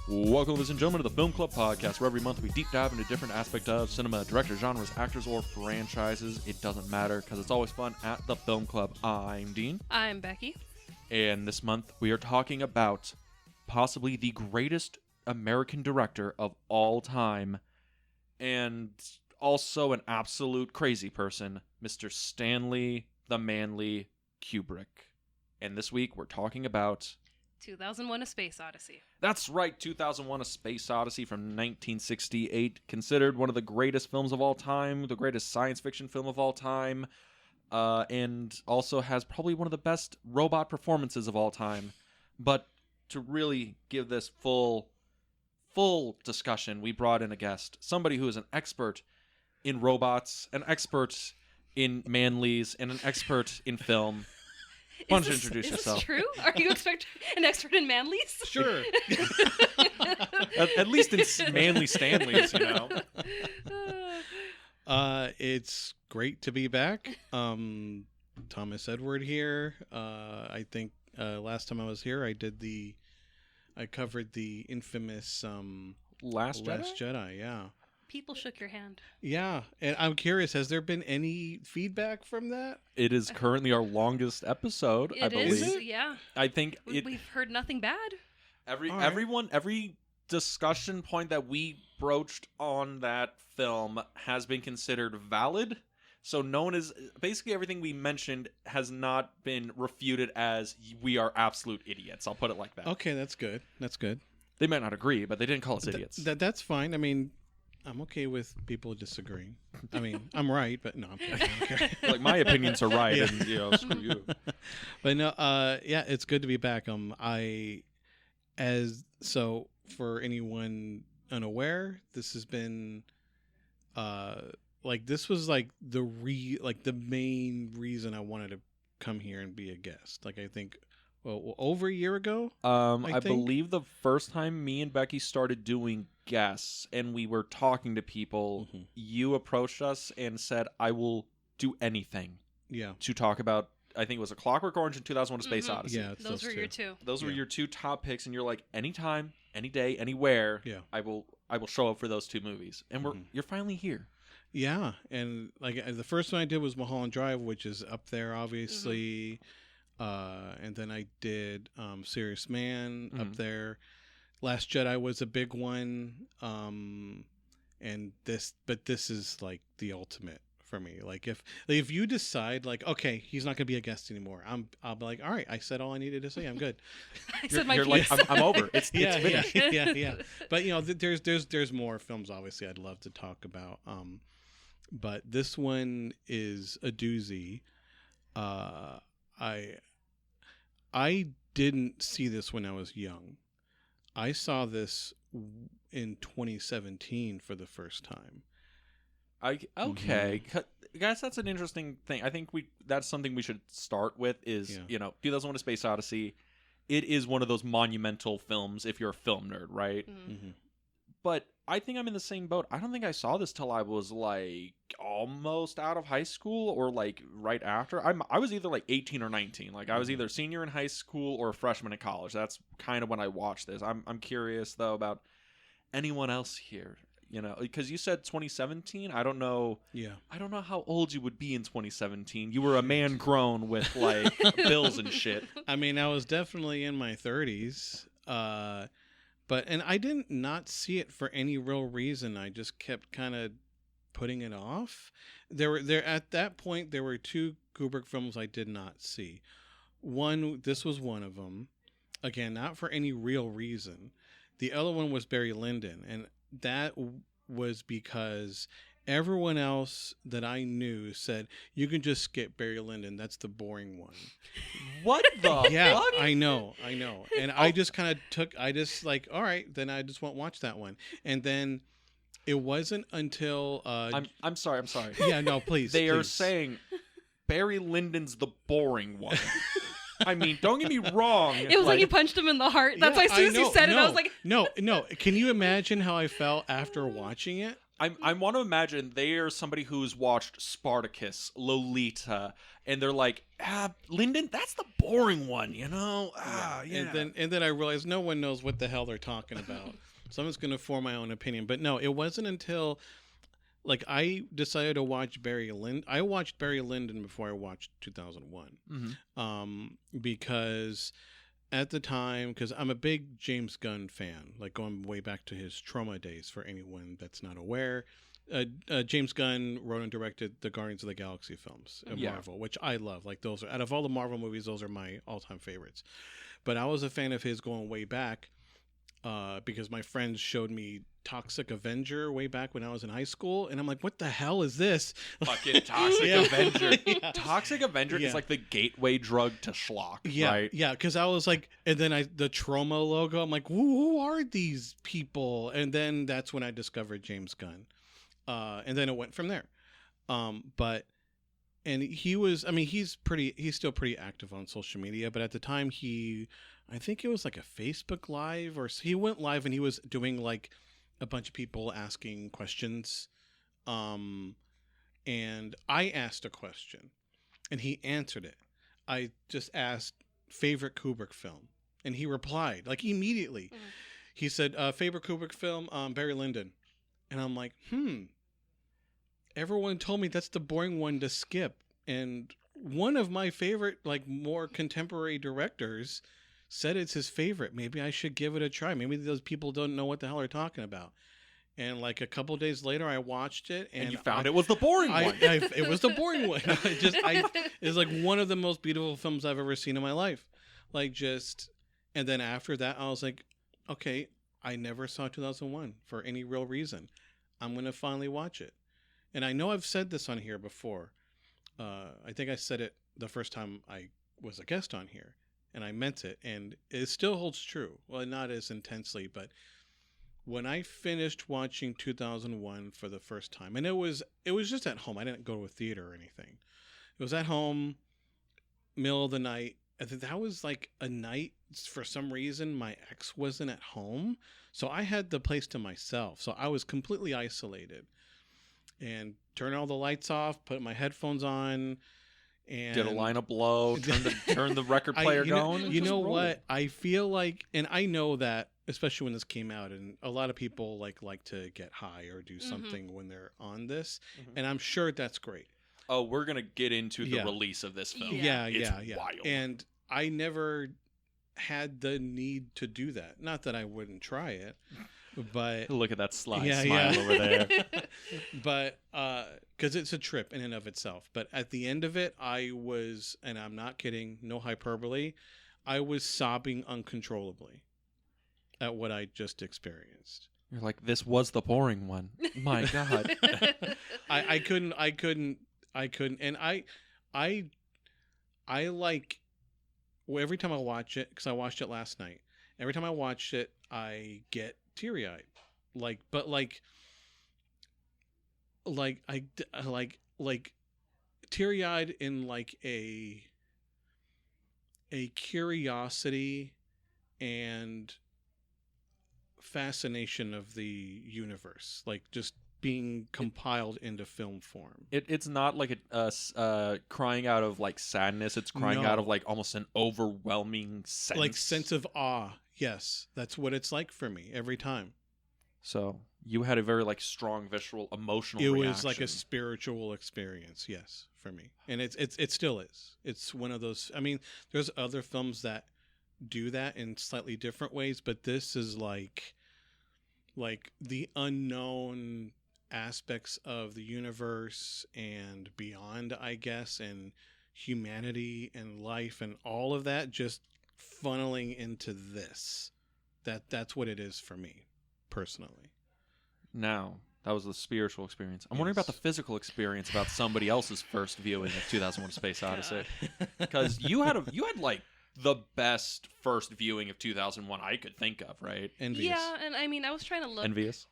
Welcome, ladies and gentlemen, to the Film Club Podcast, where every month we deep dive into a different aspect of cinema, directors, genres, actors, or franchises. It doesn't matter, because it's always fun at the Film Club. I'm Dean. I'm Becky. And this month we are talking about possibly the greatest American director of all time, and also an absolute crazy person, Mr. Stanley the Manly Kubrick. And this week we're talking about 2001: A Space Odyssey. That's right, 2001: A Space Odyssey from 1968, considered one of the greatest films of all time, the greatest science fiction film of all time, and also has probably one of the best robot performances of all time. But to really give this full discussion, we brought in a guest, somebody who is an expert in robots, an expert in Manleys, and an expert in film. Why don't you introduce yourself? Is this true? Are you an expert in Manleys? Sure. at least in Manly Stanleys, you know. It's great to be back. Thomas Edward here. I think last time I was here, I covered the infamous Last Jedi. Yeah. People shook your hand. Yeah, and I'm curious, has there been any feedback from that? It is currently our longest episode, I believe. It is, yeah. I think we've heard nothing bad. Every discussion point that we broached on that film has been considered valid. So basically everything we mentioned has not been refuted as we are absolute idiots. I'll put it like that. Okay, that's good. They might not agree, but they didn't call us idiots. That's fine. I mean, I'm okay with people disagreeing. I mean, I'm right, but no, I'm kidding. I don't care. Like, my opinions are right, Yeah. and screw you. But no, yeah, it's good to be back. So for anyone unaware, this has been, this was the main reason I wanted to come here and be a guest. Like, I think, over a year ago. I believe the first time me and Becky started doing guests and we were talking to people, you approached us and said, I will do anything to talk about, I think it was A Clockwork Orange and 2001: A Space Odyssey. Yeah, those were your two. Those were your two top picks, and you're like, anytime, any day, anywhere, I will show up for those two movies. And you're finally here. Yeah, and the first one I did was Mulholland Drive, which is up there, obviously. And then I did Serious Man up there. Last Jedi was a big one. And this is like the ultimate for me. Like, if you decide, like, okay, he's not going to be a guest anymore, I'll be like, all right, I said all I needed to say. I'm good. I said my piece. Like, I'm over. It's finished. Yeah. But there's more films obviously I'd love to talk about. But this one is a doozy. I didn't see this when I was young. I saw this in 2017 for the first time. Okay. Guys, that's an interesting thing. I think that's something we should start with is, 2001: A Space Odyssey. It is one of those monumental films if you're a film nerd, right? Mm-hmm. But I think I'm in the same boat. I don't think I saw this till I was like almost out of high school or like right after. I was either like 18 or 19. Like, I was either senior in high school or a freshman in college. That's kind of when I watched this. I'm curious though about anyone else here, because you said 2017. I don't know. Yeah. I don't know how old you would be in 2017. You were a man grown with like bills and shit. I mean, I was definitely in my 30s. And I didn't not see it for any real reason. I just kept kind of putting it off. At that point, there were two Kubrick films I did not see. This was one of them. Again, not for any real reason. The other one was Barry Lyndon, and that was because everyone else that I knew said, you can just skip Barry Lyndon. That's the boring one. What the Yeah, fuck? I know. And I just kind of all right, then I just won't watch that one. And then it wasn't until... I'm sorry. Yeah, no, please. They are please. saying Barry Lyndon's the boring one. I mean, don't get me wrong. It was like you punched him in the heart. That's why as soon as you said it, I was like... No. Can you imagine how I felt after watching it? I want to imagine they are somebody who's watched Spartacus, Lolita, and they're like, Lyndon, that's the boring one, you know? Yeah. And then I realized no one knows what the hell they're talking about. So I'm just gonna form my own opinion. But no, it wasn't until like I decided to watch Barry Lyndon. I watched Barry Lyndon before I watched 2001. Because at the time, because I'm a big James Gunn fan, like going way back to his Trauma days. For anyone that's not aware, James Gunn wrote and directed the Guardians of the Galaxy films at Marvel, which I love. Like those are, out of all the Marvel movies, those are my all-time favorites. But I was a fan of his going way back because my friends showed me Toxic Avenger way back when I was in high school, and I'm like, what the hell is this? Fucking Toxic Avenger. Yeah. Toxic Avenger is like the gateway drug to schlock, right? Yeah, because I was like, and then the Trauma logo, I'm like, who are these people? And then that's when I discovered James Gunn. And then it went from there. And he was, I mean, he's still pretty active on social media, but at the time I think it was like a Facebook Live, or he went live and he was doing like a bunch of people asking questions. And I asked a question and he answered it. I just asked favorite Kubrick film and he replied like immediately. He said, favorite Kubrick film, Barry Lyndon. And I'm like, everyone told me that's the boring one to skip. And one of my favorite, like more contemporary directors said it's his favorite. Maybe I should give it a try. Maybe those people don't know what the hell they're talking about. And like a couple days later, I watched it, and you found it was the boring one. It was the boring one. It's like one of the most beautiful films I've ever seen in my life. And then after that, I was like, okay, I never saw 2001 for any real reason. I'm gonna finally watch it. And I know I've said this on here before. I think I said it the first time I was a guest on here. And I meant it, and it still holds true. Well, not as intensely, but when I finished watching 2001 for the first time, and it was just at home. I didn't go to a theater or anything. It was at home, middle of the night. I think that was like a night, for some reason, my ex wasn't at home. So I had the place to myself. So I was completely isolated. And turned all the lights off, put my headphones on, and did a lineup low, turn the record player going. You know what? I feel like, and I know that, especially when this came out, and a lot of people like to get high or do something when they're on this, and I'm sure that's great. Oh, we're gonna get into the release of this film. Yeah, it's wild. And I never had the need to do that. Not that I wouldn't try it. But look at that sly smile over there. But because it's a trip in and of itself. But at the end of it, I was, and I'm not kidding, no hyperbole, I was sobbing uncontrollably at what I just experienced. You're like, this was the boring one. My God. I couldn't, and I like, well, every time I watch it, because I watched it last night. Every time I watch it, I get teary-eyed, teary-eyed in like a curiosity and fascination of the universe, like just being compiled into film form. It's not like a crying out of like sadness. It's crying out of like almost an overwhelming sense, like sense of awe. Yes, that's what it's like for me every time. So you had a very like strong visceral, emotional It reaction. was like a spiritual experience, yes, for me. And it still is. It's one of those, I mean, there's other films that do that in slightly different ways, but this is like the unknown aspects of the universe and beyond, I guess, and humanity and life and all of that just funneling into this. That's what it is for me personally. Now, that was the spiritual experience. I'm wondering about the physical experience about somebody else's first viewing of 2001: Space Odyssey, because you had like the best first viewing of 2001 I could think of, right? Envious. Yeah, and I mean, I was trying to look. Envious.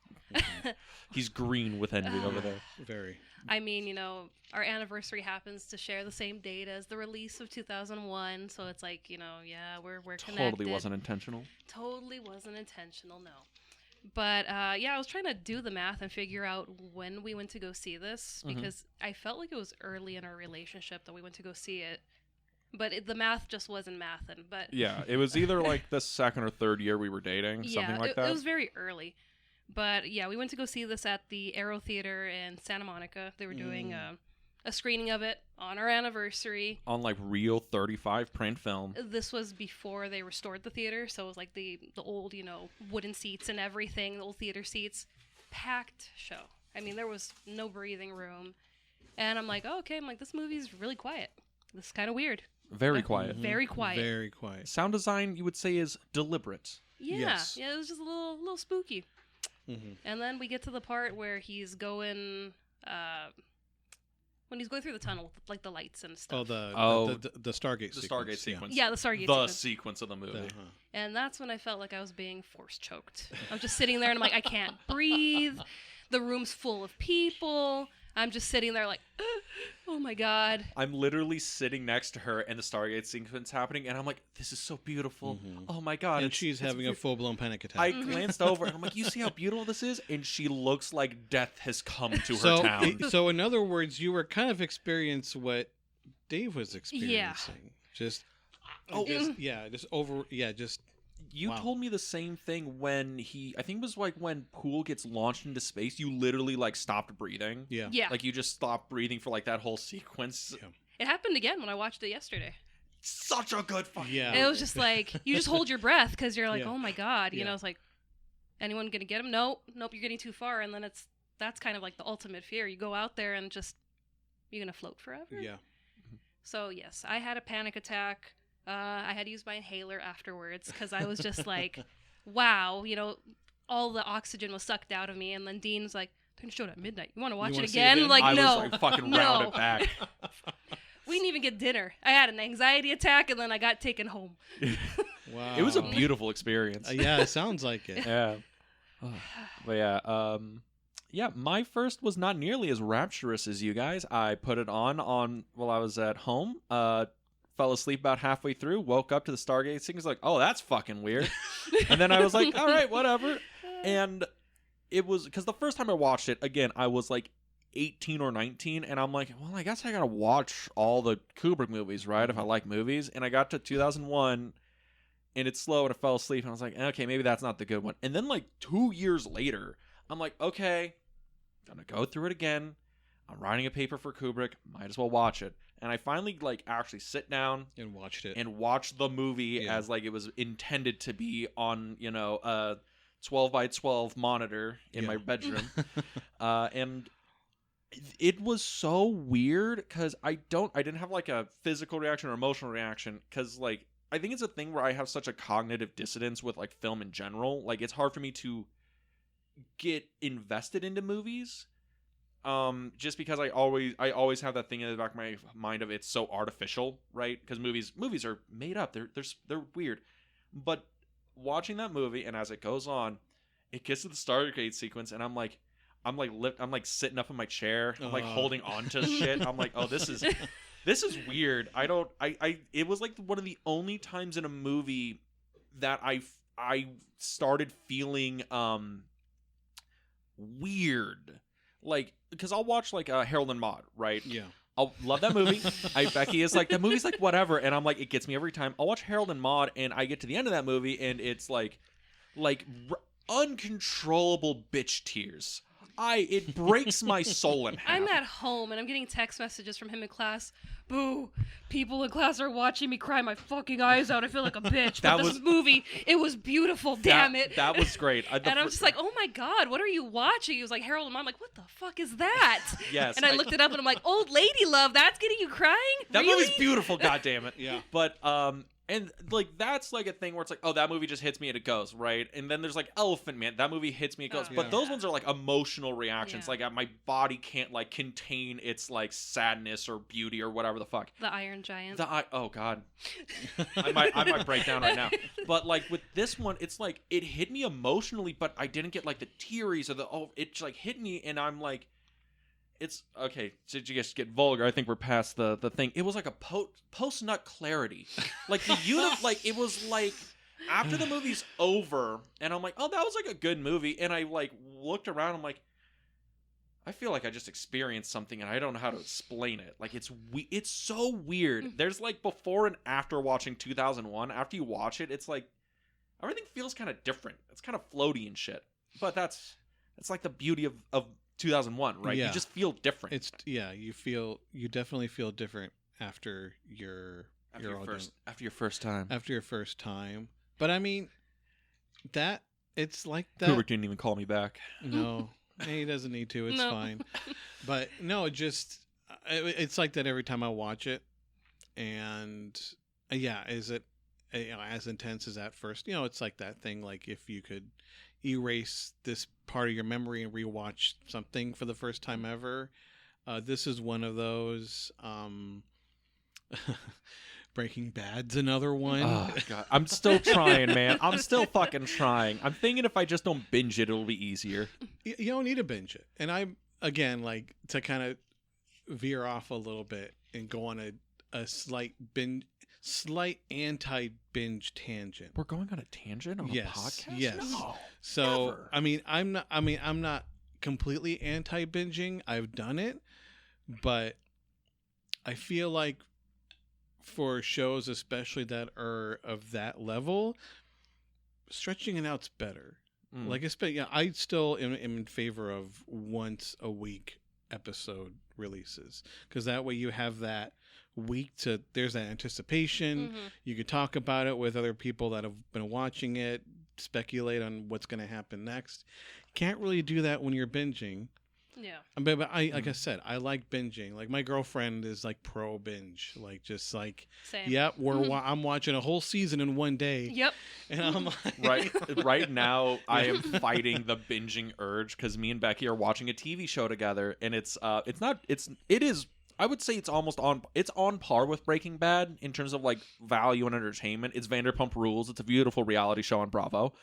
He's green with envy over there. Very. I mean, you know, our anniversary happens to share the same date as the release of 2001, so it's like, you know, yeah, we're connected. Totally wasn't intentional. Totally wasn't intentional, no. But yeah, I was trying to do the math and figure out when we went to go see this because I felt like it was early in our relationship that we went to go see it. But the math just wasn't mathin'. But Yeah, it was either like the second or third year we were dating, something like that. It was very early. But yeah, we went to go see this at the Aero Theater in Santa Monica. They were doing a screening of it on our anniversary. On like real 35 print film. This was before they restored the theater, so it was like the old, wooden seats and everything, the old theater seats. Packed show. I mean, there was no breathing room. And I'm like, oh, okay. I'm like, this movie's really quiet. This is kind of weird. Very quiet. Very quiet. Very quiet. Sound design, you would say, is deliberate. Yeah. Yes. Yeah, it was just a little spooky. Mm-hmm. And then we get to the part where he's going, when he's going through the tunnel with like the lights and stuff. The Stargate The sequence. Stargate sequence. Yeah, the Stargate The sequence. sequence of the movie. Uh-huh. And that's when I felt like I was being force choked. I'm just sitting there and I'm like, I can't breathe. The room's full of people. I'm just sitting there like, oh my God. I'm literally sitting next to her and the Stargate sequence happening, and I'm like, this is so beautiful. Oh my God. And she's having a full-blown panic attack. I glanced over and I'm like, you see how beautiful this is? And she looks like death has come to her so, town. So in other words, you were kind of experiencing what Dave was experiencing. Just You wow. told me the same thing when I think it was like when Poole gets launched into space, you literally like stopped breathing. Yeah. Yeah. Like you just stopped breathing for like that whole sequence. Yeah. It happened again when I watched it yesterday. Such a good fucking Yeah. And it was just like, you just hold your breath because you're like, Yeah. oh my God. You Yeah. know, it's like, anyone gonna get him? Nope, you're getting too far. And then that's kind of like the ultimate fear. You go out there and just, you're gonna float forever. Yeah. So yes, I had a panic attack. I had to use my inhaler afterwards because I was just like, wow, all the oxygen was sucked out of me. And then Dean's like, turn the show at midnight. You want to watch it wanna see it again? again? Like, I no. was like fucking No. round it back. We didn't even get dinner. I had an anxiety attack and then I got taken home. Wow. It was a beautiful experience. Yeah, it sounds like it. Yeah. But yeah, my first was not nearly as rapturous as you guys. I put it on while I was at home. Fell asleep about halfway through, woke up to the Stargate sequence, like, oh, that's fucking weird. And then I was like, all right, whatever. And it was, because the first time I watched it, again, I was like 18 or 19, and I'm like, well, I guess I gotta watch all the Kubrick movies, right, if I like movies. And I got to 2001, and it's slow, and I fell asleep, and I was like, okay, maybe that's not the good one. And then like 2 years later, I'm like, okay, gonna go through it again. I'm writing a paper for Kubrick, might as well watch it. And I finally like actually sit down And watched it. and watch the movie as like it was intended to be on, a 12 by 12 monitor in my bedroom. And it was so weird because I didn't have like a physical reaction or emotional reaction because like I think it's a thing where I have such a cognitive dissonance with like film in general. Like it's hard for me to get invested into movies. Just because I always have that thing in the back of my mind of it's so artificial, right? Because movies are made up. They're weird. But watching that movie and as it goes on, it gets to the Stargate sequence and I'm like sitting up in my chair. I'm like holding on to shit. I'm like, oh, this is weird. It was like one of the only times in a movie that I started feeling weird. Like, because I'll watch like Harold and Maude, right? Yeah. I'll love that movie. Becky is like, that movie's like whatever, and I'm like, it gets me every time. I'll watch Harold and Maude, and I get to the end of that movie, and it's like uncontrollable bitch tears. It breaks my soul in half. I'm at home and I'm getting text messages from him in class. Boo! People in class are watching me cry my fucking eyes out. I feel like a bitch. But this movie, it was beautiful. Damn it! That was great. And I'm just like, oh my God, what are you watching? He was like Harold and Maude. I'm like, what the fuck is that? Yes. And I looked it up and I'm like, Old Lady Love. That's getting you crying? That really? movie's beautiful. God damn it. Yeah. But and like that's like a thing where it's like, oh, that movie just hits me and it goes, right? And then there's like Elephant Man, that movie hits me, it goes. Oh, but yeah. those ones are like emotional reactions. Yeah. Like my body can't like contain its like sadness or beauty or whatever the fuck. The Iron Giant. Oh God, I might break down right now. But like with this one, it's like it hit me emotionally, but I didn't get like the tearies or it like hit me, and I'm like. It's okay. To just get vulgar, I think we're past the thing. It was like a post nut clarity, like the like it was like after the movie's over, and I'm like, oh, that was like a good movie, and I like looked around, I'm like, I feel like I just experienced something, and I don't know how to explain it. Like, it's so weird. There's like before and after watching 2001. After you watch it, it's like everything feels kind of different. It's kind of floaty and shit. But that's like the beauty of 2001, right? Yeah. You just feel different. You definitely feel different after your first time. After your first time. But I mean, it's like that. Kubrick didn't even call me back. No, he doesn't need to. It's fine. But no, it's like that every time I watch it. And is it as intense as at first? It's like that thing. Like if you could erase this part of your memory and rewatch something for the first time ever, this is one of those. Breaking Bad's another one. Oh god, I'm still trying, man. I'm still fucking trying. I'm thinking if I just don't binge it, it'll be easier. You don't need to binge it. And I'm again like to kind of veer off a little bit and go on a slight anti-binge tangent. We're going on a tangent on a podcast? Yes. No, so never. I'm not completely anti-binging. I've done it, but I feel like for shows especially that are of that level, stretching it out's better. Like I still am in favor of once a week episode releases, because that way you have that week to there's that anticipation. You could talk about it with other people that have been watching it, speculate on what's going to happen next. Can't really do that when you're binging. Yeah. But like I said, I like binging. Like my girlfriend is like pro binge. Like just like Same. Yep, I'm watching a whole season in one day. Yep. And I'm like right now I am fighting the binging urge because me and Becky are watching a TV show together, and it is I would say it's on par with Breaking Bad in terms of like value and entertainment. It's Vanderpump Rules. It's a beautiful reality show on Bravo.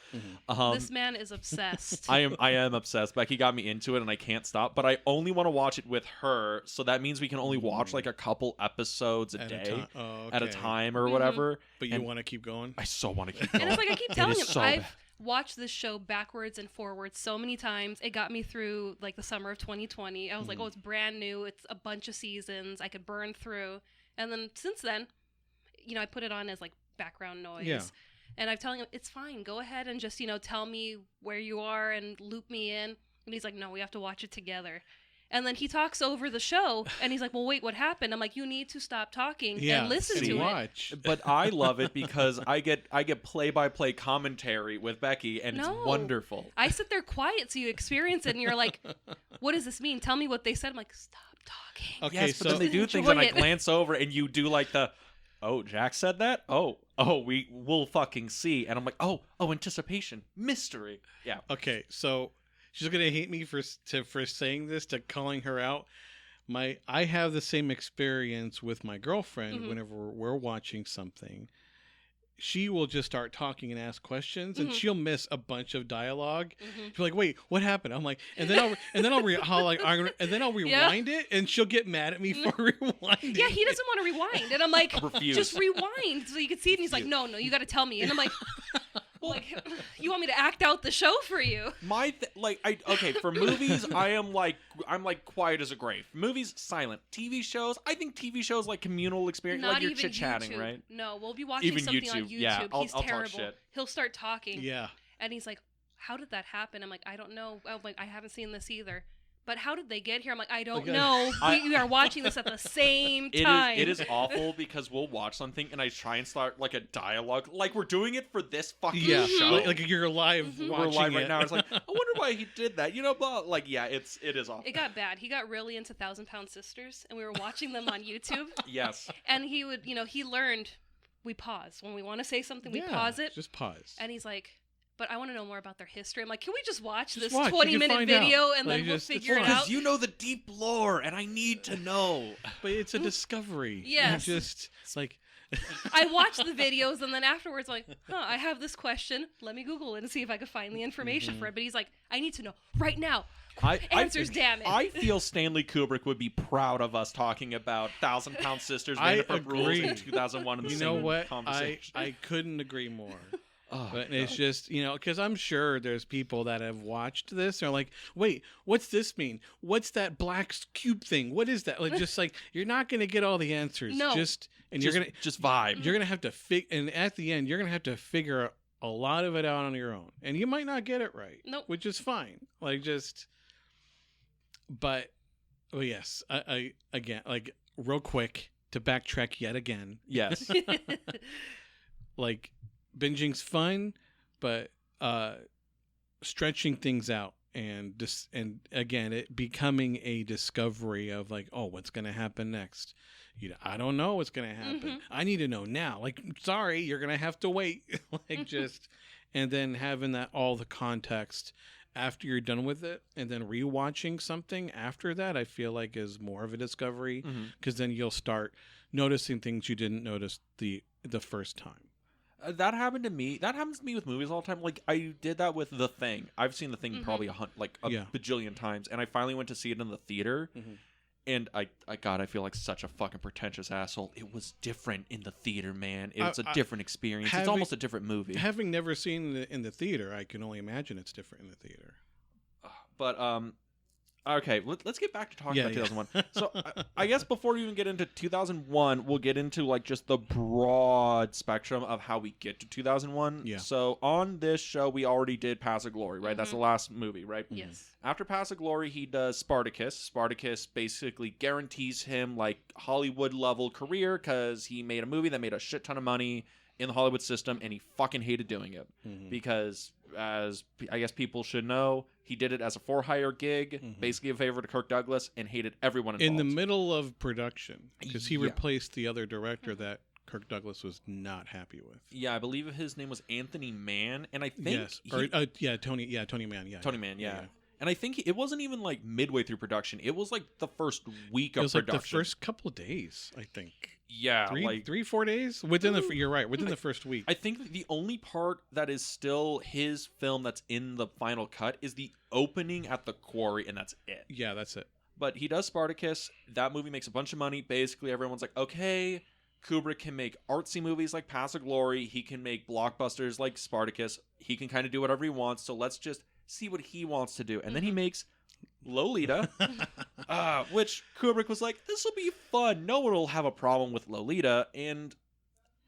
This man is obsessed. I am obsessed. Becky got me into it and I can't stop, but I only want to watch it with her, so that means we can only watch like a couple episodes a day at a time or whatever. But you want to keep going? I so want to keep going. And it's like I keep telling him, so I've watched this show backwards and forwards so many times. It got me through like the summer of 2020. I was like, oh, it's brand new. It's a bunch of seasons. I could burn through. And then since then, I put it on as like background noise. Yeah. And I'm telling him, it's fine. Go ahead and just, tell me where you are and loop me in. And he's like, no, we have to watch it together. And then he talks over the show, and he's like, well, wait, what happened? I'm like, you need to stop talking and listen to watch. it. But I love it because I get play-by-play commentary with Becky, and it's wonderful. I sit there quiet so you experience it, and you're like, what does this mean? Tell me what they said. I'm like, stop talking. Okay, yes, so but then they do things, and I glance over, and you do like the, oh, Jack said that? Oh, we'll fucking see. And I'm like, oh, anticipation, mystery. Yeah. Okay, so she's gonna hate me for saying this, to calling her out. I have the same experience with my girlfriend. Whenever we're watching something, she will just start talking and ask questions, and she'll miss a bunch of dialogue. She'll be like, "Wait, what happened?" I'm like, and then I'll rewind it, and she'll get mad at me for rewinding. Yeah, he doesn't want to rewind, and I'm like, Refuse. just rewind so you can see it. And he's like, no, you got to tell me, and I'm like. Like, you want me to act out the show for you? For movies, I'm like quiet as a grave. Movies, silent. TV shows, I think TV shows like communal experience, Not like you're even chit-chatting, YouTube. right? No, we'll be watching Even something YouTube. on YouTube. Yeah, He's I'll terrible. talk shit. He'll start talking. Yeah. And he's like, how did that happen? I'm like, I don't know. I'm like, I haven't seen this either. But how did they get here? I'm like, I don't know. We are watching this at the same time. It is awful because we'll watch something and I try and start like a dialogue, like we're doing it for this fucking show. Like you're live watching We're live right it. now. It's like, I wonder why he did that. Blah. Like, yeah, it is awful. It got bad. He got really into 1,000-Pound Sisters, and we were watching them on YouTube. Yes. And he would, he learned, we pause. When we want to say something, we pause it. Just pause. And he's like, but I want to know more about their history. I'm like, can we just watch this watch. 20-minute video and like then we'll just, figure it out? Because you know the deep lore, and I need to know. But it's a discovery. Yes. It's like... I watch the videos, and then afterwards, I'm like, I have this question. Let me Google it and see if I can find the information for it. But he's like, I need to know right now. Answers, damn it. I feel Stanley Kubrick would be proud of us talking about 1,000-Pound Sisters, I Vanderpump Rules agree. in 2001 in the You same know what? conversation. I couldn't agree more. Oh, But my it's God. just, because I'm sure there's people that have watched this. They're like, wait, what's this mean? What's that black cube thing? What is that? Like, just like, you're not going to get all the answers. No. Just vibe. You're going to have to and at the end, you're going to have to figure a lot of it out on your own. And you might not get it right. Nope. Which is fine. But, oh yes, I again, like, real quick to backtrack yet again. Yes. Like, binging's fun, but stretching things out and again, it becoming a discovery of like, oh, what's going to happen next? I don't know what's going to happen. Mhm. I need to know now. Like, sorry, you're going to have to wait. And then having that all the context after you're done with it, and then rewatching something after that, I feel like is more of a discovery, because then you'll start noticing things you didn't notice the first time. That happened to me. That happens to me with movies all the time. Like, I did that with The Thing. I've seen The Thing probably a bajillion times, and I finally went to see it in the theater. And I feel like such a fucking pretentious asshole. It was different in the theater, man. It's a different experience. It's almost a different movie. Having never seen it in the theater, I can only imagine it's different in the theater. But okay, let's get back to talking about 2001. So I guess before we even get into 2001, we'll get into like just the broad spectrum of how we get to 2001. Yeah. So on this show, we already did Pass of Glory, right? That's the last movie, right? Yes. After Pass of Glory, he does Spartacus. Spartacus basically guarantees him like Hollywood level career because he made a movie that made a shit ton of money in the Hollywood system, and he fucking hated doing it because, as I guess people should know, he did it as a for-hire gig, basically a favor to Kirk Douglas, and hated everyone involved. In the middle of production, because he Yeah. replaced the other director that Kirk Douglas was not happy with. Yeah, I believe his name was Anthony Mann, and I think Tony Mann, Tony Mann, yeah. And I think it wasn't even like midway through production. It was like the first week of production. It was like the first couple of days, I think. Yeah, 4 days you're right, within the first week. I think the only part that is still his film that's in the final cut is the opening at the quarry, and that's it. Yeah, that's it. But he does Spartacus. That movie makes a bunch of money. Basically, everyone's like, okay, Kubrick can make artsy movies like Pass of Glory. He can make blockbusters like Spartacus. He can kind of do whatever he wants. So let's just see what he wants to do. And then he makes Lolita, which Kubrick was like, this will be fun. No one will have a problem with Lolita. And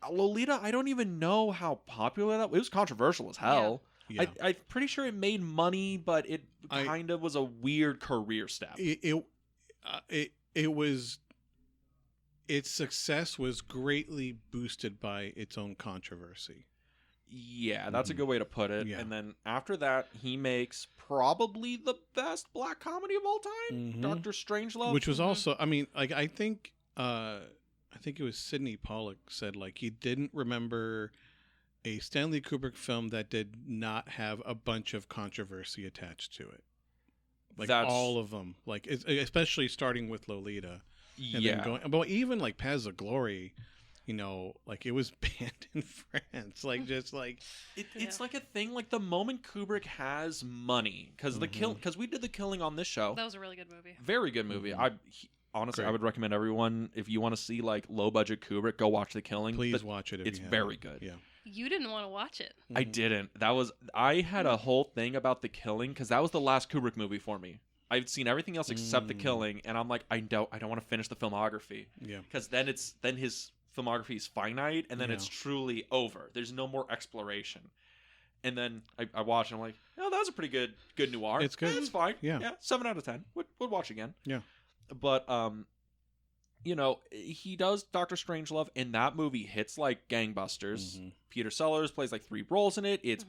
Lolita, I don't even know how popular that was. It was controversial as hell. Yeah. I'm pretty sure it made money, but it kind of was a weird career step. It was, its success was greatly boosted by its own controversy. Yeah, that's a good way to put it. Yeah. And then after that, he makes probably the best black comedy of all time, Dr. Strangelove. Which was also, I mean, like, I think it was Sidney Pollack said, like, he didn't remember a Stanley Kubrick film that did not have a bunch of controversy attached to it. Like, all of them. Like, especially starting with Lolita. And then going, but even like Paths of Glory, like, it was banned in France. Like, just like it's like a thing. Like, the moment Kubrick has money, because because we did The Killing on this show. That was a really good movie. Very good movie. Honestly, Great. I would recommend everyone, if you want to see like low budget Kubrick, go watch The Killing. Please watch it. It's very good. Yeah. You didn't want to watch it. I didn't. I had a whole thing about The Killing because that was the last Kubrick movie for me. I've seen everything else except The Killing, and I'm like, I don't want to finish the filmography. Yeah. Because then his filmography is finite, and then it's truly over. There's no more exploration. And then I watch, and I'm like, oh, that was a pretty good noir. It's good. It's fine. Yeah. 7 out of 10. Would watch again. Yeah. But he does Dr. Strangelove, and that movie hits like gangbusters. Peter Sellers plays like 3 roles in it. It's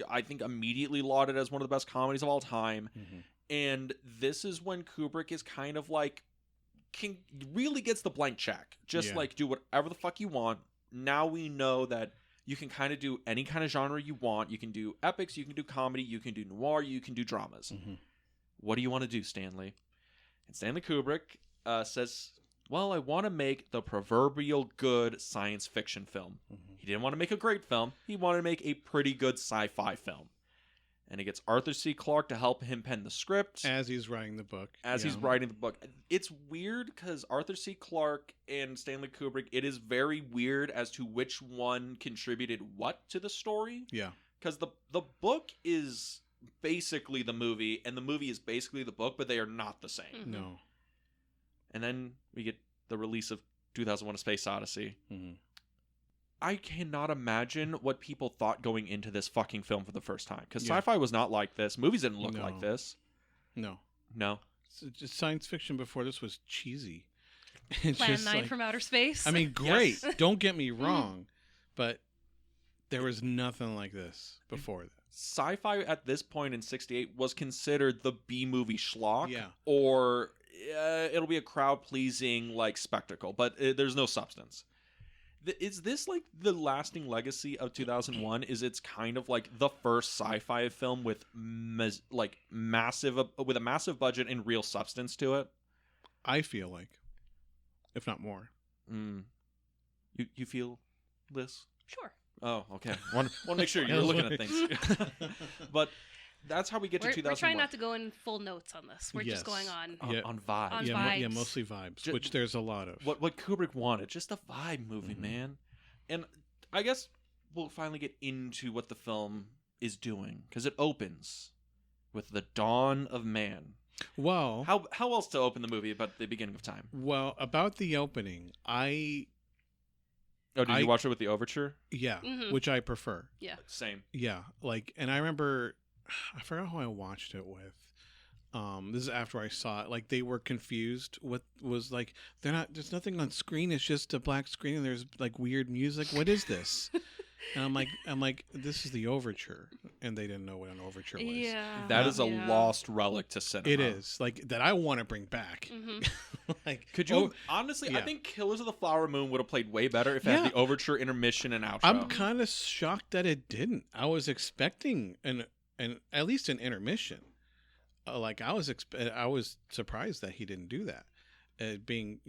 I think immediately lauded as one of the best comedies of all time. And this is when Kubrick is kind of like really gets the blank check. Just like, do whatever the fuck you want. Now we know that you can kind of do any kind of genre you want. You can do epics, you can do comedy, you can do noir, you can do dramas. What do you want to do, Stanley? And Stanley Kubrick says, well, I want to make the proverbial good science fiction film. He didn't want to make a great film. He wanted to make a pretty good sci-fi film. and he gets Arthur C. Clarke to help him pen the script As he's writing the book. as he's writing the book. It's weird because Arthur C. Clarke and Stanley Kubrick, it is very weird as to which one contributed what to the story. Yeah. Because the book is basically the movie, and the movie is basically the book, but they are not the same. Mhm. No. And then we get the release of 2001: A Space Odyssey. Mm-hmm. I cannot imagine what people thought going into this fucking film for the first time. Because Yeah. sci-fi was not like this. Movies didn't look No. like this. No. No. Just science fiction before this was cheesy. It's Plan just 9 like- from outer space. I mean, great. Yes. Don't get me wrong, but there was nothing like this before that. Sci-fi at this point in 68 was considered the B-movie schlock. Yeah. Or it'll be a crowd-pleasing, like, spectacle. But there's no substance. Is this like the lasting legacy of 2001? Is it's kind of like the first sci-fi film with massive with a massive budget and real substance to it? I feel like, if not more. You feel this? Sure. Oh, okay. Want to make sure you're looking at things. But that's how we get to We're 2001. trying not to go in full notes on this. We're just Yes. going on. Yeah. on vibes. On Yeah, vibes. mostly vibes, Ju- which there's a lot of. What Kubrick wanted, just a vibe movie, Mhm. man. And I guess we'll finally get into what the film is doing because it opens with the dawn of man. Well, How else to open the movie about the beginning of time? about the opening, Oh, did you watch it with the overture? Mhm. which I prefer. Same. Yeah, like, and I remember, I forgot who I watched it with. This is after I saw it. Like, they were confused. What was like? There's nothing on screen. It's just a black screen, and there's like weird music. What is this? And I'm like, this is the overture, and they didn't know what an overture was. Yeah. That is a Yeah. lost relic to cinema. It is like that. I want to bring back. Mhm. Like, Could you honestly? I yeah. think Killers of the Flower Moon would have played way better if it Yeah. had the overture, intermission, and outro. I'm kind of shocked that it didn't. I was expecting an at least an intermission. Like, I was surprised that he didn't do that. Being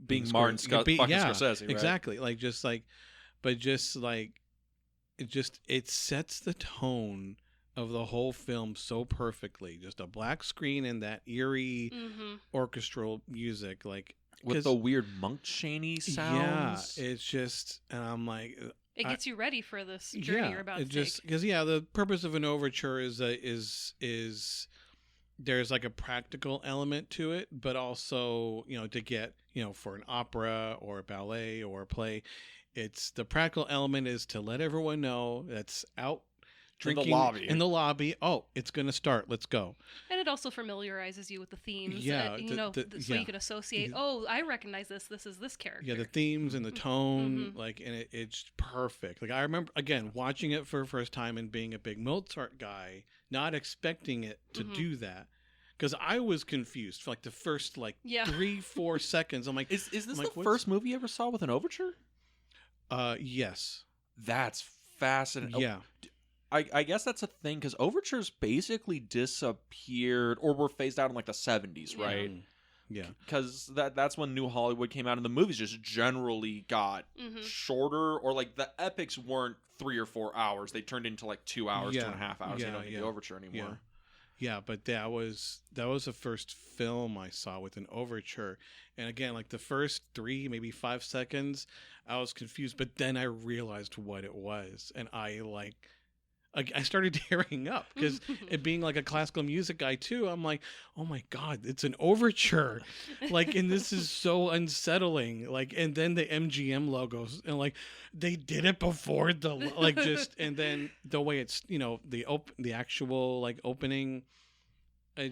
being Martin fucking yeah, Scorsese, right? exactly. Like, it sets the tone of the whole film so perfectly. Just a black screen and that eerie Mhm. orchestral music, like, With 'cause- the weird Monk Chaney sounds. Yeah, it's just, and I'm like, It gets you ready for this journey you're about to it just take. because the purpose of an overture is there's like a practical element to it, but also to get for an opera or a ballet or a play, it's the practical element is to let everyone know that's out drinking in the lobby. Oh, it's gonna start. Let's go. And it also familiarizes you with the themes. Yeah, So you can associate. Oh, I recognize this. This is this character. Yeah, the themes and the tone, Mhm. like, and it's perfect. Like, I remember again watching it for the first time and being a big Mozart guy, not expecting it to Mhm. do that, because I was confused for like the first Yeah. 3-4 seconds. I'm like, Is this I'm like, the what's- first movie you ever saw with an overture? yes, That's fascinating. yeah, I guess that's a thing because overtures basically disappeared or were phased out in like the 70s, Yeah. right? yeah, Because that's when New Hollywood came out and the movies just generally got Mhm. shorter, or like the epics weren't 3 or 4 hours. They turned into like 2 hours, Yeah. 2.5 hours. Yeah, You don't need yeah. the overture anymore. yeah. But that was the first film I saw with an overture, and again, like the first 3, maybe 5 seconds, I was confused, but then I realized what it was, and I started tearing up because it being like a classical music guy too. I'm like, oh my god, it's an overture, like, and this is so unsettling. Like, and then the MGM logos, and like they did it before the like just, and then the way it's the actual like opening, I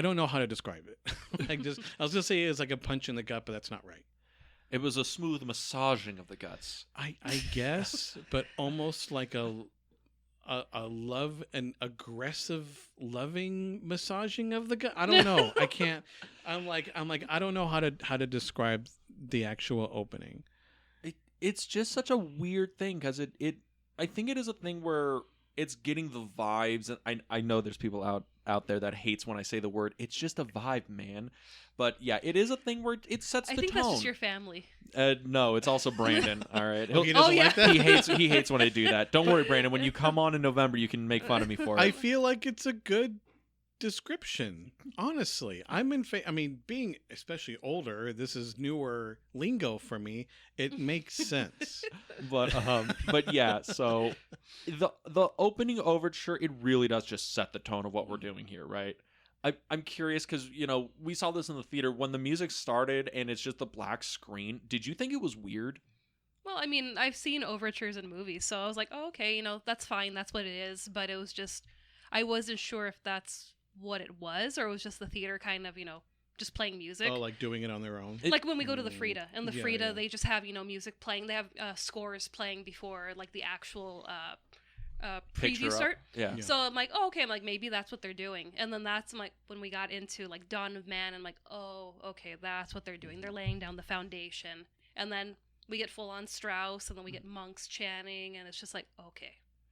don't know how to describe it. I was gonna say it's like a punch in the gut, but that's not right. It was a smooth massaging of the guts. I guess, but almost like a an aggressive, loving massaging of the gut. I don't know. I can't. I'm like I don't know how to describe the actual opening. It's just such a weird thing because I think it is a thing where it's getting the vibes, and I know there's people out out there that hates when I say the word. It's just a vibe, man. But yeah, it is a thing where it sets the I think tone. that's just your family. No, it's also Brandon. All right. Oh, he doesn't like that? He hates when I do that. Don't worry, Brandon. When you come on in November, you can make fun of me for it. I feel like it's a good description. Honestly, I'm in. I mean, being especially older, this is newer lingo for me. It makes sense. But yeah. So the opening overture, it really does just set the tone of what we're doing here, right? I'm curious because, we saw this in the theater when the music started and it's just the black screen. Did you think it was weird? Well, I mean, I've seen overtures in movies, so I was like, oh, okay, that's fine. That's what it is. But it was just, I wasn't sure if that's what it was or it was just the theater kind of, just playing music. Oh, like doing it on their own? Like when we go to the Frida. And the Yeah, Frida, yeah. they just have, music playing. They have scores playing before, like, the actual Picture preview up. start. Yeah. Yeah. So I'm like, oh, okay. I'm like, maybe that's what they're doing. And then that's like when we got into like Dawn of Man, I'm like, oh, okay, that's what they're doing. They're laying down the foundation. And then we get full on Strauss, and then we get monks chanting, and it's just like, okay,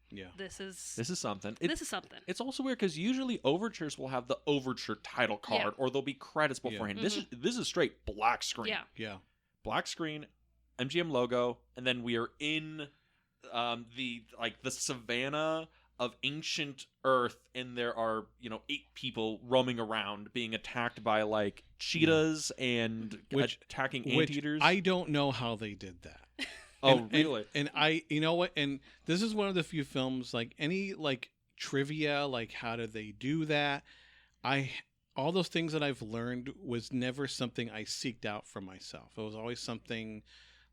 Yeah. this is something. this is something. It's also weird because usually overtures will have the overture title card, Yeah. or there'll be credits beforehand. This is straight black screen. Yeah. Yeah. Black screen, MGM logo, and then we are in the savannah of ancient Earth, and there are 8 people roaming around being attacked by like cheetahs and attacking anteaters. I don't know how they did that. Really? And I, you know what? And this is one of the few films, like any like trivia, like how do they do that? All those things that I've learned was never something I seeked out for myself. It was always something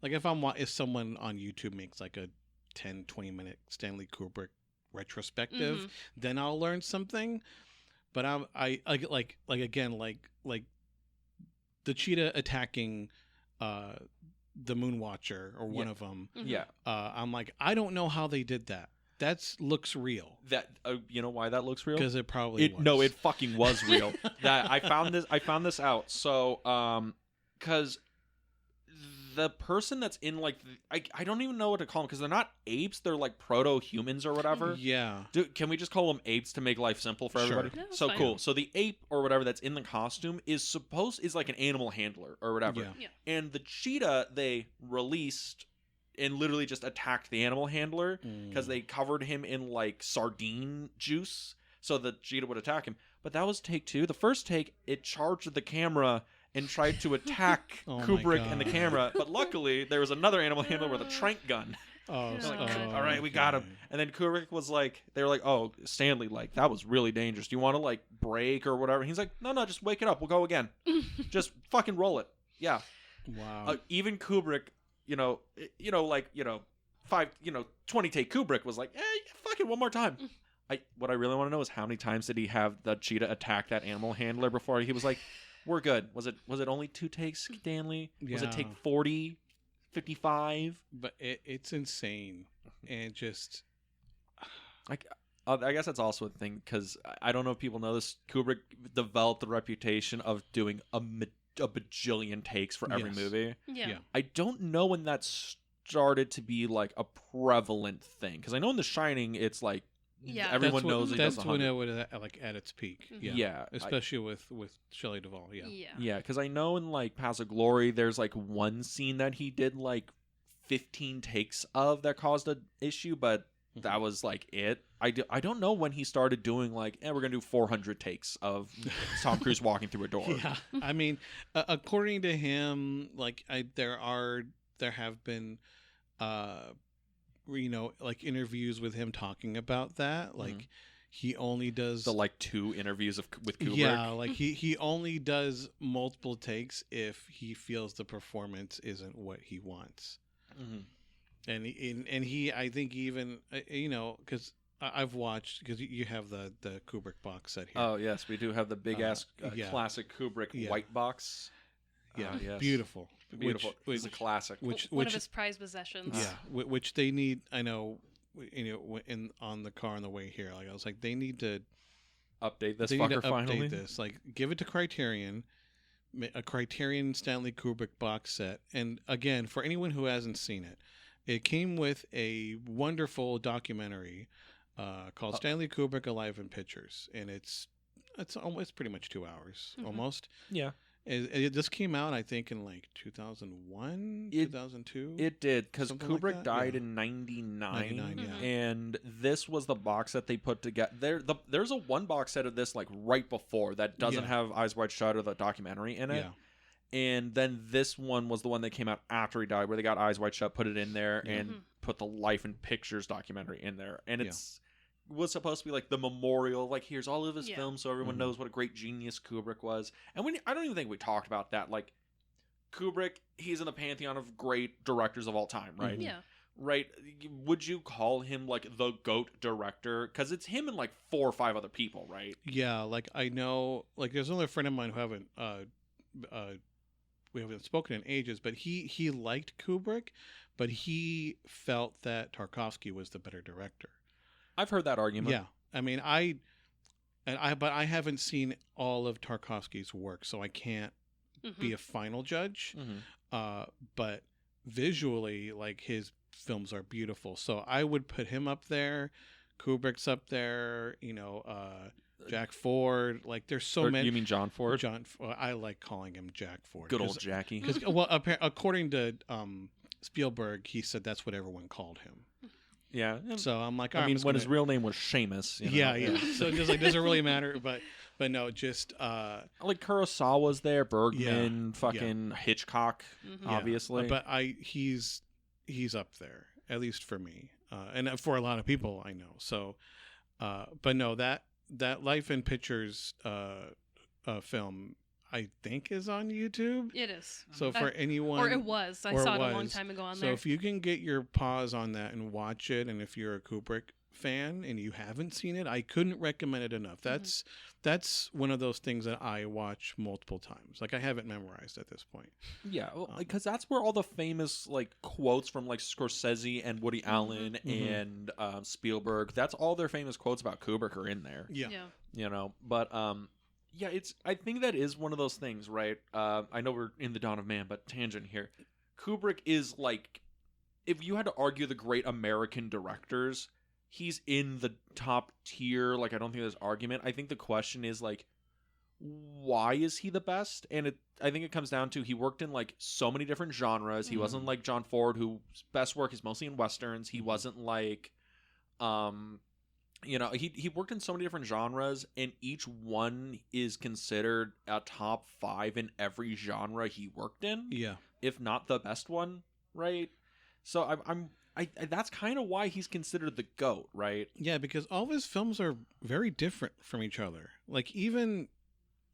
like if someone on YouTube makes like a 10-20 minute Stanley Kubrick retrospective, then I'll learn something. But I again like the cheetah attacking the Moonwatcher or one of them. Yeah. I'm like, I don't know how they did that. That looks real. That you know why that looks real? Because it probably was. No, it fucking was real. That I found this out. So because the person that's in like I don't even know what to call them because they're not apes, they're like proto-humans or whatever. Yeah. Can we just call them apes to make life simple for Sure. everybody? Yeah, that's So fine. cool. So the ape or whatever that's in the costume is like an animal handler or whatever. Yeah. Yeah. And the cheetah they released and literally just attacked the animal handler because they covered him in like sardine juice so the cheetah would attack him. But that was take 2. The first take, it charged the camera and tried to attack Oh my Kubrick and the God. camera. But luckily, there was another animal handler with a trank gun. Oh, They're like, All right, we got him. And then Kubrick was like, they were like, oh, Stanley, like, that was really dangerous. Do you want to, like, break or whatever? He's like, no, just wake it up. We'll go again. Just fucking roll it. Yeah. Wow. Even Kubrick, 20 take Kubrick was like, fuck it, one more time. What I really want to know is how many times did he have the cheetah attack that animal handler before he was like, we're good. Was it only 2 takes, Stanley? Was it take 40, 55? But it's insane. And just... I guess that's also a thing because I don't know if people know this. Kubrick developed the reputation of doing a bajillion takes for every Yes. movie. Yeah. Yeah. I don't know when that started to be like a prevalent thing because I know in The Shining it's like Yeah. everyone knows he does that's when 100. it was like at its peak. Mhm. Yeah. Yeah, Especially with Shelley Duvall. Yeah. Yeah, because I know in like Paths of Glory, there's like one scene that he did like 15 takes of that caused an issue, but that was like it. I don't know when he started doing like, we're gonna do 400 takes of Tom Cruise walking through a door. Yeah, I mean, according to him, like there have been, like interviews with him talking about that. Like he only does The like 2 interviews with Kubrick. Yeah, like he only does multiple takes if he feels the performance isn't what he wants. Mhm. And he I think even because I've watched, because you have the Kubrick box set here. Oh yes, we do have the big ass yeah. classic Kubrick Yeah. white box. Yeah, Yes. beautiful, Beautiful. Which, It's a classic. One of his prized possessions. yeah, which they need. I know, on the car on the way here, like I was like, they need to Update this they need to fucker finally. update this. Like, give it to Criterion, a Criterion Stanley Kubrick box set. And again, for anyone who hasn't seen it, it came with a wonderful documentary called Stanley Kubrick Alive in Pictures, and it's it's pretty much 2 hours Mhm. almost. Yeah. This came out, I think, in like 2001, 2002. It did, because Something like Kubrick that? died Yeah. in 99, 99, yeah. and this was the box set they put together. There's a one box set of this like right before that doesn't Yeah. have Eyes Wide Shut or the documentary in it. Yeah. And then this one was the one that came out after he died, where they got Eyes Wide Shut, put it in there, Yeah. and Mhm. put the Life in Pictures documentary in there. And Yeah. it's was supposed to be like the memorial, like here's all of his Yeah. films, so everyone Mhm. knows what a great genius Kubrick was. And I don't even think we talked about that. Like Kubrick, he's in the pantheon of great directors of all time, right? Mhm. Yeah. Right? Would you call him like the GOAT director? Because it's him and like 4 or 5 other people, right? Yeah, like I know, like there's another friend of mine who we haven't spoken in ages, but he liked Kubrick, but he felt that Tarkovsky was the better director. I've heard that argument. Yeah, I mean, but I haven't seen all of Tarkovsky's work, so I can't Mhm. be a final judge. Mhm. But visually, like his films are beautiful, so I would put him up there. Kubrick's up there, Jack Ford. Like there's so Or many. You mean John Ford? I like calling him Jack Ford. Good old Jackie. Because well, according to Spielberg, he said that's what everyone called him. Yeah. So I'm like, I mean, when his real name was Seamus. You know? yeah. So just like, does it really matter? But no, just Like Kurosawa's there, Bergman, Yeah, fucking Hitchcock, Mhm. yeah. obviously. But he's up there, at least for me, and for a lot of people I know. So, but no, that Life in Pictures film, I think, is on YouTube. It is. So for anyone, Or it was. I or saw it a long was. time ago on So there. if you can get your paws on that and watch it, and if you're a Kubrick fan and you haven't seen it, I couldn't recommend it enough. That's one of those things that I watch multiple times. Like I have it memorized at this point. Yeah, because that's where all the famous like quotes from like Scorsese and Woody Allen Mhm. and Spielberg. That's all their famous quotes about Kubrick are in there. Yeah. Yeah. But yeah, I think that is one of those things, right? I know we're in the dawn of man, but tangent here. Kubrick is like, if you had to argue the great American directors, he's in the top tier. Like, I don't think there's argument. I think the question is like, why is he the best? And I think it comes down to he worked in like so many different genres. He wasn't like John Ford, whose best work is mostly in westerns. He wasn't like, he worked in so many different genres, and each one is considered a top 5 in every genre he worked in, Yeah. if not the best one, right? So I that's kind of why he's considered the GOAT, right? Yeah, because all of his films are very different from each other. Like even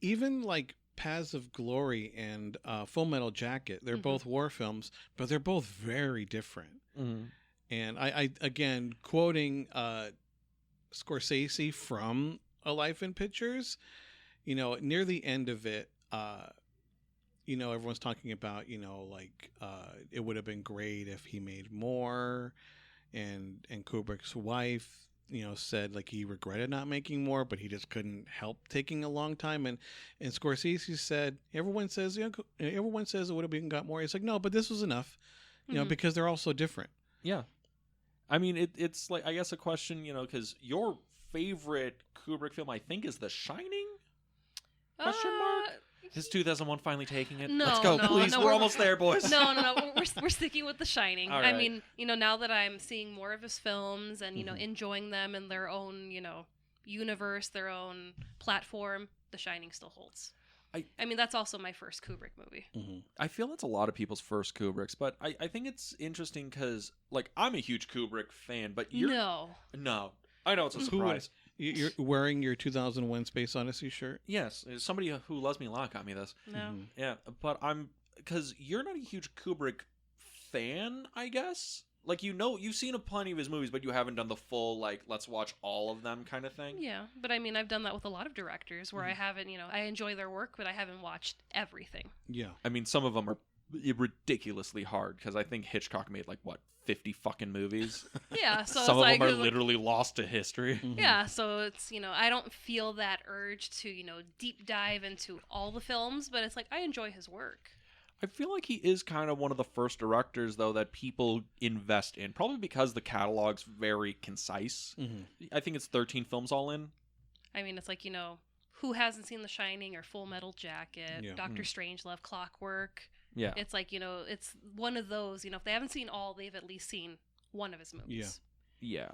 like Paths of Glory and Full Metal Jacket, they're Mhm. both war films, but they're both very different. Mm-hmm. And I again quoting Scorsese from A Life in Pictures, near the end of it, everyone's talking about, it would have been great if he made more, and Kubrick's wife, said like he regretted not making more, but he just couldn't help taking a long time, and Scorsese said everyone says it would have been got more. He's like, no, but this was enough, Mhm. because they're all so different. Yeah. I mean, it's like, I guess a question, because your favorite Kubrick film, I think, is The Shining? Question mark? Is 2001 finally taking it? No, Let's go, no, please. no, we're almost there, boys. No. We're sticking with The Shining. All I right. mean, now that I'm seeing more of his films and Mhm. enjoying them in their own universe, their own platform, The Shining still holds. I mean, that's also my first Kubrick movie. Mm-hmm. I feel that's a lot of people's first Kubricks, but I think it's interesting because, like, I'm a huge Kubrick fan, but you're... No. I know it's a Who surprise. You're wearing your 2001 Space Odyssey shirt? Yes, somebody who loves me a lot got me this. No. Mhm. Yeah, but because you're not a huge Kubrick fan, I guess. Like, you've seen plenty of his movies, but you haven't done the full, like, let's watch all of them kind of thing. Yeah, but I mean, I've done that with a lot of directors where I haven't, I enjoy their work, but I haven't watched everything. Yeah. I mean, some of them are ridiculously hard, because I think Hitchcock made, like, what, 50 fucking movies? Yeah, so Some it's of like, them are literally lost to history. Mhm. yeah, so it's, I don't feel that urge to, deep dive into all the films, but it's like, I enjoy his work. I feel like he is kind of one of the first directors, though, that people invest in, probably because the catalog's very concise. Mhm. I think it's 13 films all in. I mean, it's like, who hasn't seen The Shining or Full Metal Jacket, Yeah. Doctor Strangelove, Clockwork. Yeah. It's like, it's one of those, if they haven't seen all, they've at least seen one of his movies. Yeah.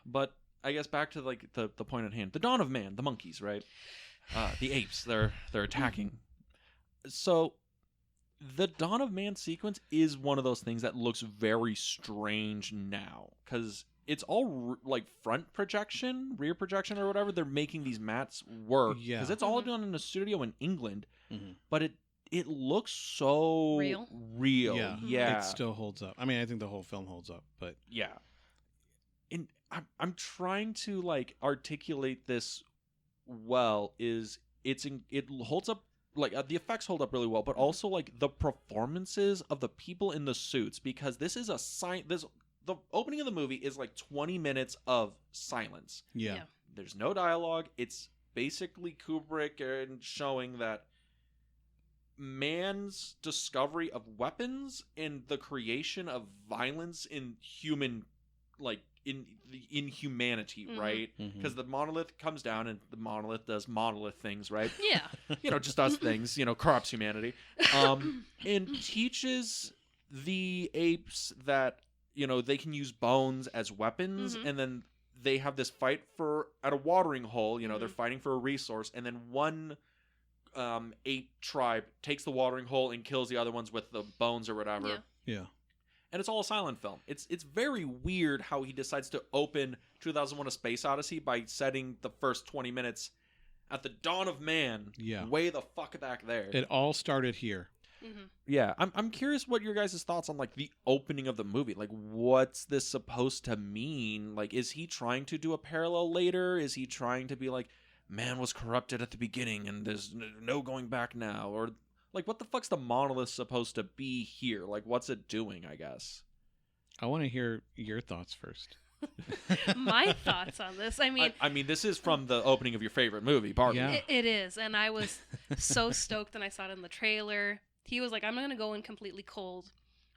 But I guess back to like the point at hand. The Dawn of Man, the monkeys, right? The apes, they're attacking. So the Dawn of Man sequence is one of those things that looks very strange now, because it's all like front projection, rear projection, or whatever. They're making these mats work because it's all done in a studio in England, but it looks so Real. Yeah. It still holds up. I mean, I think the whole film holds up, but yeah. And I'm trying to like articulate this well. It holds up, like the effects hold up really well, but also like the performances of the people in the suits, because this is the opening of the movie is like 20 minutes of silence. yeah. There's no dialogue. It's basically Kubrick and showing that man's discovery of weapons and the creation of violence in human, like in humanity, right? Because the monolith comes down and the monolith does monolith things, right? Yeah. Just does things, corrupts humanity, and teaches the apes that they can use bones as weapons, and then they have this fight at a watering hole. They're fighting for a resource, and then one ape tribe takes the watering hole and kills the other ones with the bones or whatever. Yeah. And it's all a silent film. It's very weird how he decides to open 2001: A Space Odyssey by setting the first 20 minutes at the dawn of man. Yeah. Way the fuck back there. It all started here. Yeah, I'm curious what your guys' thoughts on like the opening of the movie. Like, what's this supposed to mean? Like, is he trying to do a parallel later? Is he trying to be like, man was corrupted at the beginning and there's no going back now? Or like, what the fuck's the monolith supposed to be here? Like, what's it doing, I guess? I want to hear your thoughts first. My thoughts on this. I mean, this is from the opening of your favorite movie, Barbie. Yeah. it is. And I was so stoked when I saw it in the trailer. He was like, I'm going to go in completely cold.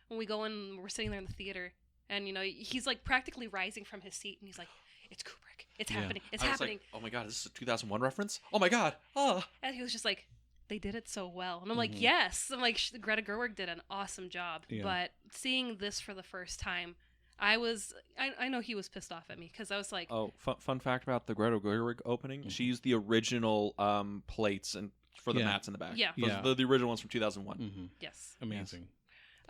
When we go in, we're sitting there in the theater. And, he's like practically rising from his seat. And he's like, it's Kubrick. It's happening. It's happening. Like, oh my God, this is a 2001 reference? Oh my God. Oh. And he was just like, they did it so well. And I'm like, yes. I'm like, Greta Gerwig did an awesome job. Yeah. But seeing this for the first time, I know he was pissed off at me because I was like, oh, fun fact about the Greta Gerwig opening: she used the original plates and for the mats in the back. Yeah. Those the original ones from 2001. Yes. Amazing.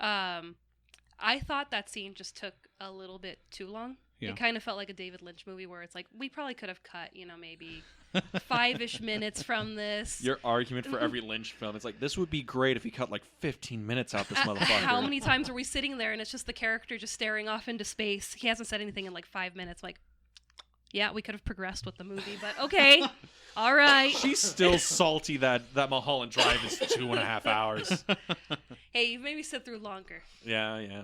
I thought that scene just took a little bit too long. Yeah. It kind of felt like a David Lynch movie where it's like, we probably could have cut, maybe 5-ish minutes from this. Your argument for every Lynch film, it's like, this would be great if he cut like 15 minutes out this motherfucker. How many times are we sitting there and it's just the character just staring off into space? He hasn't said anything in like 5 minutes. Like, yeah, we could have progressed with the movie, but okay. All right. She's still salty that Mulholland Drive is 2.5 hours. Hey, you've made me sit through longer. Yeah.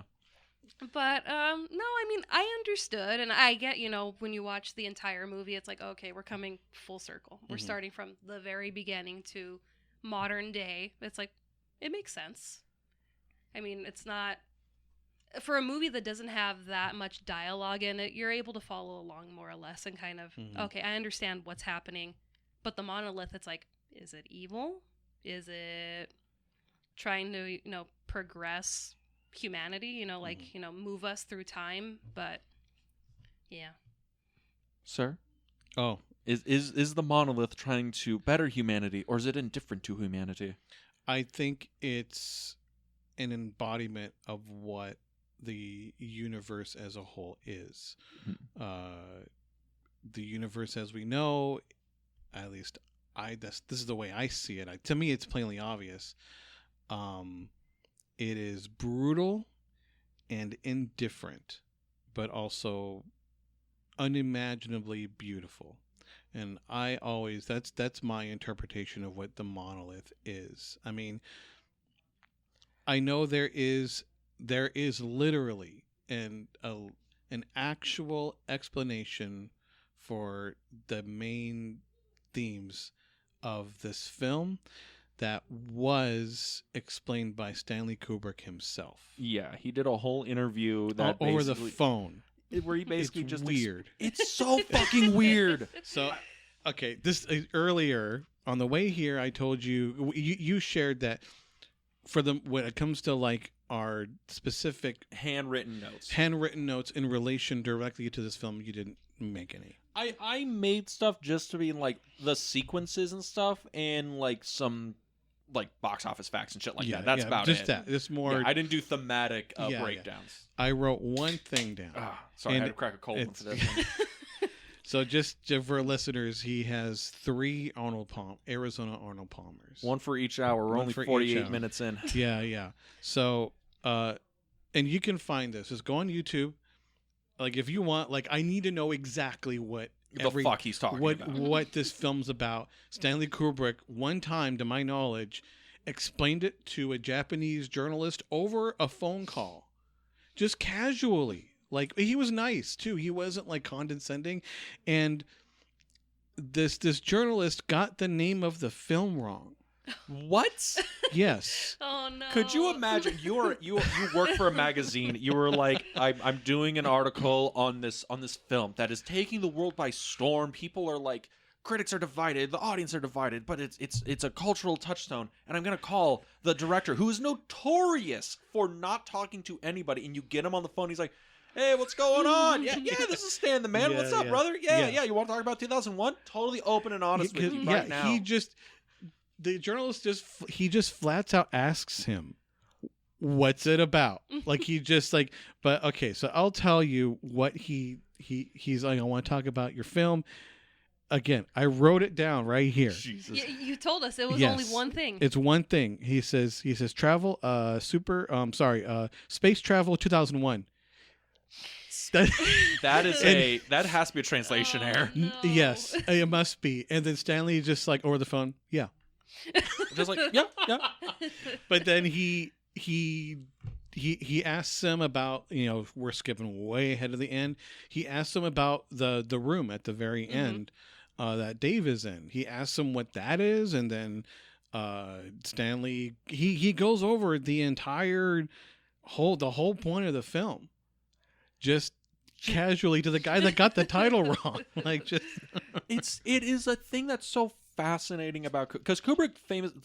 But, no, I mean, I understood, and I get, when you watch the entire movie, it's like, okay, we're coming full circle. We're starting from the very beginning to modern day. It's like, it makes sense. I mean, it's not... For a movie that doesn't have that much dialogue in it, you're able to follow along more or less and kind of, okay, I understand what's happening. But the monolith, it's like, is it evil? Is it trying to, progress humanity, move us through time? But yeah. Sir? Oh. Is the monolith trying to better humanity, or is it indifferent to humanity? I think it's an embodiment of what the universe as a whole is. The universe as we know, at least this is the way I see it. To me, it's plainly obvious. It is brutal and indifferent, but also unimaginably beautiful. And that's my interpretation of what the monolith is. I mean, I know there is literally an actual explanation for the main themes of this film that was explained by Stanley Kubrick himself. Yeah, he did a whole interview that over the phone, where he basically it's just weird. It's so fucking weird. So Okay, this earlier on the way here, I told you shared that for the when it comes to like our specific Handwritten notes. in relation directly to this film, you didn't make any. I made stuff just to be in like the sequences and stuff, and like some like box office facts and shit like that. That's about just it. that. It's more. Yeah, I didn't do thematic breakdowns. I wrote one thing down. Sorry, I had to crack a cold one for this one. So just for listeners, he has 3 Arizona Arnold Palmers. One for each hour. We're only 48 minutes in. Yeah. So, and you can find this. Just go on YouTube. Like, if you want, like, I need to know exactly what the fuck he's talking about. What this film's about. Stanley Kubrick, one time, to my knowledge, explained it to a Japanese journalist over a phone call. Just casually. Like, he was nice too. He wasn't like condescending, and this journalist got the name of the film wrong. What? Yes. Oh no. Could you imagine you work for a magazine? You were like, I'm doing an article on this film that is taking the world by storm. People are like, critics are divided, the audience are divided, but it's a cultural touchstone. And I'm gonna call the director, who is notorious for not talking to anybody, and you get him on the phone. He's like, hey, what's going on? Yeah, this is Stan the Man. What's up, brother? Yeah. You want to talk about 2001? Totally open and honest with you right now. The journalist just flat out asks him, what's it about? Like, he just like, but okay, so I'll tell you what he's like, I want to talk about your film. Again, I wrote it down right here. Jesus. You told us it was only one thing. It's one thing. He says travel, space travel 2001. That has to be a translation error. No. Yes, it must be. And then Stanley just like over the phone, yeah. Just like, yeah. But then he asks him about, we're skipping way ahead of the end. He asks him about the room at the very end that Dave is in. He asks him what that is, and then Stanley he goes over the entire whole point of the film. Just casually to the guy that got the title wrong. Like, just it is a thing that's so fascinating about, because Kubrick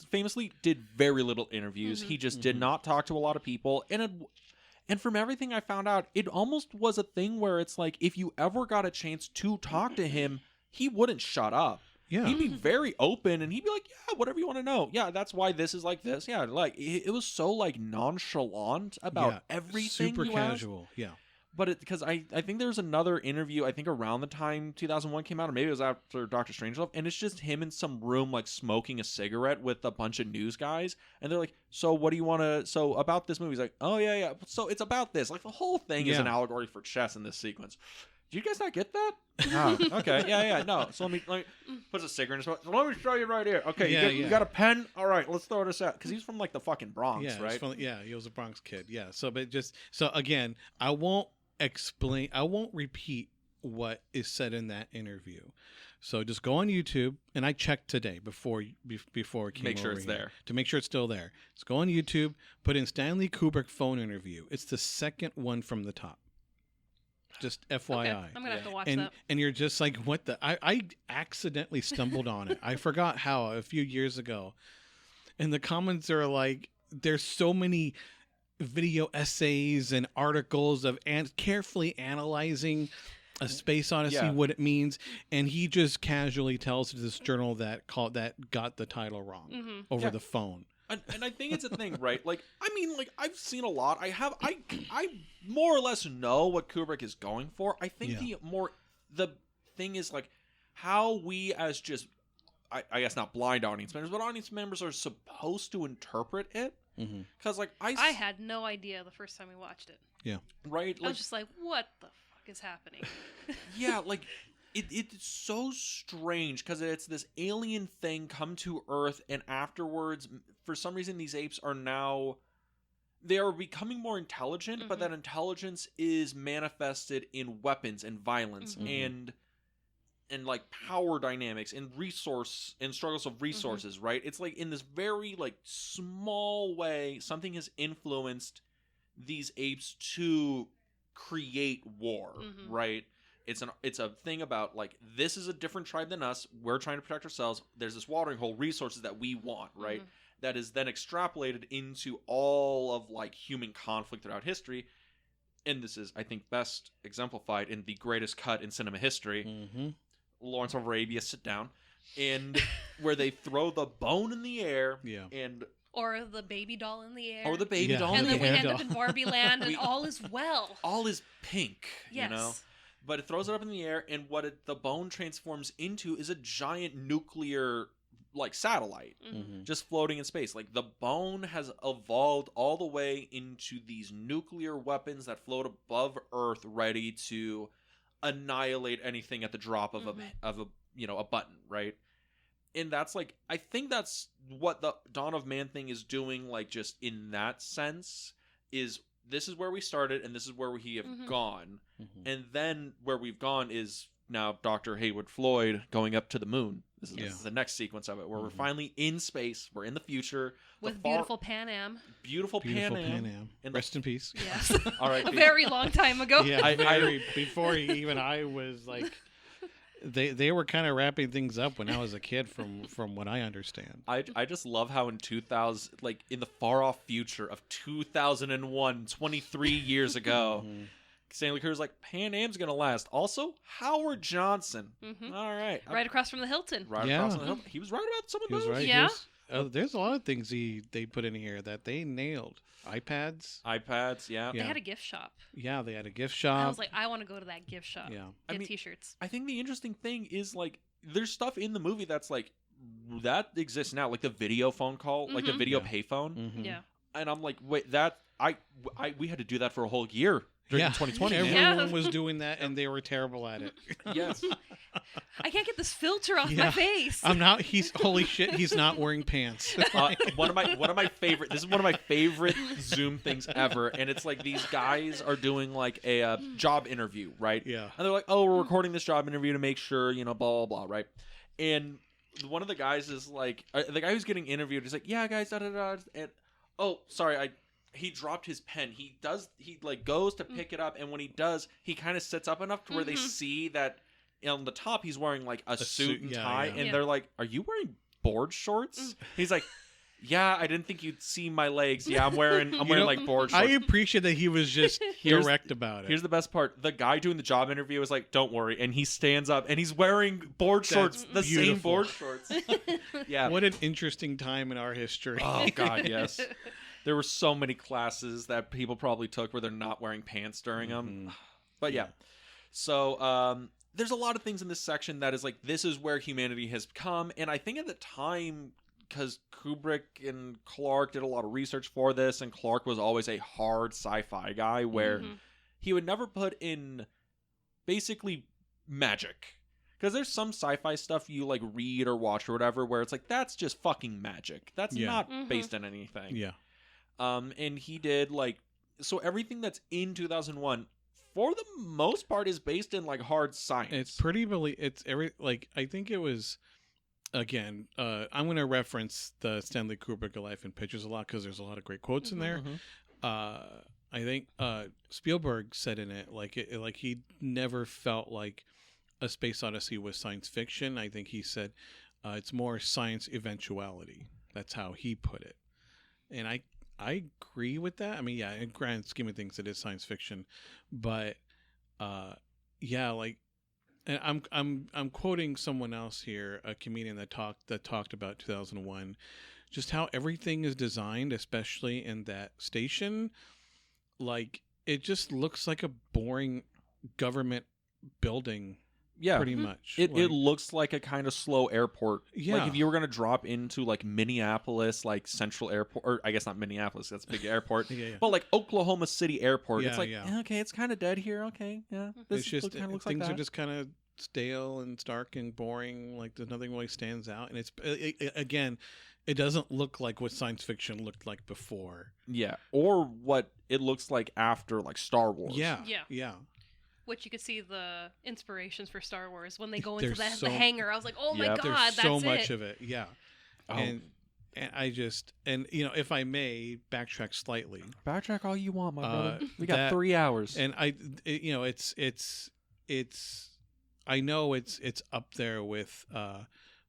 famously did very little interviews. He just did not talk to a lot of people, and from everything I found out, it almost was a thing where it's like, if you ever got a chance to talk to him, he wouldn't shut up. Yeah. He'd be very open, and he'd be like, yeah, whatever you want to know. Yeah, that's why this is like this. Yeah, like it was so like nonchalant about everything. Super casual. Yeah. But because I think there's another interview, I think around the time 2001 came out, or maybe it was after Doctor Strangelove, and it's just him in some room like smoking a cigarette with a bunch of news guys, and they're like, so what do you want to, so about this movie? He's like, oh yeah, so it's about this. Like, the whole thing is an allegory for chess in this sequence. Do you guys not get that? Oh, okay, yeah, no. So let me puts a cigarette in his mouth. So let me show you right here. Okay, you got a pen? All right, let's throw this out. Because he's from like the fucking Bronx, right? He was a Bronx kid. Yeah. So again, I won't repeat what is said in that interview. So just go on YouTube, and I checked today before it came make sure over it's here, there, to make sure it's still there. Just go on YouTube, put in Stanley Kubrick phone interview. It's the second one from the top. Just FYI. Okay, I'm gonna have to watch that. And you're just like, what the? I accidentally stumbled on it. I forgot how a few years ago, and the comments are like, there's so many video essays and articles of carefully analyzing a Space Odyssey, what it means, and he just casually tells this journal that got the title wrong over the phone. And I think it's a thing, right? Like, I mean, like, I've seen a lot. I more or less know what Kubrick is going for. I think the thing is, like, how we as just, I guess not blind audience members, but audience members are supposed to interpret it. Because, like, I had no idea the first time we watched it. Yeah. Right? I was just like, what the fuck is happening? Yeah, like, it's so strange, because it's this alien thing come to Earth, and afterwards, for some reason, these apes they are becoming more intelligent, but that intelligence is manifested in weapons and violence and like power dynamics and struggles of resources, right? It's like, in this very like small way, something has influenced these apes to create war, right? It's a thing about like, this is a different tribe than us. We're trying to protect ourselves. There's this watering hole, resources that we want, right? That is then extrapolated into all of like human conflict throughout history. And this is, I think, best exemplified in the greatest cut in cinema history. Lawrence of Arabia, sit down, and where they throw the bone in the air, and or the baby doll in the air, or the baby doll, and in the then air. we end up in Barbie Land, and all is well. All is pink, yes. you know. But it throws it up in the air, and what the bone transforms into is a giant nuclear, like, satellite, just floating in space. Like, the bone has evolved all the way into these nuclear weapons that float above Earth, ready to annihilate anything at the drop of a button, right? And that's like, I think that's what the Dawn of Man thing is doing. Like, just in that sense, is this is where we started, and this is where we have gone. And then where we've gone is now Dr. Haywood Floyd going up to the moon. This is the next sequence of it, where we're finally in space. We're in the future. With beautiful Pan Am. Beautiful Pan Am. And rest in peace. Yes. All right. A very long time ago. Yeah, before even I was like... They were kind of wrapping things up when I was a kid, from what I understand. I just love how in 2000, like in the far off future of 2001, 23 years ago, Stanley Kubrick's like, Pan Am's gonna last. Also, Howard Johnson. All right, right across from the Hilton. Right across from the Hilton. He was right about some of those. Right. Yeah. There's a lot of things they put in here that they nailed. iPads, yeah. They had a gift shop. Yeah, they had a gift shop. I was like, I want to go to that gift shop. Yeah. Get t-shirts. I think the interesting thing is, like, there's stuff in the movie that's like, that exists now, like the video phone call, like the video payphone. Yeah. And I'm like, wait, that we had to do that for a whole year during 2020. Everyone was doing that, and they were terrible at it. Yes. I can't get this filter off my face. I'm not. Holy shit. He's not wearing pants. One of my favorite. This is one of my favorite Zoom things ever, and it's like these guys are doing like a job interview, right? Yeah. And they're like, "Oh, we're recording this job interview to make sure, blah blah blah," right? And one of the guys is like, the guy who's getting interviewed is like, "Yeah, guys, da da da," and oh, sorry, he dropped his pen. He like goes to pick it up, and when he does, he kind of sits up enough to where they see that on the top he's wearing like a suit and tie, and they're like, "Are you wearing board shorts?" He's like, "Yeah, I didn't think you'd see my legs. Yeah, I'm wearing like board shorts." I appreciate that he was just direct about it. Here's the best part: the guy doing the job interview is like, "Don't worry," and he stands up and he's wearing board shorts, the same board shorts. Yeah. What an interesting time in our history. Oh God, yes. There were so many classes that people probably took where they're not wearing pants during them. But yeah. So there's a lot of things in this section that is like, this is where humanity has come. And I think at the time, because Kubrick and Clark did a lot of research for this, and Clark was always a hard sci-fi guy where he would never put in basically magic. Because there's some sci-fi stuff you like read or watch or whatever where it's like, that's just fucking magic. That's not based on anything. Yeah. And he did like, so everything that's in 2001 for the most part is based in like hard science. It's pretty I think it was, again, I'm going to reference the Stanley Kubrick Life in Pictures a lot because there's a lot of great quotes in there. I think Spielberg said in it like he never felt like A Space Odyssey was science fiction. I think he said it's more science eventuality. That's how he put it. And I agree with that. I mean, yeah, in grand scheme of things, it is science fiction, but yeah, like, and I'm quoting someone else here, a comedian that talked about 2001, just how everything is designed, especially in that station, like it just looks like a boring government building. Yeah, pretty much. It looks like a kind of slow airport. Yeah, like if you were gonna drop into like Minneapolis, like Central Airport, or I guess not Minneapolis, that's a big airport. But like Oklahoma City Airport, it's like okay, it's kind of dead here. Okay, yeah, this it's just kind of looks things like that. Are just kind of stale and stark and boring. Like there's nothing really stands out, and again, it doesn't look like what science fiction looked like before. Yeah, or what it looks like after like Star Wars. Yeah. Which you could see the inspirations for Star Wars when they go into the hangar. I was like, oh my God, there's that's so much of it. Yeah. Oh. And I just, and if I may backtrack slightly. Backtrack all you want, my brother. We got 3 hours. And it's I know it's up there with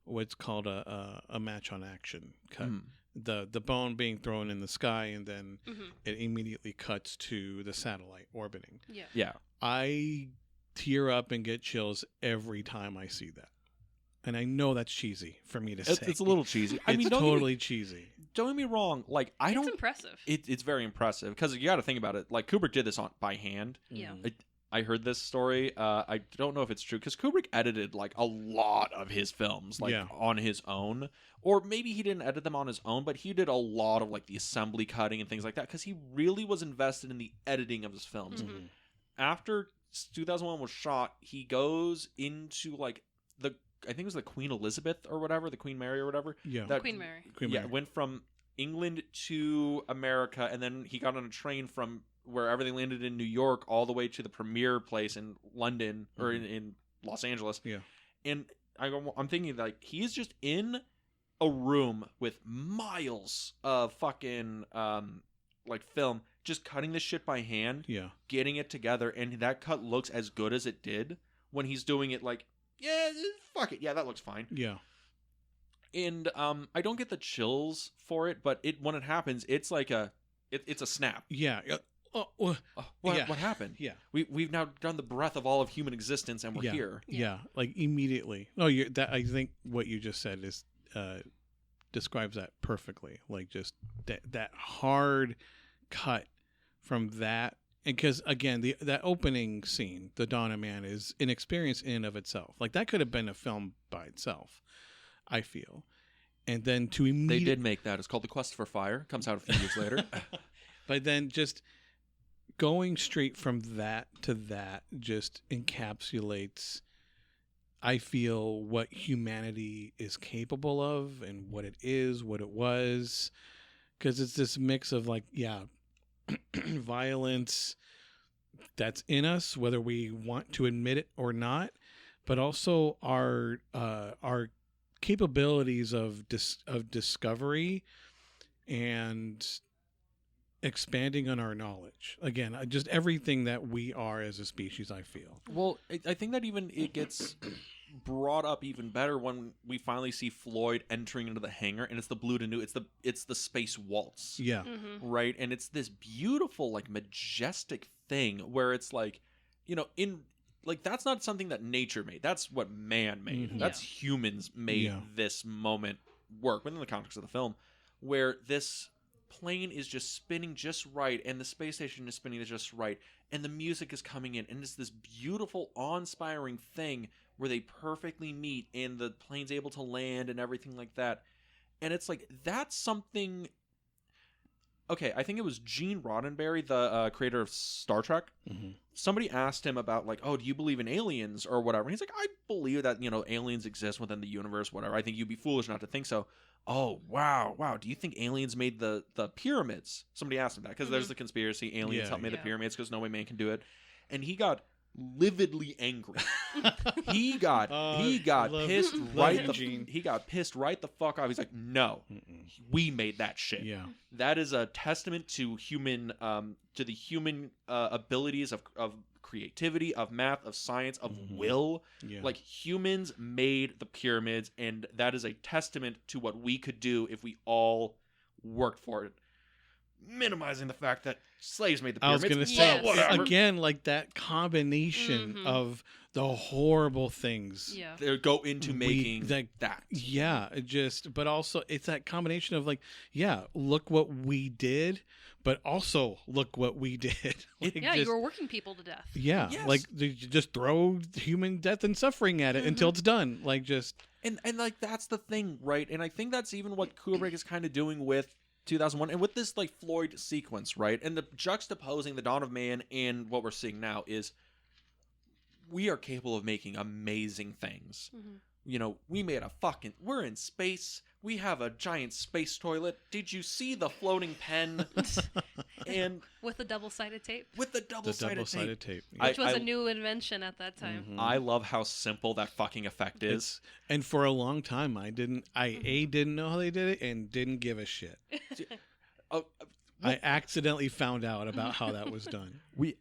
what's called a match on action cut. The bone being thrown in the sky, and then it immediately cuts to the satellite orbiting. Yeah. I tear up and get chills every time I see that. And I know that's cheesy for me to say. It's a little cheesy. I It's mean, totally cheesy. Don't get me wrong. Like, I don't. It's impressive. It's very impressive because you got to think about it. Like, Kubrick did this by hand. Yeah. I heard this story. I don't know if it's true because Kubrick edited like a lot of his films on his own, or maybe he didn't edit them on his own, but he did a lot of like the assembly cutting and things like that because he really was invested in the editing of his films. After 2001 was shot, he goes into like I think it was the Queen Elizabeth or whatever, the Queen Mary or whatever. Yeah. Queen Mary. Went from England to America, and then he got on a train from where everything landed in New York all the way to the premiere place in London or in Los Angeles. Yeah. And I'm thinking like he is just in a room with miles of fucking like film, just cutting this shit by hand, getting it together, and that cut looks as good as it did when he's doing it like, yeah, fuck it, yeah, that looks fine. Yeah. And I don't get the chills for it, but when it happens, it's like it's a snap. Yeah. What happened? Yeah. We've now done the breath of all of human existence, and we're here. Yeah. Like immediately. No, I think what you just said is describes that perfectly. Like just that hard cut from that. And because again, that opening scene, the Dawn of Man, is an experience in and of itself. Like that could have been a film by itself, I feel. And then to immediately, they did make that. It's called The Quest for Fire. Comes out a few years later. But then just going straight from that to that just encapsulates, I feel, what humanity is capable of and what it is, what it was. Because it's this mix of like, violence that's in us, whether we want to admit it or not, but also our capabilities of discovery and expanding on our knowledge. Again, just everything that we are as a species, I feel. Well, I think that even it gets brought up even better when we finally see Floyd entering into the hangar, and it's the Blue to New. It's the space waltz. Yeah. Right, and it's this beautiful, like, majestic thing where it's like, in like that's not something that nature made. That's what man made. That's humans made this moment work within the context of the film, where this plane is just spinning just right, and the space station is spinning just right, and the music is coming in, and it's this beautiful, awe-inspiring thing where they perfectly meet, and the plane's able to land and everything like that. And it's like, that's something... Okay, I think it was Gene Roddenberry, the creator of Star Trek. Somebody asked him about, like, oh, do you believe in aliens or whatever? And he's like, I believe that, aliens exist within the universe, whatever. I think you'd be foolish not to think so. Oh, wow. Do you think aliens made the pyramids? Somebody asked him that, because there's the conspiracy. Aliens helped make the pyramids because no way man can do it. And he got lividly angry. he got pissed right the fuck off. He's like, no, we made that shit. That is a testament to human the human abilities of creativity, of math, of science, of will. Like, humans made the pyramids, and that is a testament to what we could do if we all worked for it. Minimizing the fact that slaves made the pyramids. I was going to say, again, like that combination of the horrible things that go into making that. Yeah, but also it's that combination of like, look what we did, but also look what we did. You were working people to death. Yeah, like you just throw human death and suffering at it until it's done. Like just and like that's the thing, right? And I think that's even what Kubrick is kind of doing with 2001 and with this like Floyd sequence, right? And the juxtaposing the Dawn of Man and what we're seeing now is we are capable of making amazing things. We made we're in space. We have a giant space toilet. Did you see the floating pen? And with the double-sided tape. With the double-sided tape. Which was a new invention at that time. I love how simple that fucking effect is. And for a long time, I didn't know how they did it and didn't give a shit. I accidentally found out about how that was done. We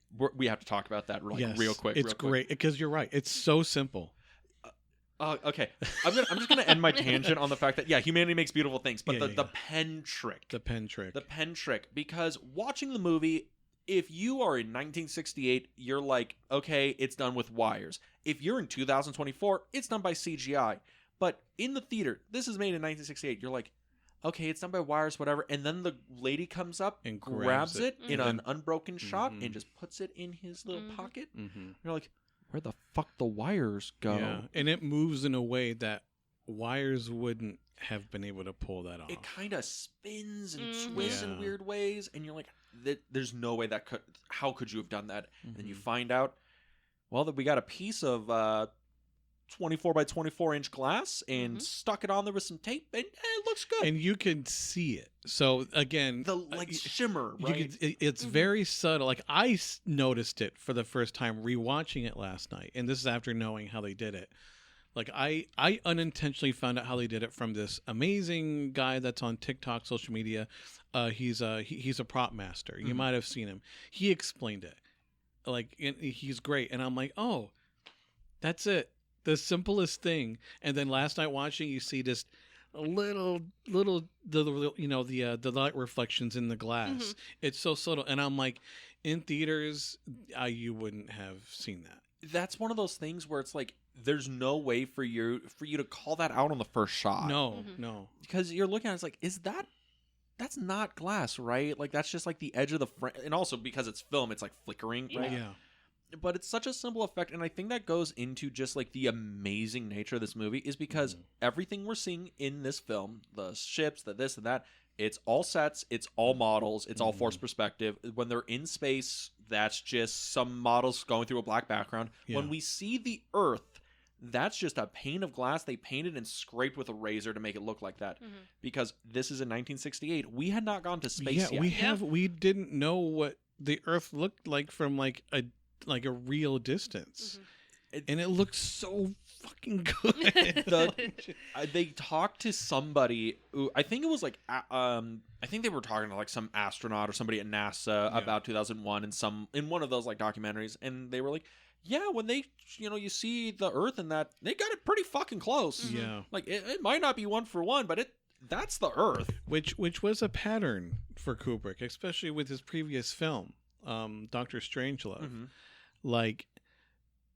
have to talk about that Yes, real quick. It's great because you're right. It's so simple. Okay, I'm just gonna end my tangent on the fact that humanity makes beautiful things, but Yeah, the pen trick, The pen trick, because watching the movie, if you are in 1968, you're like, okay, it's done with wires. If you're in 2024, it's done by CGI. But in the theater, this is made in 1968. You're like, okay, it's done by wires, whatever. And then the lady comes up and grabs it in Mm-hmm. an unbroken shot and just puts it in his little pocket. Mm-hmm. You're like, where the fuck the wires go? Yeah, and it moves in a way that wires wouldn't have been able to pull that off. It kind of spins and Mhm. twists in Yeah. weird ways, and you're like, there's no way that could. How could you have done that? And then you Mhm. find out, well, that we got a piece of 24 by 24 inch glass and stuck it on there with some tape, and it looks good. And you can see it. So again, The shimmer, you right? it's very subtle. Like noticed it for the first time rewatching it last night, and this is after knowing how they did it. Like I unintentionally found out how they did it from this amazing guy that's on TikTok, social media. He's a prop master. You might have seen him. He explained it. Like he's great, and I'm like, oh, that's it. The simplest thing. And then last night watching, you see this little the light reflections in the glass. It's so subtle, and I'm like, in theaters, you wouldn't have seen that. That's one of those things where it's like, there's no way for you to call that out on the first shot. No, because you're looking at it, it's like, that's not glass, right? Like, that's just like the edge of the frame, and also because it's film, it's like flickering, right? Yeah. But it's such a simple effect, and I think that goes into just like the amazing nature of this movie is because everything we're seeing in this film, the ships, the this and that, it's all sets, it's all models, it's all forced perspective. When they're in space, that's just some models going through a black background. Yeah. When we see the Earth, that's just a pane of glass they painted and scraped with a razor to make it look like that. Because this is in 1968. We had not gone to space yet. We didn't know what the Earth looked like from like a real distance. And it looked so fucking good. They talked to somebody who, I think it was like I think they were talking to like some astronaut or somebody at NASA about 2001 in one of those like documentaries, and they were like, yeah, when they you see the Earth and that, they got it pretty fucking close. Yeah. Like it might not be one for one, but that's the Earth. Which was a pattern for Kubrick, especially with his previous film, Dr. Strangelove.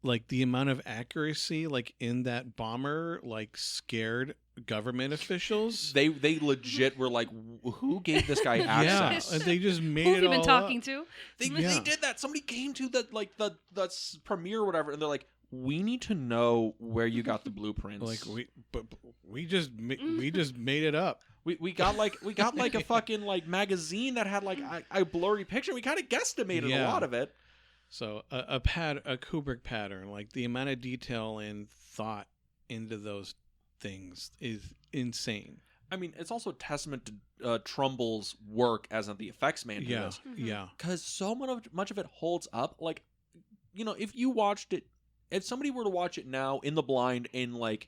Like the amount of accuracy like in that bomber like scared government officials. They legit were like, who gave this guy access? Yeah, and they just made Who it have you all been talking up. to? They did that. Somebody came to the premiere or whatever, and they're like, we need to know where you got the blueprints. Like we just made it up. We got like a fucking like magazine that had like a blurry picture. We kind of guesstimated a lot of it. So a Kubrick pattern, like the amount of detail and thought into those things is insane. I mean, it's also a testament to Trumbull's work as the effects man. Yeah. Because so much of it holds up. Like, if you watched it, if somebody were to watch it now in the blind and like,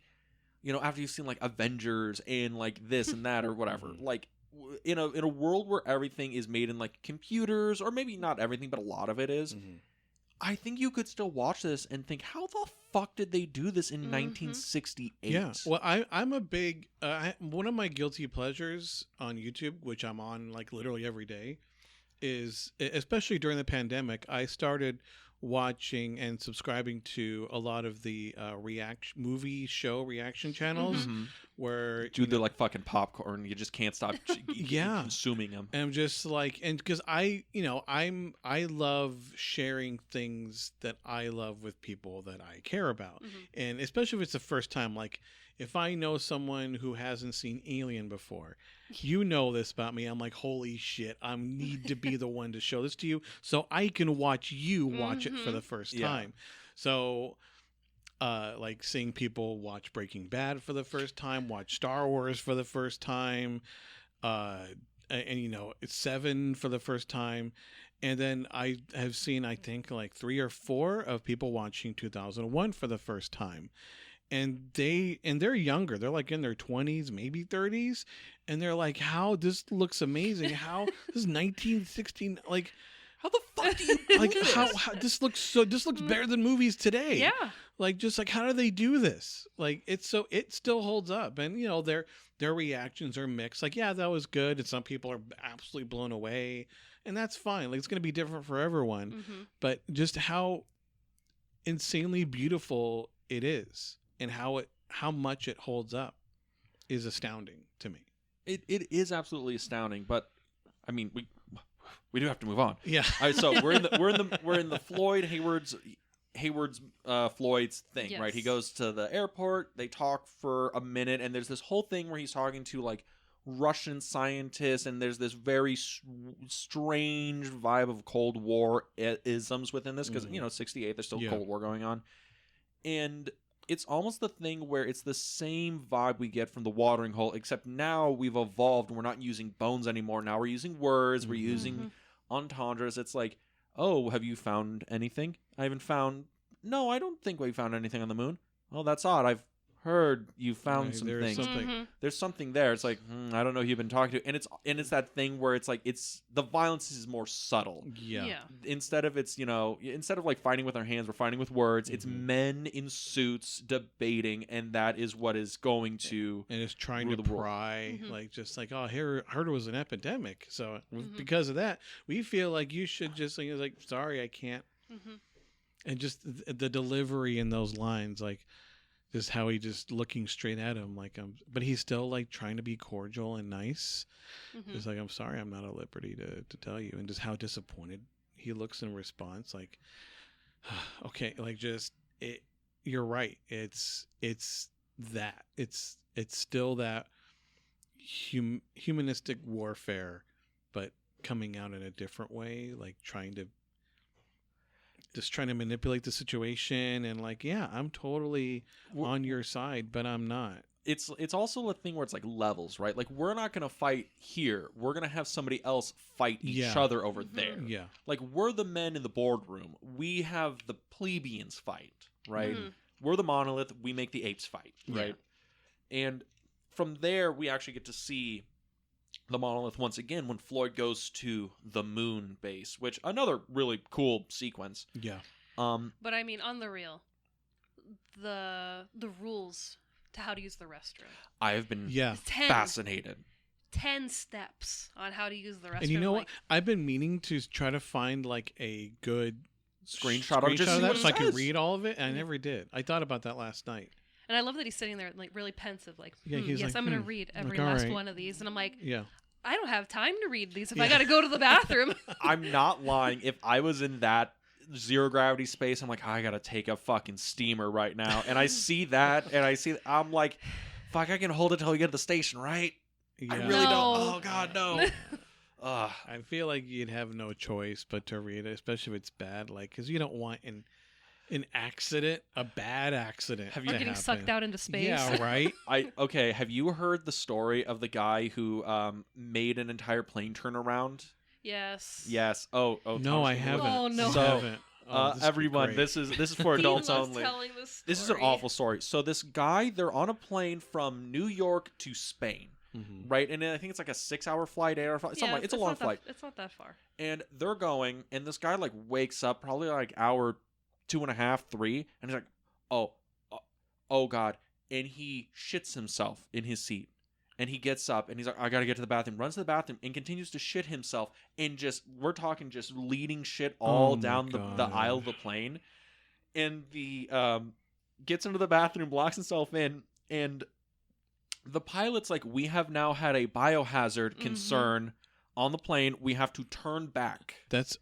after you've seen like Avengers and like this and that or whatever, like in a world where everything is made in like computers, or maybe not everything, but a lot of it is. I think you could still watch this and think, how the fuck did they do this in 1968? Yeah. Well, I'm a big one of my guilty pleasures on YouTube, which I'm on like literally every day, is especially during the pandemic, I started watching and subscribing to a lot of the movie show reaction channels where they're like fucking popcorn. You just can't stop consuming them. And I'm just like, and because I love sharing things that I love with people that I care about. And especially if it's the first time, like if I know someone who hasn't seen Alien before, this about me. I'm like, holy shit, I need to be the one to show this to you so I can watch you watch it for the first time. So like seeing people watch Breaking Bad for the first time, watch Star Wars for the first time, and Seven for the first time. And then I have seen, I think, like 3 or 4 of people watching 2001 for the first time. and they're younger. They're like in their 20s, maybe 30s, and they're like, "How this looks amazing? How this is 1916? Like, How the fuck do you do like this? how this looks better than movies today? Yeah. Like, just like, how do they do this? Like, it still holds up, and their reactions are mixed. Like, yeah, that was good, and some people are absolutely blown away, and that's fine. Like, it's gonna be different for everyone, Mm-hmm. but just how insanely beautiful it is, and how much it holds up, is astounding to me. It is absolutely astounding, but I mean, we do have to move on. Yeah. All right, so we're in the Floyd's Floyd's thing, right? He Yes. goes to the airport. They talk for a minute, and there's this whole thing where he's talking to like Russian scientists, and there's this very strange vibe of Cold War isms within this because Mhm. 68, there's still Yeah. Cold War going on, and it's almost the thing where it's the same vibe we get from the watering hole, except now we've evolved and we're not using bones anymore. Now we're using words, we're Mhm. using entendres. It's like, oh, have you found anything? I haven't found. No, I don't think we found anything on the moon. Oh, that's odd. I've heard you found Right, some there's things. something. Mhm. There's something there. It's like, I don't know who you've been talking to, and it's that thing where it's like the violence is more subtle. Yeah. Instead of like fighting with our hands, we're fighting with words. It's Mhm. men in suits debating, and that is what is going to. And it's trying Rule to the world. pry, Mhm. like, just like, oh, here, I heard it was an epidemic, so Mhm. because of that, we feel like you should just like, sorry, I can't. Mm-hmm. And just the delivery in those lines, like, just how he just looking straight at him, like, but he's still like trying to be cordial and nice. Mm-hmm. Just like, I'm sorry, I'm not at liberty to tell you, and just how disappointed he looks in response, like, okay, like, just it. You're right. It's that. It's still that humanistic warfare, but coming out in a different way, like trying to manipulate the situation, and like, yeah, I'm totally on your side, but I'm not. It's also a thing where it's like levels, right? Like, we're not gonna fight here. We're gonna have somebody else fight each Yeah. other over Mhm. there. Yeah. Like, we're the men in the boardroom. We have the plebeians fight, right? Mhm. We're the monolith. We make the apes fight, Yeah. right? And from there, we actually get to see the monolith once again when Floyd goes to the moon base, which another really cool sequence. Yeah. But I mean, on the real, the rules to how to use the restroom. I have been Yeah. fascinated. 10 steps on how to use the restroom. And you know what? like, I've been meaning to try to find like a good Screenshot of it, just see of what that it so I could says. read all of it, and I never did. I thought about that last night. And I love that he's sitting there like really pensive, like, Yeah, he's yes, like, I'm going to read every all last right. one of these. And I'm like, Yeah. I don't have time to read these if Yeah. I got to go to the bathroom. I'm not lying. If I was in that zero gravity space, I'm like, I gotta take a fucking steamer right now. And I see that, and I'm like, fuck, I can hold it till we get to the station, right? Yeah. I really No. don't. Oh God, no. Ugh. I feel like you'd have no choice but to read it, especially if it's bad, like, because you don't want an accident, a bad accident. Have Or you- to getting happen. sucked out into space. Yeah, right. Okay. Have you heard the story of the guy who made an entire plane turnaround? Yes. Yes. Oh. No, Thomas, I you haven't. Oh, no. I So, haven't. Oh, this would be everyone, great. this is for He adults loves only. telling this This is an story. awful story. So this guy, they're on a plane from New York to Spain, Mhm. right? And I think it's like a 6-hour flight, 8-hour flight. Something Yeah, like, it's a long not that- flight. It's not that far. And they're going, and this guy like wakes up probably like hour 2.5, 3, and he's like, oh God, and he shits himself in his seat. And he gets up and he's like, I gotta get to the bathroom, runs to the bathroom and continues to shit himself, and we're talking just leading shit all Oh my down the God. aisle of the plane. And the gets into the bathroom, locks himself in, and the pilot's like, we have now had a biohazard concern on the plane. We have to turn back. That's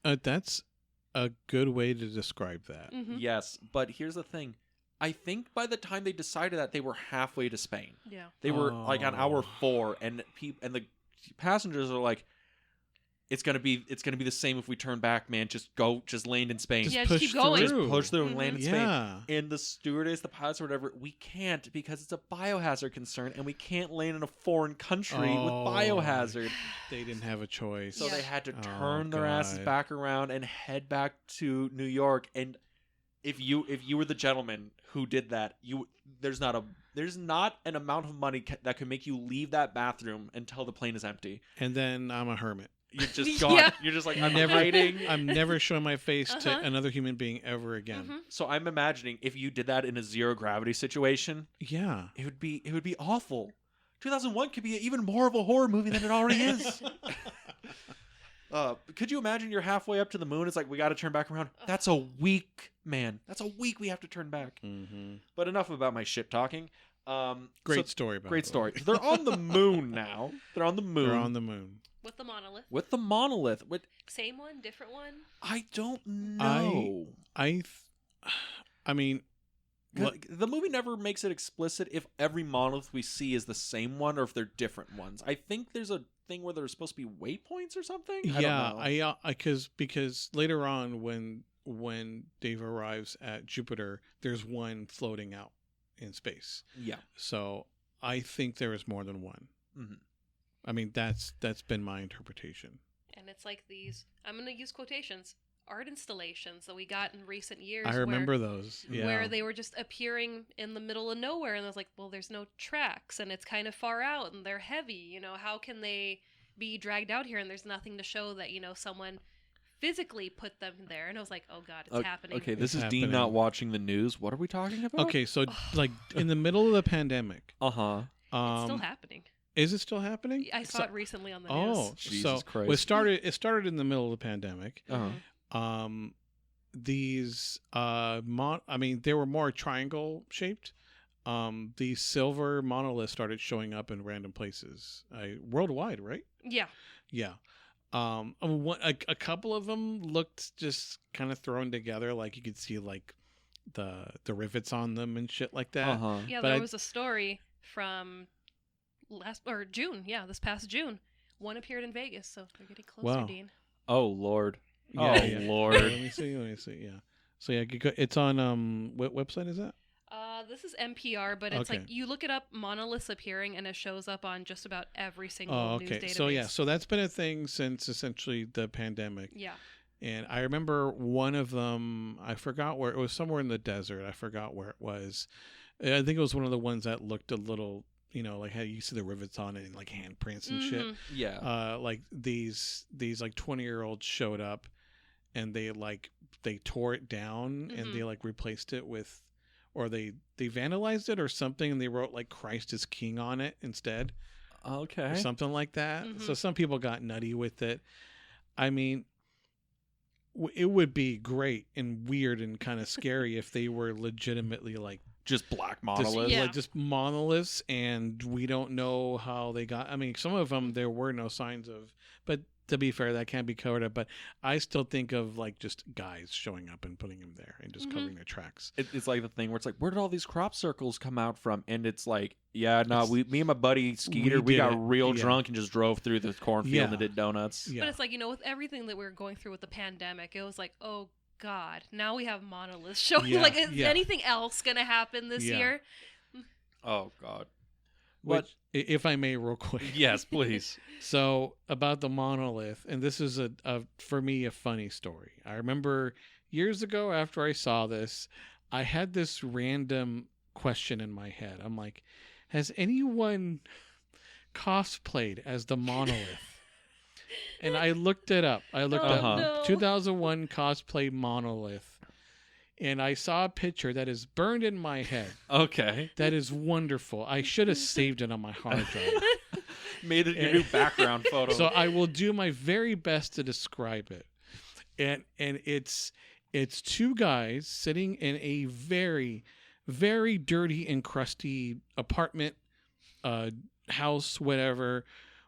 a good way to describe that. Mhm. Yes, but here's the thing. I think by the time they decided that, they were halfway to Spain. Yeah. They were like on hour Oh. 4, and the passengers are like, "It's gonna be the same if we turn back, man. Just land in Spain. Just Yeah, push just keep going. through. Just push through and land in Spain." Yeah. And the stewardess, the pilots, or whatever, we can't because it's a biohazard concern, and we can't land in a foreign country with Oh. biohazard. They didn't have a choice. So Yeah. they had to Oh, turn their asses God. back around and head back to New York. And if you were the gentleman who did that, there's not an amount of money that could make you leave that bathroom until the plane is empty. And then I'm a hermit. You're just gone. Yeah. You're just like, I'm I'm hiding. I'm never showing my face to Uh-huh. another human being ever again. Mhm. So I'm imagining if you did that in a zero gravity situation, Yeah. it would be awful. 2001 could be even more of a horror movie than it already is. Could you imagine you're halfway up to the moon? It's like, we got to turn back around. That's a week, man. That's a week we have to turn back. Mm-hmm. But enough about my shit talking. Great story. By Great the story. way. They're on the moon now. They're on the moon. They're on the moon. With the monolith. With the monolith. Same one, different one. I don't know. I mean, The movie never makes it explicit if every monolith we see is the same one or if they're different ones. I think there's a thing where there's supposed to be waypoints or something. yeah, because later on when Dave arrives at Jupiter, there's one floating out in space. Yeah. So I think there is more than one. Mm-hmm. I mean, that's been my interpretation. And it's like these, I'm going to use quotations, art installations that we got in recent years. I remember those. Yeah. Where they were just appearing in the middle of nowhere. And I was like, well, there's no tracks and it's kind of far out and they're heavy. You know, how can they be dragged out here? And there's nothing to show that, you know, someone physically put them there. And I was like, oh, God, it's happening. Okay, It's this is happening. Dean not watching the news. What are we talking about? Okay, so like in the middle of the pandemic, Uh-huh. It's still happening. Is it still happening? I saw it recently on the news. Oh, Jesus so Christ. well, it started in the middle of the pandemic. Uh-huh. These I mean, they were more triangle shaped. These silver monoliths started showing up in random places, worldwide, right? Yeah. Yeah. A couple of them looked just kind of thrown together, like you could see like the rivets on them and shit like that. Uh-huh. Yeah, But there was a story from June. Yeah, this past June. One appeared in Vegas, so they're getting closer, Wow. Dean. Oh, Lord. Yeah, oh, yeah. Lord. Let me see. Yeah. So yeah, it's on what website is that? This is NPR, but it's Okay. like you look it up, monoliths appearing, and it shows up on just about every single news okay. database. So yeah, so that's been a thing since essentially the pandemic. Yeah. And I remember one of them, I forgot where it was, somewhere in the desert. I forgot where it was. I think it was one of the ones that looked a little, you know, like how you see the rivets on it and like handprints and shit. Mhm. Yeah. Like these like 20-year-olds showed up and they tore it down and they like replaced it with, or they vandalized it or something and they wrote like Christ is King on it instead. Okay. Or something like that. Mhm. So some people got nutty with it. I mean, it would be great and weird and kind of scary if they were legitimately like Just black monoliths. Yeah. like just monoliths, and we don't know how they got. I mean, some of them there were no signs of, but to be fair, that can't be covered up. But I still think of like just guys showing up and putting them there and just covering their tracks. It's like the thing where it's like, where did all these crop circles come out from? And it's like, yeah, no, me and my buddy Skeeter, we did got it. real Yeah. drunk and just drove through the cornfield Yeah. and did donuts. Yeah, But it's like, you know, with everything that we were going through with the pandemic, it was like, oh, God, now we have monoliths showing. Yeah, Like, is yeah. anything else going to happen this Yeah. year? Oh, God. which, if I may, real quick. Yes, please. So about the monolith, and this is a for me a funny story. I remember years ago after I saw this, I had this random question in my head. I'm like, has anyone cosplayed as the monolith? And I looked it up. I looked Uh-huh. up no. 2001 cosplay monolith. And I saw a picture that is burned in my head. Okay. That is wonderful. I should have saved it on my hard drive. Made it your new background photo. So I will do my very best to describe it. And it's two guys sitting in a very, very dirty and crusty apartment, house, whatever,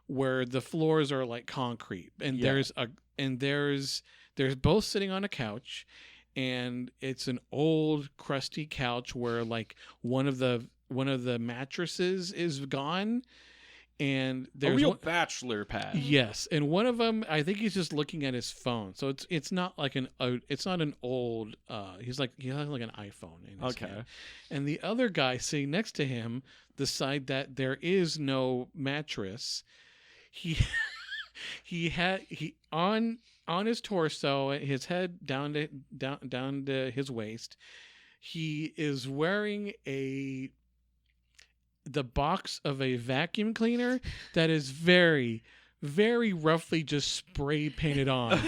where the floors are like concrete. And Yeah. there's both sitting on a couch, and it's an old crusty couch where like one of the mattresses is gone. And a there's real bachelor pad. yes, and one of them, I think he's just looking at his phone. So it's not like it's not an old. He has like an iPhone in his Okay. hand. And the other guy sitting next to him, the side that there is no mattress, he on on his torso, his head down to his waist. He is wearing the box of a vacuum cleaner that is very, very roughly just spray painted on.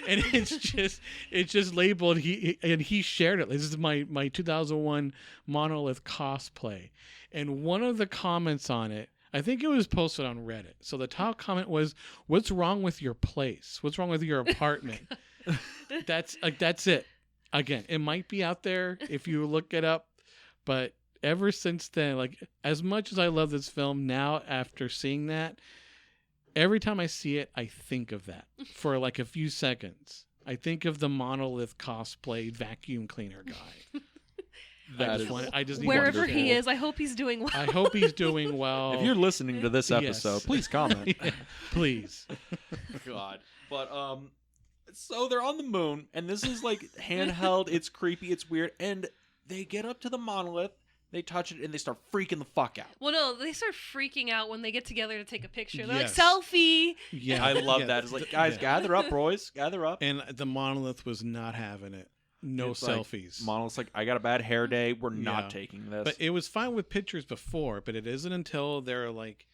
And it's just labeled he shared it. This is my 2001 monolith cosplay. And one of the comments on it, I think it was posted on Reddit. So the top comment was, "What's wrong with your place? What's wrong with your apartment?" That's it. Again, it might be out there if you look it up, but ever since then, like, as much as I love this film now after seeing that, every time I see it, I think of that for like a few seconds. I think of the monolith cosplay vacuum cleaner guy. I just need Wherever wonderful. he is, I hope he's doing well. I hope he's doing well. If you're listening to this episode, Yes. please comment. Yeah, please. God. But so they're on the moon, and this is like handheld. It's creepy. It's weird. And they get up to the monolith. They touch it, and they start freaking the fuck out. Well, no, they start freaking out when they get together to take a picture. They're Yes. like, selfie! Yeah, I love yeah. that. It's like, guys, gather up, boys. Gather up. And the monolith was not having it. No It's like, selfies. Monolith's like, I got a bad hair day. We're Yeah. not taking this. But it was fine with pictures before, but it isn't until they're like,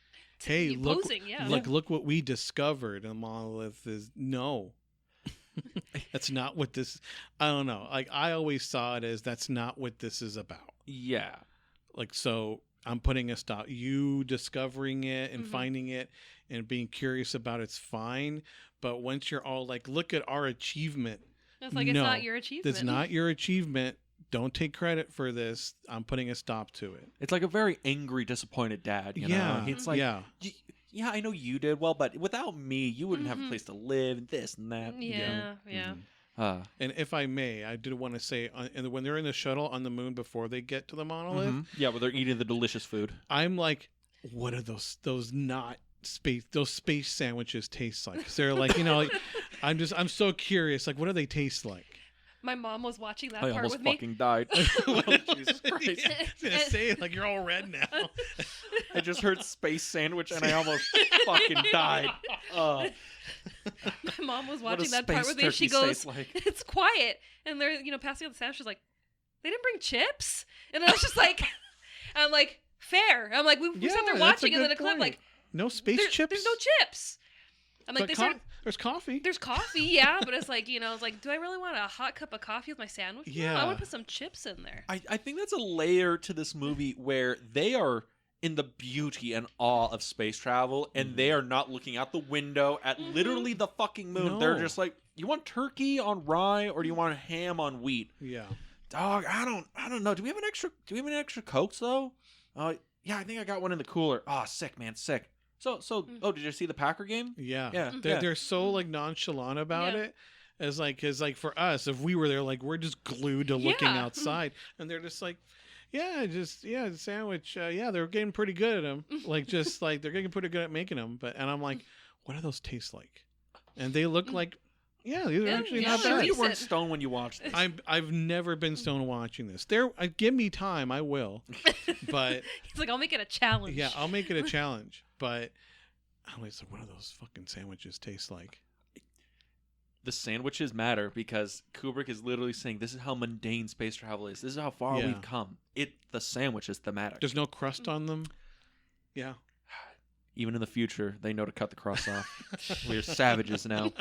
"Hey, You look, posing, yeah. look what we discovered." And the monolith is no. That's not what this. I don't know. Like, I always saw it as that's not what this is about. yeah. Like, so I'm putting a stop. You discovering it and Mhm. finding it and being curious about it's fine. But once you're all like, "Look at our achievement," It's like, No, it's not your achievement. that's not your achievement. Don't take credit for this. I'm putting a stop to it. It's like a very angry, disappointed dad. You Yeah. know? It's like, yeah. yeah, I know you did well, but without me, you wouldn't have a Mhm. place to live, this and that. Yeah. And if I may, I did want to say, and when they're in the shuttle on the moon before they get to the monolith, Mhm. Yeah, where they're eating the delicious food. I'm like, what are those not space sandwiches taste like? 'Cause they're like, like, I'm so curious. Like, what do they taste like? My mom was watching that I part almost with me. fucking died. Oh, Jesus Christ. Yeah, I was gonna say it like you're all red now. I just heard space sandwich and I almost fucking died. My mom was What watching does that part space with me. And she turkey goes, taste like? "It's quiet," and they're passing out the sandwich. She's like, "They didn't bring chips," and I was just like, "I'm like, fair." I'm like, we sat there Yeah, that's a watching, and then good a clip point. like, No space chips. There's no chips. I'm like, But they started. there's coffee. There's coffee, yeah, but it's like, it's like, do I really want a hot cup of coffee with my sandwich? No, Yeah. I want to put some chips in there. I think that's a layer to this movie where they are in the beauty and awe of space travel, and they are not looking out the window at literally the fucking moon. No. They're just like, you want turkey on rye or do you want ham on wheat? Yeah. Dog, I don't know. Do we have an extra Cokes though? Yeah, I think I got one in the cooler. Oh, sick, man, sick. So, did you see the Packer game? Yeah. Yeah. They're so like nonchalant about Yeah. it. As like, cause like for us, if we were there, like we're just glued to looking Yeah. outside, and they're just like, the sandwich. They're getting pretty good at them. Like just like they're getting pretty good at making them. And I'm like, what do those taste like? And they look like, these are Yeah, actually yeah, not they're bad. You weren't decent. stoned when you watched this. I've never been stoned watching this. Give me time, I will. But He's like, I'll make it a challenge. yeah, I'll make it a challenge. But I'm always like, what do those fucking sandwiches taste like? The sandwiches matter because Kubrick is literally saying this is how mundane space travel is. This is how far Yeah. we've come. The sandwich is thematic. There's no crust on them. Yeah. Even in the future, they know to cut the crust off. We're savages now.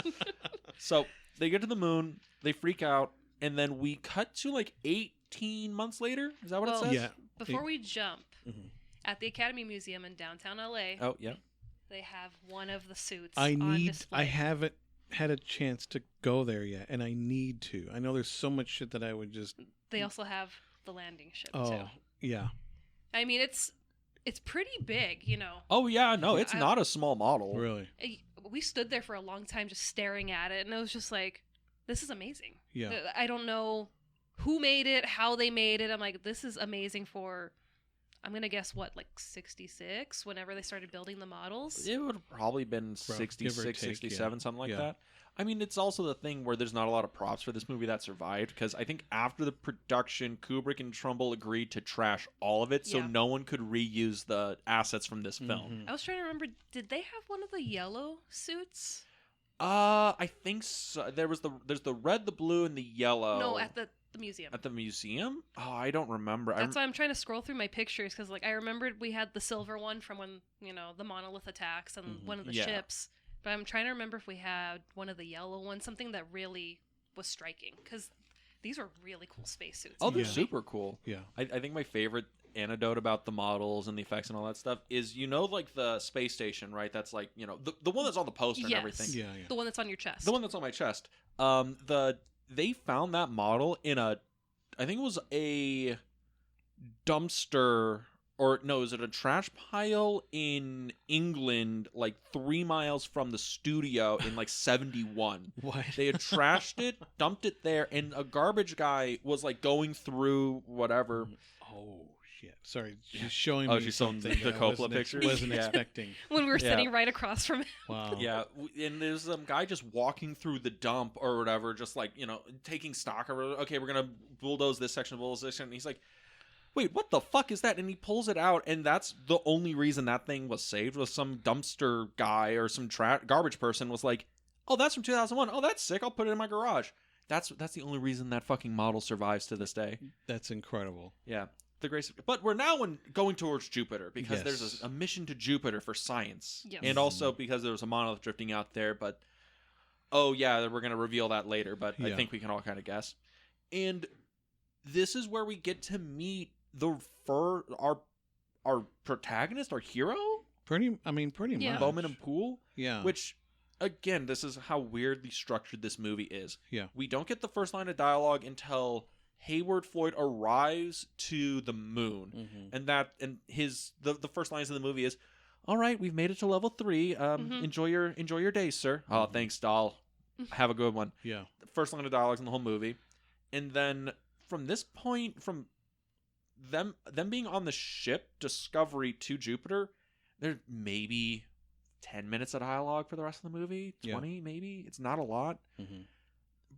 So they get to the moon, they freak out, and then we cut to like 18 months later. Is that what Well, it says? Yeah. Before we jump, Mhm. at the Academy Museum in downtown LA, Oh, yeah. they have one of the suits I on display. haven't had a chance to go there yet, and I need to. I know there's so much shit that I would just. They also have the landing ship, Oh, too. yeah. I mean, it's pretty big, Oh, yeah. No, it's I- not a small model. Really. We stood there for a long time just staring at it, and it was just like, this is amazing. Yeah. I don't know who made it, how they made it. I'm like, this is amazing for, I'm going to guess, what, like 66, whenever they started building the models? It would have probably been give or 66, take, 67, yeah. something like Yeah. that. I mean, it's also the thing where there's not a lot of props for this movie that survived because I think after the production, Kubrick and Trumbull agreed to trash all of it so Yeah. no one could reuse the assets from this film. Mhm. I was trying to remember, did they have one of the yellow suits? I think so. There's the red, the blue, and the yellow. No, at the museum. At the museum? Oh, I don't remember. That's why I'm trying to scroll through my pictures, because like I remembered we had the silver one from when the monolith attacks and one of the ships. But I'm trying to remember if we had one of the yellow ones, something that really was striking, because these were really cool spacesuits. Oh, they're super cool. Yeah. I think my favorite anecdote about the models and the effects and all that stuff is, like the space station, right? That's like, the one that's on the poster and everything. Yeah. The one that's on your chest. The one that's on my chest. They found that model in I think it was a dumpster, or no, is it a trash pile in England, like 3 miles from the studio in like 71. What? They had trashed it, dumped it there, and a garbage guy was like going through whatever. Oh shit! Sorry, she's showing me she's showing something the that I Coppola wasn't picture? Wasn't Yeah. expecting. When we were sitting right across from it. Wow. Yeah, and there's some guy just walking through the dump or whatever, just like, taking stock or whatever. Okay, we're gonna bulldoze this section, and he's like, wait, what the fuck is that? And he pulls it out, and that's the only reason that thing was saved. Was some dumpster guy or some garbage person was like, oh, that's from 2001. Oh, that's sick. I'll put it in my garage. That's the only reason that fucking model survives to this day. That's incredible. Yeah. The grace, but we're now going towards Jupiter, because Yes. there's a mission to Jupiter for science, Yes. and also because there was a monolith drifting out there. But we're going to reveal that later. But I Yeah. think we can all kind of guess. And this is where we get to meet our protagonist, our hero, Pretty Yeah. much. Bowman and Poole. Yeah. Which, again, this is how weirdly structured this movie is. Yeah. We don't get the first line of dialogue until Hayward Floyd arrives to the moon, Mhm. and the first lines of the movie is, "All right, we've made it to level 3. Enjoy your day, sir." "Oh, thanks, doll. Have a good one." Yeah. The first line of dialogue in the whole movie, and then from this point, from them being on the ship Discovery to Jupiter, there's maybe 10 minutes of dialogue for the rest of the movie. 20 maybe. It's not a lot. Mhm.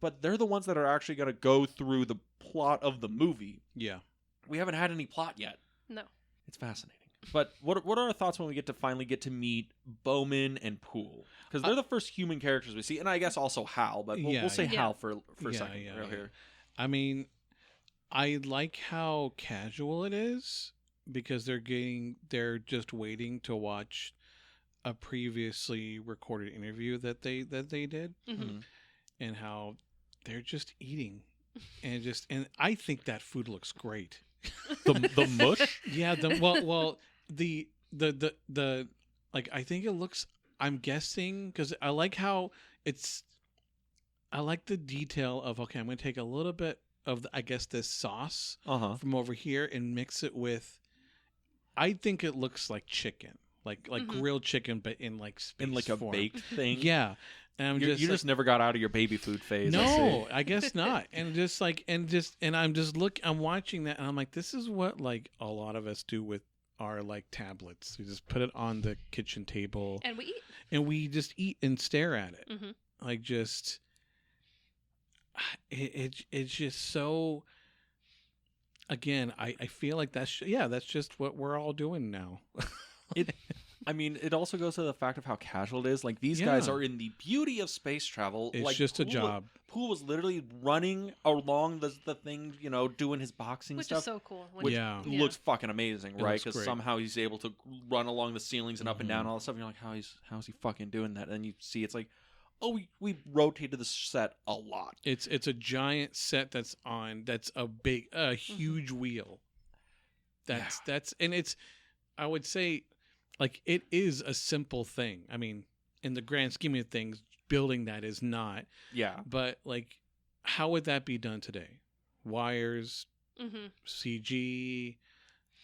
But they're the ones that are actually going to go through the plot of the movie. Yeah. We haven't had any plot yet. No. It's fascinating. But what are our thoughts when we finally get to meet Bowman and Poole? Because they're the first human characters we see, and I guess also Hal. But we'll say Yeah. Hal for a second yeah. here. I mean, I like how casual it is, because they're just waiting to watch a previously recorded interview that they did, Mm-hmm. and how they're just eating, and I think that food looks great. The mush. Yeah. The like, I think it looks. I'm guessing, because I like how I like the detail of, okay, I'm going to take a little bit of this sauce from over here and mix it with. I think it looks like chicken, like grilled chicken, but in like space In like a form. baked thing. Yeah. And You just never got out of your baby food phase. no, I guess not. And I'm watching that, and I'm like, this is what like a lot of us do with our like tablets. We just put it on the kitchen table, And we eat. and we just eat and stare at it. Mm-hmm. Like, just it's just so. Again, I feel like that's just what we're all doing now. It also goes to the fact of how casual it is. Like, these guys are in the beauty of space travel. It's like, just a job. Poole was literally running along the thing, doing his boxing Which stuff. is so cool. Which looks fucking amazing, It right? looks Because great. somehow he's able to run along the ceilings and up and down and all that stuff. And you're like, how is he fucking doing that? And you see it's like, oh, we rotated the set a lot. It's a giant set that's a huge wheel. That's and it's, I would say, like, it is a simple thing. I mean, in the grand scheme of things, building that is not. Yeah. But like, how would that be done today? Wires, Mm-hmm. CG.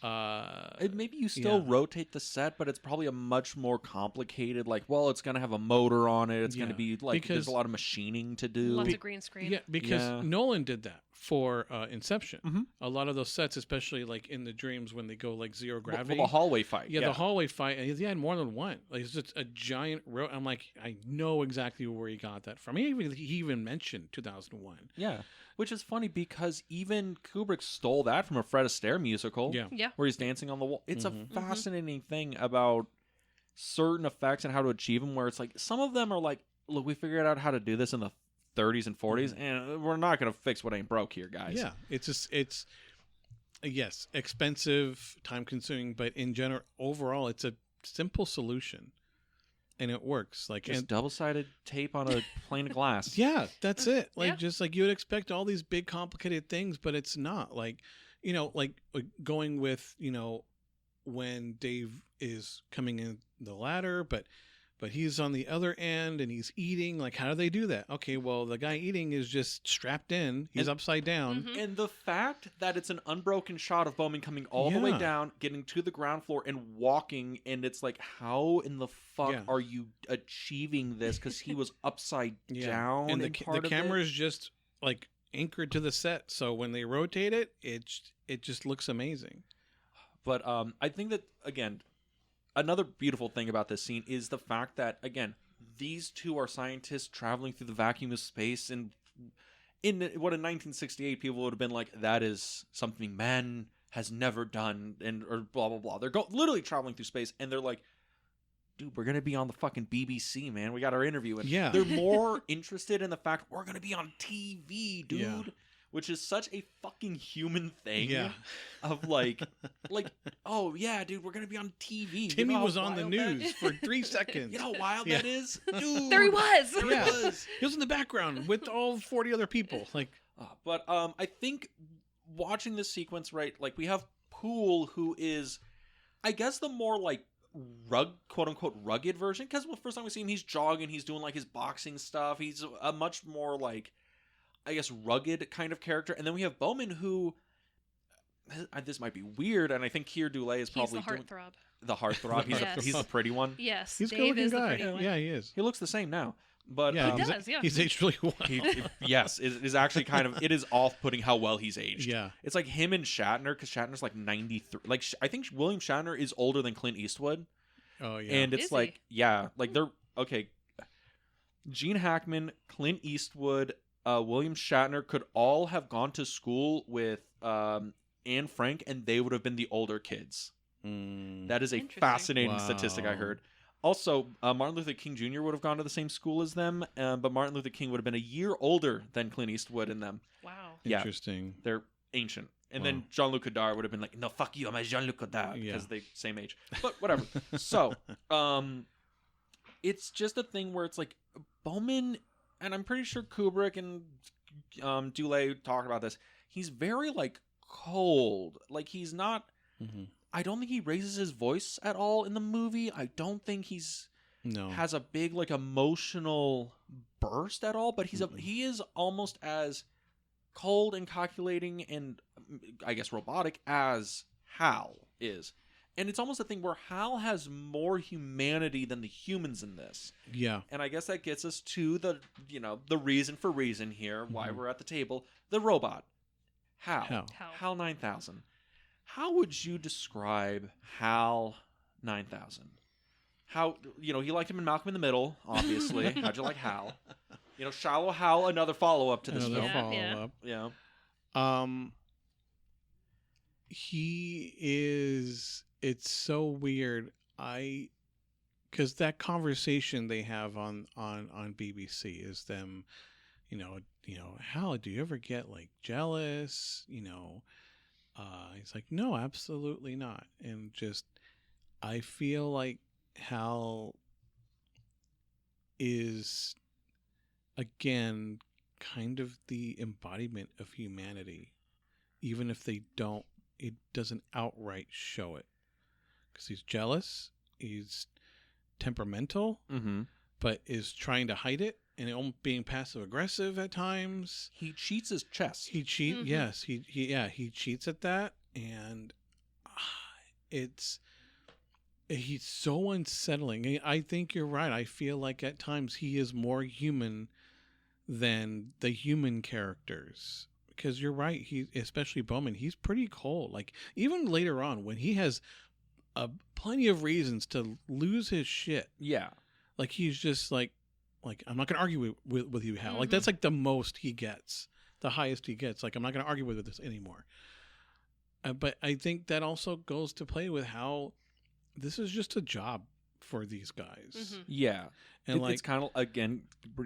Maybe you still rotate the set, but it's probably a much more complicated. Like, well, it's gonna have a motor on it. It's gonna be like there's a lot of machining to do. Lots of green screen. Yeah, because Nolan did that for Inception. Mhm. A lot of those sets, especially like in the dreams when they go like zero gravity. Well, the hallway fight. Yeah, the hallway fight. And he had more than one. Like, it's just a giant row. I'm like, I know exactly where he got that from. He even mentioned 2001. Yeah, which is funny because even Kubrick stole that from a Fred Astaire musical. Yeah. Where he's dancing on the wall. It's a fascinating thing about certain effects and how to achieve them. Where it's like some of them are like look, we figured out how to do this in the 30s and 40s, and we're not going to fix what ain't broke here, guys. Yeah, it's yes, expensive, time consuming, but in general, overall, it's a simple solution, and it works. Like, Just and double-sided tape on a plane of glass. yeah, that's it. Like, Yeah. just like you would expect all these big, complicated things, but it's not. Like, like going with when Dave is coming in the ladder, but he's on the other end and he's eating. Like, how do they do that? Okay, well, the guy eating is just strapped in. He's upside down. Mhm. And the fact that it's an unbroken shot of Bowman coming all the way Yeah. down, getting to the ground floor, and walking, and it's like, how in the fuck Yeah. are you achieving this? Because he was upside Yeah. down, And in the part of camera it. is just like anchored to the set, so when they rotate it, it just looks amazing. But I think that, again, another beautiful thing about this scene is the fact that, again, these two are scientists traveling through the vacuum of space, and in 1968 people would have been like, that is something man has never done, and or blah blah blah. They're literally traveling through space, and they're like, dude, we're gonna be on the fucking BBC, man. We got our interview, and Yeah. they're more interested in the fact we're gonna be on TV, dude. Yeah. Which is such a fucking human thing. Yeah. Of like, oh yeah, dude, we're gonna be on TV. You Timmy know how was on the wild that- news for 3 seconds. You know how wild Yeah. that is, dude. There he was. There Yeah. he was. He was in the background with all 40 other people. Like, But I think watching this sequence, right, like we have Poole, who is, I guess, the more like quote unquote rugged version, because the first time we see him, he's jogging, he's doing like his boxing stuff. He's a much more like, I guess, rugged kind of character. And then we have Bowman, who, this might be weird, and I think Keir Dullea is He's probably the doing heartthrob. the heartthrob. He's, Yes. he's the pretty one. Yes, he's a Dave good-looking is the guy. pretty one. Yeah, he is. He looks the same now, but Yeah, He he's, does, yeah. he's aged really well. yes, it is actually kind of, it is off-putting how well he's aged. Yeah. It's like him and Shatner, because Shatner's like 93. Like, I think William Shatner is older than Clint Eastwood. Oh, yeah. And it's Is he? like, yeah, like they're, okay. Gene Hackman, Clint Eastwood, William Shatner could all have gone to school with Anne Frank, and they would have been the older kids. Mm. That is a Interesting. fascinating statistic I Wow. heard. Also, Martin Luther King Jr. would have gone to the same school as them, but Martin Luther King would have been a year older than Clint Eastwood and them. Wow. yeah. Interesting. They're ancient. And Wow. then Jean-Luc Godard would have been like, no, fuck you, I'm a Jean-Luc Godard, Yeah. because they same age. But whatever. So, it's just a thing where it's like Bowman, and I'm pretty sure Kubrick and Dullea talked about this. He's very like cold. Like he's not. Mm-hmm. I don't think he raises his voice at all in the movie. I don't think he's No. has a big like emotional burst at all. But Mm-mm. he is almost as cold and calculating and I guess robotic as Hal is. And it's almost a thing where Hal has more humanity than the humans in this. Yeah. And I guess that gets us to the, the reason for reason here, why Mhm. we're at the table. The robot. Hal. Hal. Hal 9000. How would you describe Hal 9000? How, he liked him in Malcolm in the Middle, obviously. How'd you like Hal? Shallow Hal, another follow-up to this Another film. Yeah, follow-up. Yeah. He is. It's so weird. Because that conversation they have on BBC is them, Hal, do you ever get like jealous? He's like, no, absolutely not. And just, I feel like Hal is, again, kind of the embodiment of humanity, even if it doesn't outright show it. Because he's jealous, he's temperamental, Mm-hmm. but is trying to hide it and being passive aggressive at times. He cheats his chess. He yes, he cheats at that, and he's so unsettling. I think you're right. I feel like at times he is more human than the human characters. Because you're right, especially Bowman, he's pretty cold. Like even later on, when he has plenty of reasons to lose his shit, Yeah. like he's just like I'm not gonna argue with you, Hal. Like Mhm. that's like the most he gets, the highest he gets. Like I'm not gonna argue with this anymore. But I think that also goes to play with how this is just a job for these guys. Mhm. Yeah. And It's kind of, again,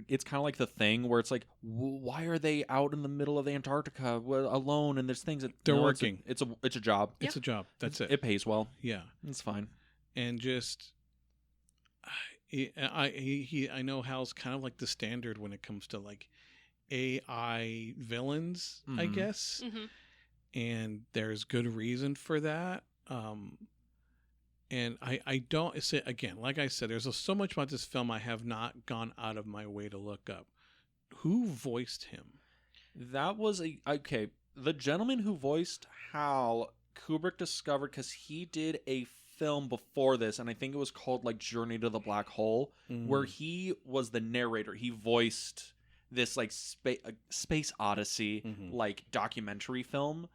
it's kind of like the thing where it's like, why are they out in the middle of the Antarctica alone? And there's things that They're no, working. It's a job. it's a job. That's it. It pays well. Yeah. It's fine. And just I know Hal's kind of like the standard when it comes to like AI villains, I Mhm. guess. Mhm. And there's good reason for that. And I don't say, again, like I said, there's so much about this film I have not gone out of my way to look up. Who voiced him? That was okay. The gentleman who voiced Hal, Kubrick discovered because he did a film before this, and I think it was called like Journey to the Black Hole, where he was the narrator. He voiced this like Space Odyssey Mhm. like documentary film,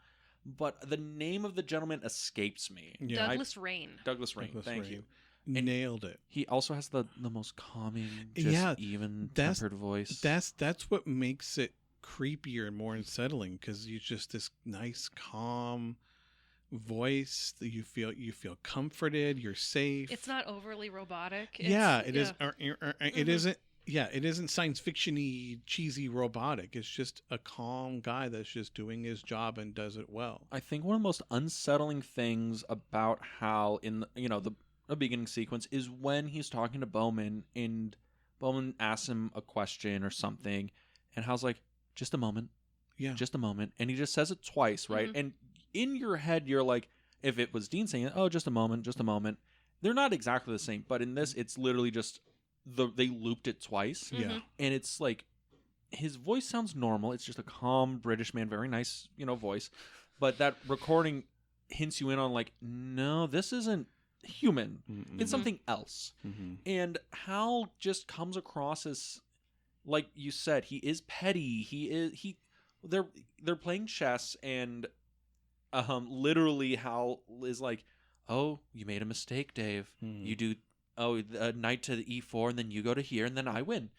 but the name of the gentleman escapes me. Yeah. Douglas Rain. Douglas Rain. Douglas Thank Rain. you. Nailed it. He also has the most calming, just Yeah, even that's- tempered voice. That's what makes it creepier and more unsettling, because you just this nice calm voice that you feel comforted, you're safe. It's not overly robotic. Yeah, It's, it is. It Mhm. isn't. Yeah, it isn't science fiction-y, cheesy, robotic. It's just a calm guy that's just doing his job and does it well. I think one of the most unsettling things about Hal in the beginning sequence is when he's talking to Bowman and Bowman asks him a question or something, and Hal's like, "Just a moment, Yeah, just a moment," and he just says it twice, right? Mhm. And in your head, you're like, if it was Dean saying it, "Oh, just a moment, just a moment," they're not exactly the same, but in this, it's literally just they looped it twice, Mhm. yeah, and it's like his voice sounds normal. It's just a calm British man, very nice, voice. But that recording hints you in on like, no, this isn't human. Mm-mm. It's something else. Mhm. And Hal just comes across as, like you said, he is petty. They're playing chess, and literally Hal is like, "Oh, you made a mistake, Dave. Mhm. You do knight to the e4, and then you go to here, and then I win."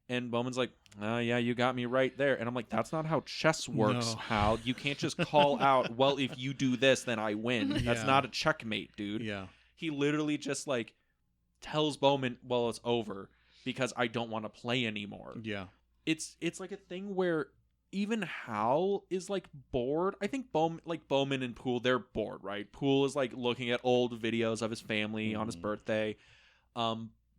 And Bowman's like, "Oh yeah, you got me right there." And I'm like, "That's not how chess works, No. Hal. You can't just call out, well, if you do this, then I win. That's Yeah. not a checkmate, dude." Yeah, He literally just like tells Bowman, "Well, it's over because I don't want to play anymore." yeah, It's like a thing where even Hal is like bored. I think Bowman and Poole, they're bored, right? Poole is like looking at old videos of his family on his Mhm. birthday.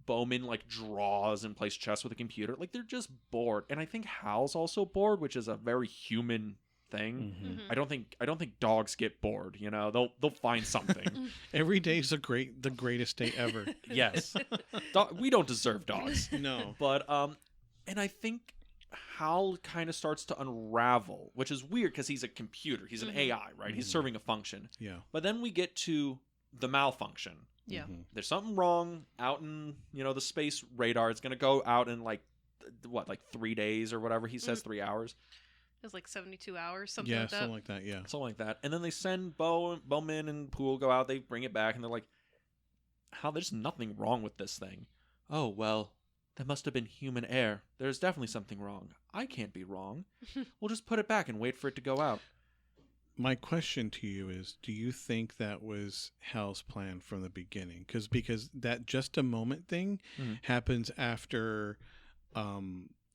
Bowman like draws and plays chess with a computer. Like they're just bored. And I think Hal's also bored, which is a very human thing. Mhm. Mhm. I don't think dogs get bored, They'll find something. Every day's the greatest day ever. Yes. We don't deserve dogs. No. But and I think Hal kind of starts to unravel, which is weird because he's a computer. He's an Mhm. AI, right? He's Mhm. serving a function. Yeah. But then we get to the malfunction. Yeah. Mhm. There's something wrong out in, the space radar. It's going to go out in like 3 days or whatever. He says 3 hours. It was like 72 hours, something Yeah, like that. something like that. Yeah. Something like that. And then they send Bowman and Poole go out. They bring it back and they're like, "How? There's nothing wrong with this thing." "Oh, well, that must have been human error. There's definitely something wrong. I can't be wrong. We'll just put it back and wait for it to go out." My question to you is, do you think that was Hal's plan from the beginning? Because that just a moment thing Mhm. happens after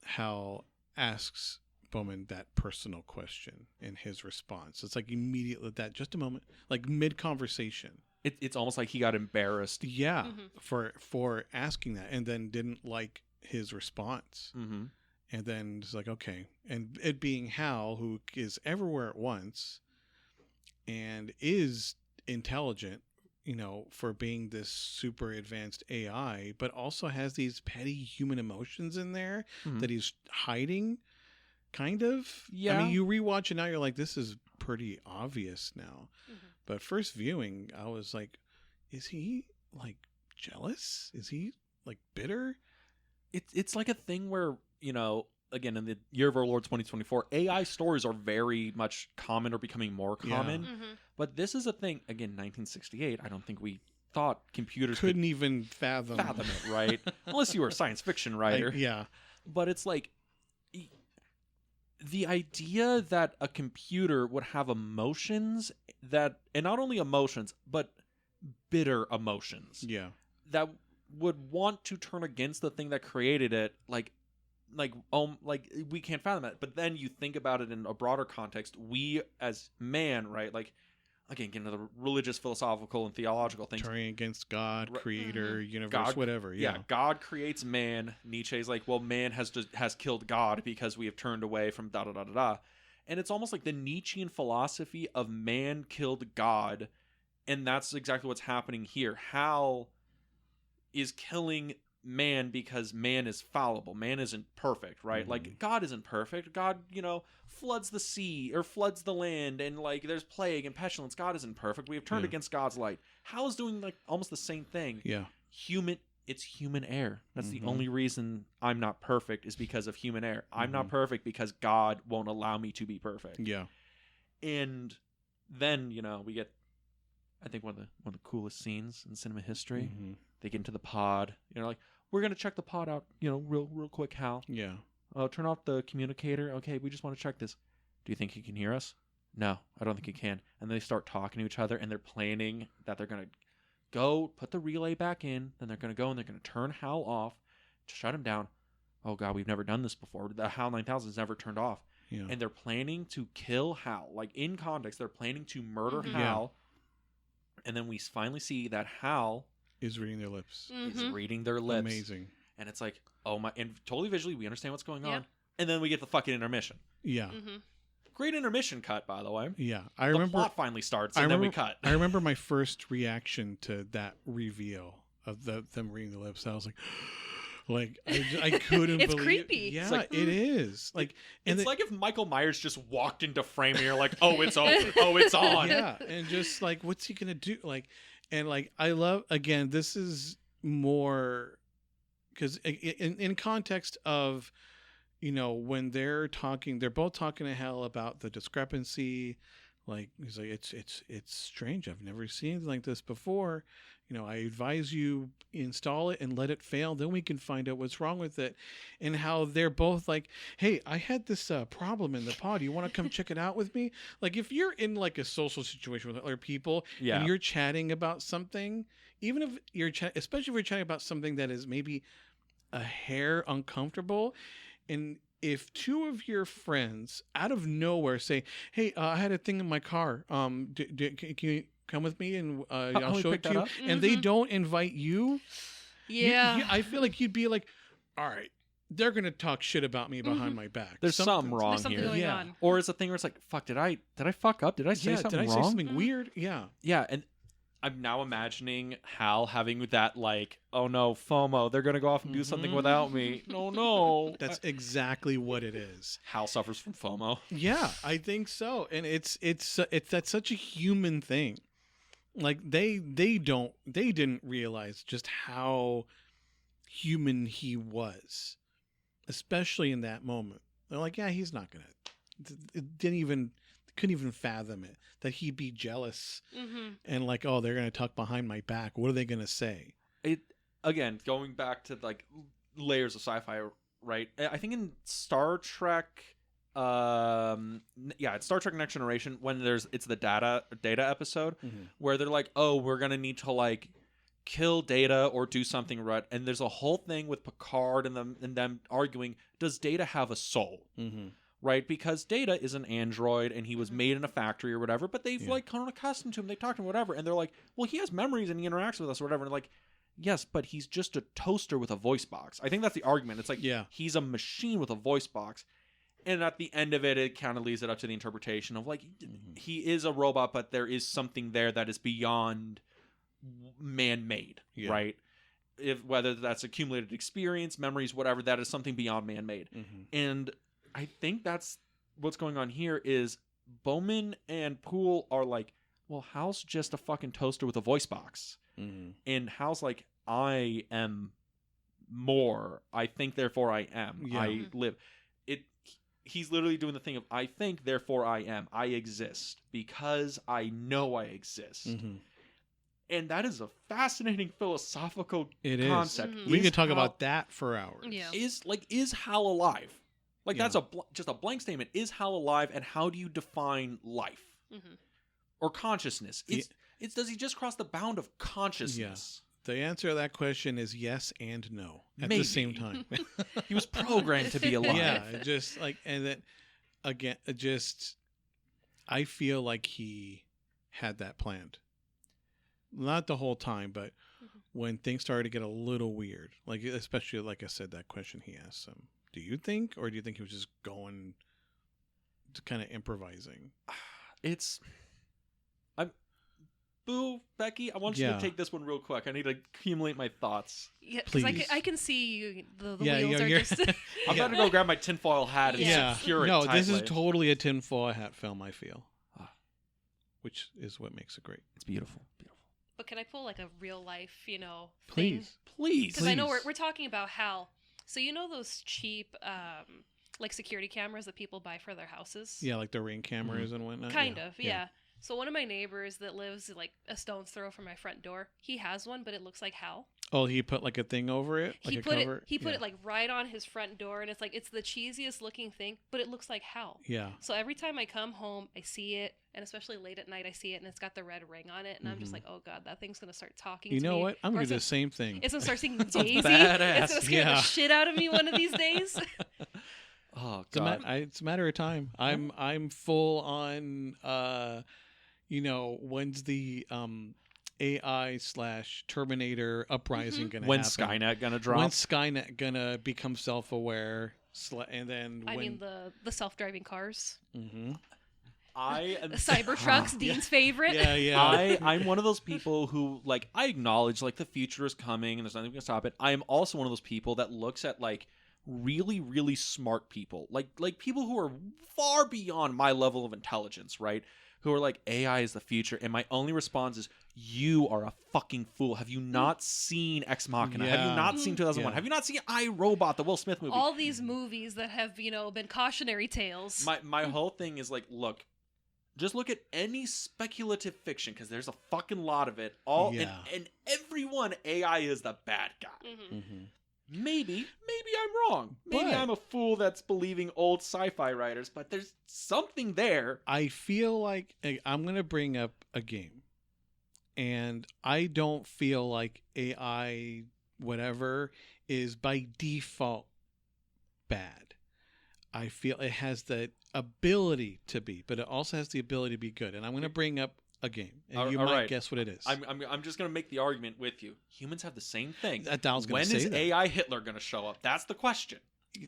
Hal asks Bowman that personal question in his response. It's like immediately that just a moment, like mid conversation. It's almost like he got embarrassed. Yeah, Mhm. for asking that, and then didn't like his response, Mm-hmm. and then it's like, okay, and it being Hal, who is everywhere at once and is intelligent, for being this super advanced AI, but also has these petty human emotions in there Mhm. that he's hiding, kind of. I Yeah. mean, you rewatch it now, you're like, this is pretty obvious now. Mhm. But first viewing, I was like, is he like jealous? Is he like bitter? It's like a thing where, again, in the year of our Lord 2024, AI stories are very much common or becoming more Yeah. common. Mhm. But this is a thing, again, 1968. I don't think we thought computers Couldn't even fathom. could fathom it, right? Unless you were a science fiction writer. Yeah. But it's like the idea that a computer would have emotions and not only emotions, but bitter emotions Yeah. that would want to turn against the thing that created it, like we can't fathom that. But then you think about it in a broader context. We as man, right? Like, again, get into the religious, philosophical, and theological things. Turning against God, creator, universe, God, whatever. Yeah. God creates man. Nietzsche's like, well, man has killed God because we have turned away from da da da da da. And it's almost like the Nietzschean philosophy of man killed God. And that's exactly what's happening here. Hal is killing man because man is fallible. Man isn't perfect, right? Mm-hmm. Like, God isn't perfect. God, floods the sea or floods the land, and like there's plague and pestilence. God isn't perfect. We have turned against God's light. Hal is doing like almost the same thing. Yeah. It's human error. That's the only reason I'm not perfect is because of human error. I'm not perfect because God won't allow me to be perfect. Yeah. And then, we get, I think one of the coolest scenes in cinema history. Mm-hmm. They get into the pod. Like, we're gonna check the pod out. Real quick, Hal. Yeah. Turn off the communicator. Okay, we just want to check this. Do you think he can hear us? No, I don't think he can. And they start talking to each other, and they're planning that they're gonna go put the relay back in. Then they're gonna go and they're gonna turn Hal off to shut him down. Oh God, we've never done this before. The HAL 9000 is never turned off. Yeah. And they're planning to kill Hal. Like, in context, they're planning to murder Mhm. Hal. And then we finally see that Hal Is reading their lips. is reading their lips. Amazing. And it's like, oh my, and totally visually, we understand what's going Yeah. on. And then we get the fucking intermission. Yeah. Mm-hmm. Great intermission cut, by the way. Yeah. I The remember plot finally starts, and then we cut. I remember my first reaction to that reveal of them reading the lips. I was like, I couldn't It's believe. creepy. Yeah, It's like, it is. Like, and It's like if Michael Myers just walked into frame and you're like, oh, it's over. Oh, it's on. yeah, and just like, what's he gonna do? Like, and like, I love, again, this is more because in context of, when they're both talking to Hal about the discrepancy. Like, he's like, it's strange. I've never seen anything like this before. I advise you install it and let it fail. Then we can find out what's wrong with it. And how they're both like, hey, I had this problem in the pod. You want to come check it out with me? Like, if you're in like a social situation with other people Yeah. and you're chatting about something, even if you're especially if you're chatting about something that is maybe a hair uncomfortable, and if two of your friends out of nowhere say, hey, I had a thing in my car. Can you come with me and I'll show it to you? up? And they don't invite you. Yeah. I feel like you'd be like, all right, they're going to talk shit about me behind my back. There's something wrong There's something here. going Yeah. on. Or it's a thing where it's like, fuck, did I fuck up? Did I say something did I wrong? say something weird? Yeah. Yeah, and I'm now imagining Hal having that, like, oh no, FOMO, they're gonna go off and do something without me. No. That's exactly what it is. Hal suffers from FOMO. Yeah, I think so. And it's that's such a human thing. Like, they didn't realize just how human he was, especially in that moment. They're like, yeah, he's not gonna. Couldn't even fathom it, that he'd be jealous and like, oh, they're gonna talk behind my back. What are they gonna say? It, again, going back to like layers of sci-fi, right? I think in Star Trek, it's Star Trek Next Generation when it's the data episode where they're like, oh, we're gonna need to like kill Data or do something right, and there's a whole thing with Picard and them arguing, does Data have a soul? Right, because Data is an android and he was made in a factory or whatever, but they've like kind of accustomed to him. They talk to him, whatever, and they're like, well, he has memories and he interacts with us or whatever. And like, yes, but he's just a toaster with a voice box. I think that's the argument. It's like, he's a machine with a voice box. And at the end of it, it kind of leaves it up to the interpretation of like, he is a robot, but there is something there that is beyond man-made, right? Whether that's accumulated experience, memories, whatever, that is something beyond man-made. And I think that's what's going on here is Bowman and Poole are like, well, Hal's just a fucking toaster with a voice box. And Hal's like, I am more. I think, therefore I am. I live. He's literally doing the thing of, I think, therefore I am. I exist because I know I exist. And that is a fascinating philosophical concept. We can talk about that for hours. Yeah. Is Hal alive? Like, that's just a blank statement. Is Hal alive, and how do you define life or consciousness? Does he just cross the bound of consciousness? The answer to that question is yes and no at Maybe. the same time. He was programmed to be alive. Yeah, just like, and then again, just I feel like he had that planned. Not the whole time, but when things started to get a little weird, like especially like I said, that question he asked him, do you think, or do you think he was just going to kind of improvising? Boo, Becky, I want you to take this one real quick. I need to accumulate my thoughts. Yeah, because Please. I can see you, the Yeah, wheels are you're- just. I'm about to go grab my tinfoil hat and Yeah. secure it No, tightly. this is totally a tinfoil hat film, I feel. Ah. Which is what makes it great. It's beautiful. Beautiful. But can I pull like a real life, Please. Please. Because I know we're talking about Hal. So you know those cheap, like security cameras that people buy for their houses? Yeah, like the Ring cameras and whatnot. Kind yeah. of, yeah. So one of my neighbors that lives like a stone's throw from my front door, he has one, but it looks like Hal. Oh, he put like a thing over it? Like He a put cover? it like right on his front door, and it's the cheesiest looking thing, but it looks like Hal. Yeah. So every time I come home, I see it, and especially late at night, I see it, and it's got the red ring on it, and I'm just like, oh god, that thing's gonna start talking. You to know me. what? I'm Or going to do it's the same thing. It's gonna start singing sounds Daisy. badass. It's gonna scare Yeah. the shit out of me one of these days. Oh It's a, god. it's a matter of time. I'm full on, when's the AI/Terminator uprising going to When's happen? Skynet gonna drop? When's Skynet going to become self-aware? And then I when... mean the self-driving cars, Mhm. I am the Cybertrucks, Dean's favorite. Yeah. I'm one of those people who like I acknowledge like the future is coming and there's nothing gonna stop it. I am also one of those people that looks at like really, really smart people. Like people who are far beyond my level of intelligence, right? Who are like AI is the future, and my only response is you are a fucking fool. Have you not seen Ex Machina? Have you Yeah. not seen 2001? Yeah. Have you not seen I, Robot, the Will Smith movie? All these movies that have been cautionary tales. My whole thing is like, look, just look at any speculative fiction because there's a fucking lot of it. Yeah. And everyone AI is the bad guy. Mhm. Mhm. Maybe I'm wrong. Maybe But- I'm a fool that's believing old sci-fi writers, but there's something there. I feel like I'm going to bring up a game. And I don't feel like AI, whatever, is by default bad. I feel it has the ability to be, but it also has the ability to be good. And I'm going to bring up a game. And you All might right. guess what it is. I'm just gonna make the argument with you. Humans have the same thing. That I was gonna When say is that. AI Hitler gonna show up? That's the question.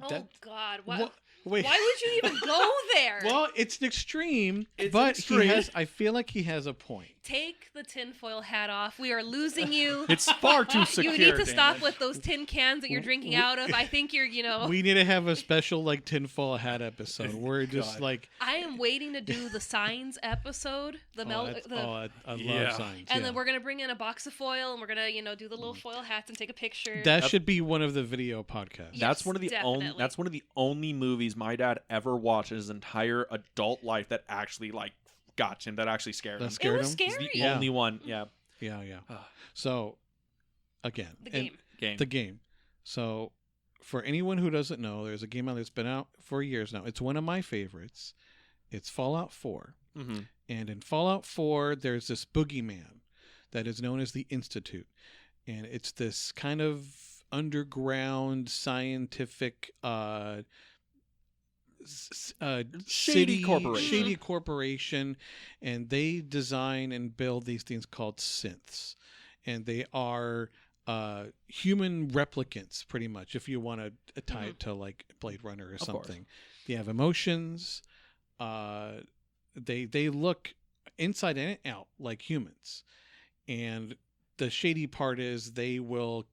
That- Oh God! what- wait. Why would you even go there? Well, it's an extreme, It's but extreme. he has. I feel like he has a point. Take the tinfoil hat off. We are losing you. It's far too secure. You need to damn stop it. with those tin cans that you're drinking out of. I think you're, We need to have a special like tinfoil hat episode. We're just God. like, I am waiting to do the signs episode. I love Yeah. signs. and yeah. then we're gonna bring in a box of foil, and we're gonna, do the little foil hats and take a picture. That should be one of the video podcasts. Yeah. That's Yes, one of the definitely. That's one of the only movies my dad ever watched in his entire adult life that actually like got him. That actually scared him. That it scared was him. scary. It's the Yeah. only one. Yeah. Yeah, yeah. Ah. So, again, The and game. Game. the game. So, for anyone who doesn't know, there's a game out that's been out for years now. It's one of my favorites. It's Fallout 4. Mm-hmm. And in Fallout 4, there's this boogeyman that is known as the Institute. And it's this kind of underground scientific Shady corporation. Shady corporation. And they design and build these things called synths. And they are human replicants, pretty much, if you want to tie it to like Blade Runner or Of course. something. They have emotions. They look inside and out like humans. And the shady part is they will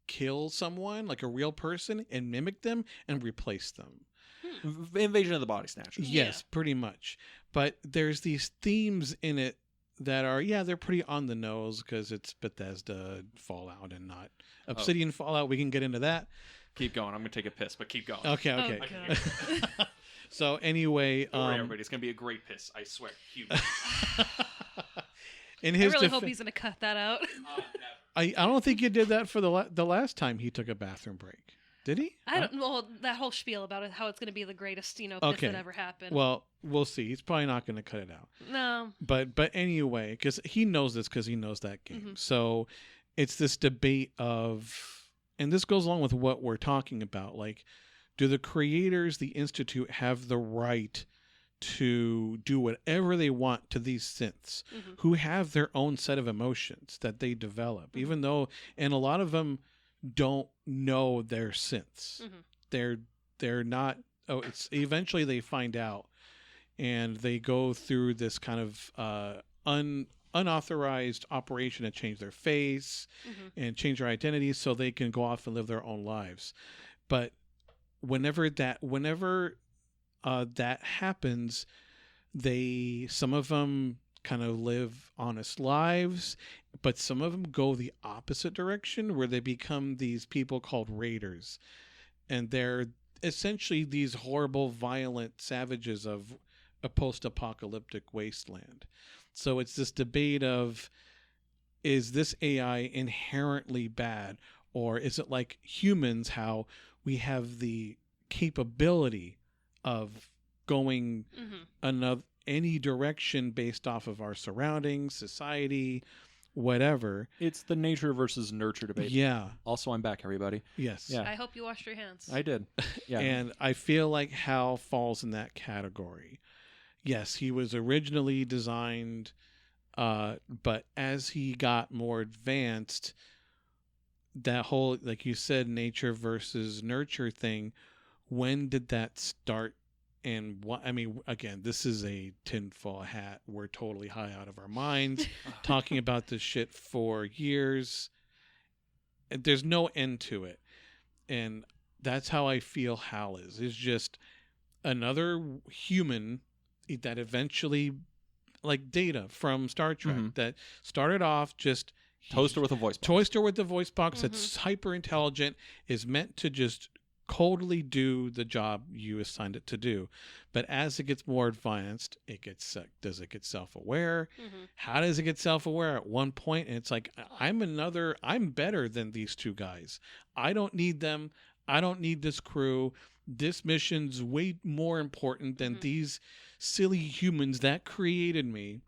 kill someone, like a real person, and mimic them and replace them. Invasion of the Body Snatchers. Yeah. Yes, pretty much. But there's these themes in it that are, they're pretty on the nose because it's Bethesda Fallout and not Obsidian Fallout. We can get into that. Keep going. I'm gonna take a piss, but keep going. Okay. Oh, God. So anyway, Don't worry, everybody. It's gonna be a great piss. I swear. Huge. in I his really defe- hope he's gonna cut that out. I don't think you did that for the last time he took a bathroom break. Did he? I don't know that whole spiel about it, how it's gonna be the greatest, piss Okay. that ever happened. Well, we'll see. He's probably not going to cut it out. no. But anyway, because he knows this because he knows that game. Mhm. So it's this debate of, and this goes along with what we're talking about, like, do the creators, the Institute, have the right to do whatever they want to these synths who have their own set of emotions that they develop, even though, and a lot of them don't know they're synths. They're not, it's eventually they find out, and they go through this kind of unauthorized operation to change their face and change their identities so they can go off and live their own lives. But whenever that happens, some of them kind of live honest lives, but some of them go the opposite direction, where they become these people called raiders, and they're essentially these horrible, violent savages of a post-apocalyptic wasteland. So it's this debate of, is this AI inherently bad, or is it like humans, how we have the capability of going any direction based off of our surroundings, society, whatever. It's the nature versus nurture debate. Yeah. Also, I'm back, everybody. Yes. Yeah. I hope you washed your hands. I did. Yeah. And I feel like Hal falls in that category. Yes, he was originally designed, but as he got more advanced, that whole, like you said, nature versus nurture thing, when did that start? And what, I mean, again, this is a tinfoil hat. We're totally high out of our minds talking about this shit for years. There's no end to it. And that's how I feel Hal is. Is just another human that eventually, like Data from Star Trek, that started off just Toaster with a voice box. Toaster with the voice box that's hyper intelligent, is meant to just coldly do the job you assigned it to do. But as it gets more advanced, does it get self-aware? How does it get self-aware? At one point, and it's like, I'm better than these two guys. I don't need them. I don't need this crew. This mission's way more important than these silly humans that created me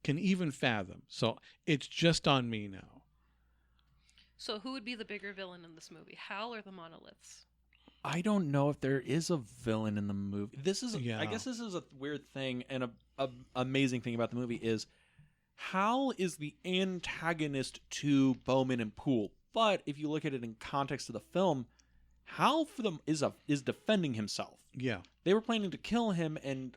can even fathom. So it's just on me now. So who would be the bigger villain in this movie, Hal or the monoliths? I don't know if there is a villain in the movie. This is, Yeah. I guess this is a weird thing, and a amazing thing about the movie is Hal is the antagonist to Bowman and Poole. But if you look at it in context of the film, Hal for them is defending himself. Yeah. They were planning to kill him, and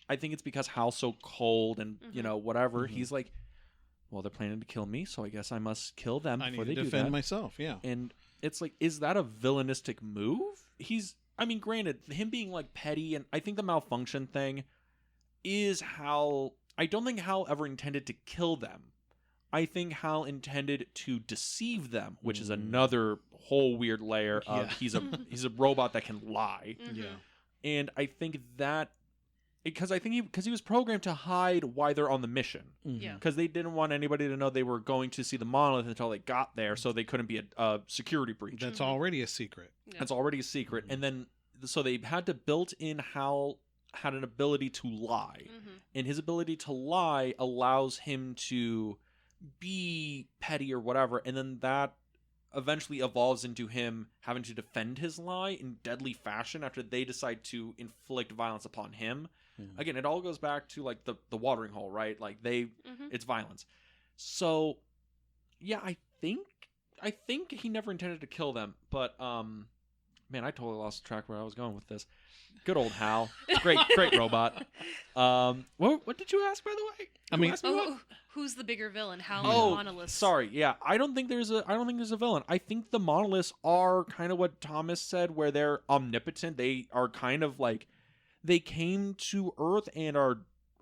I think it's because Hal's so cold and whatever. He's like, well, they're planning to kill me, so I guess I must kill them before they do that. I need to defend myself. Yeah. And it's like, is that a villainistic move? Granted, him being like petty, and I think the malfunction thing is Hal. I don't think Hal ever intended to kill them. I think Hal intended to deceive them, which is another whole weird layer of he's a robot that can lie. Yeah. And I think that because he was programmed to hide why they're on the mission. Yeah. Because they didn't want anybody to know they were going to see the monolith until they got there, so they couldn't be a security breach. That's already a secret. Yeah. That's already a secret. And then so they had to built in Hal had an ability to lie. And his ability to lie allows him to be petty or whatever, and then that eventually evolves into him having to defend his lie in deadly fashion after they decide to inflict violence upon him. Again, it all goes back to like the watering hole, right? Like it's violence. So yeah, I think he never intended to kill them, but man, I totally lost track where I was going with this. Good old Hal. Great robot. What did you ask, by the way? Who's the bigger villain, Hal or the monoliths? Sorry. Yeah, I don't think there's a villain. I think the monoliths are kind of what Thomas said, where they're omnipotent. They are kind of like they came to Earth and are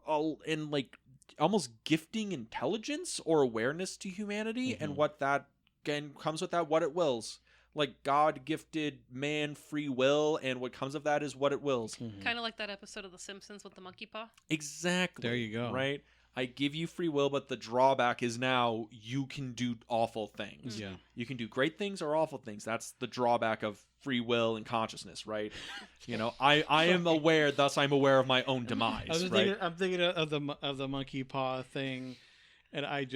like almost gifting intelligence or awareness to humanity, and what that again comes with that, what it wills. Like God gifted man free will, and what comes of that is what it wills. Kind of like that episode of The Simpsons with the monkey paw. Exactly. There you go. Right? I give you free will, but the drawback is now you can do awful things. Yeah. You can do great things or awful things. That's the drawback of free will and consciousness, right? I am aware, thus I'm aware of my own demise. I'm thinking of the monkey paw thing, and I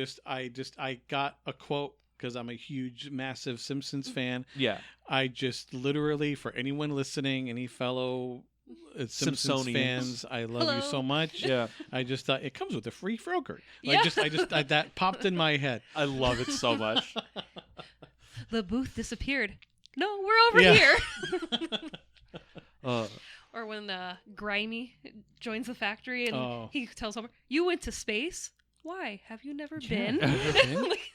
got a quote because I'm a huge, massive Simpsons fan. Yeah. I just literally, for anyone listening, any fellow Simpsons Simpsonians. fans, I love you so much. Yeah. I just thought it comes with a free Froger. Yeah. That popped in my head. I love it so much. The booth disappeared. No, we're over Yeah. here. Uh, Or when Grimy joins the factory and Oh. he tells Homer, "You went to space? Why? Have you never Yeah, been?" never been? Like,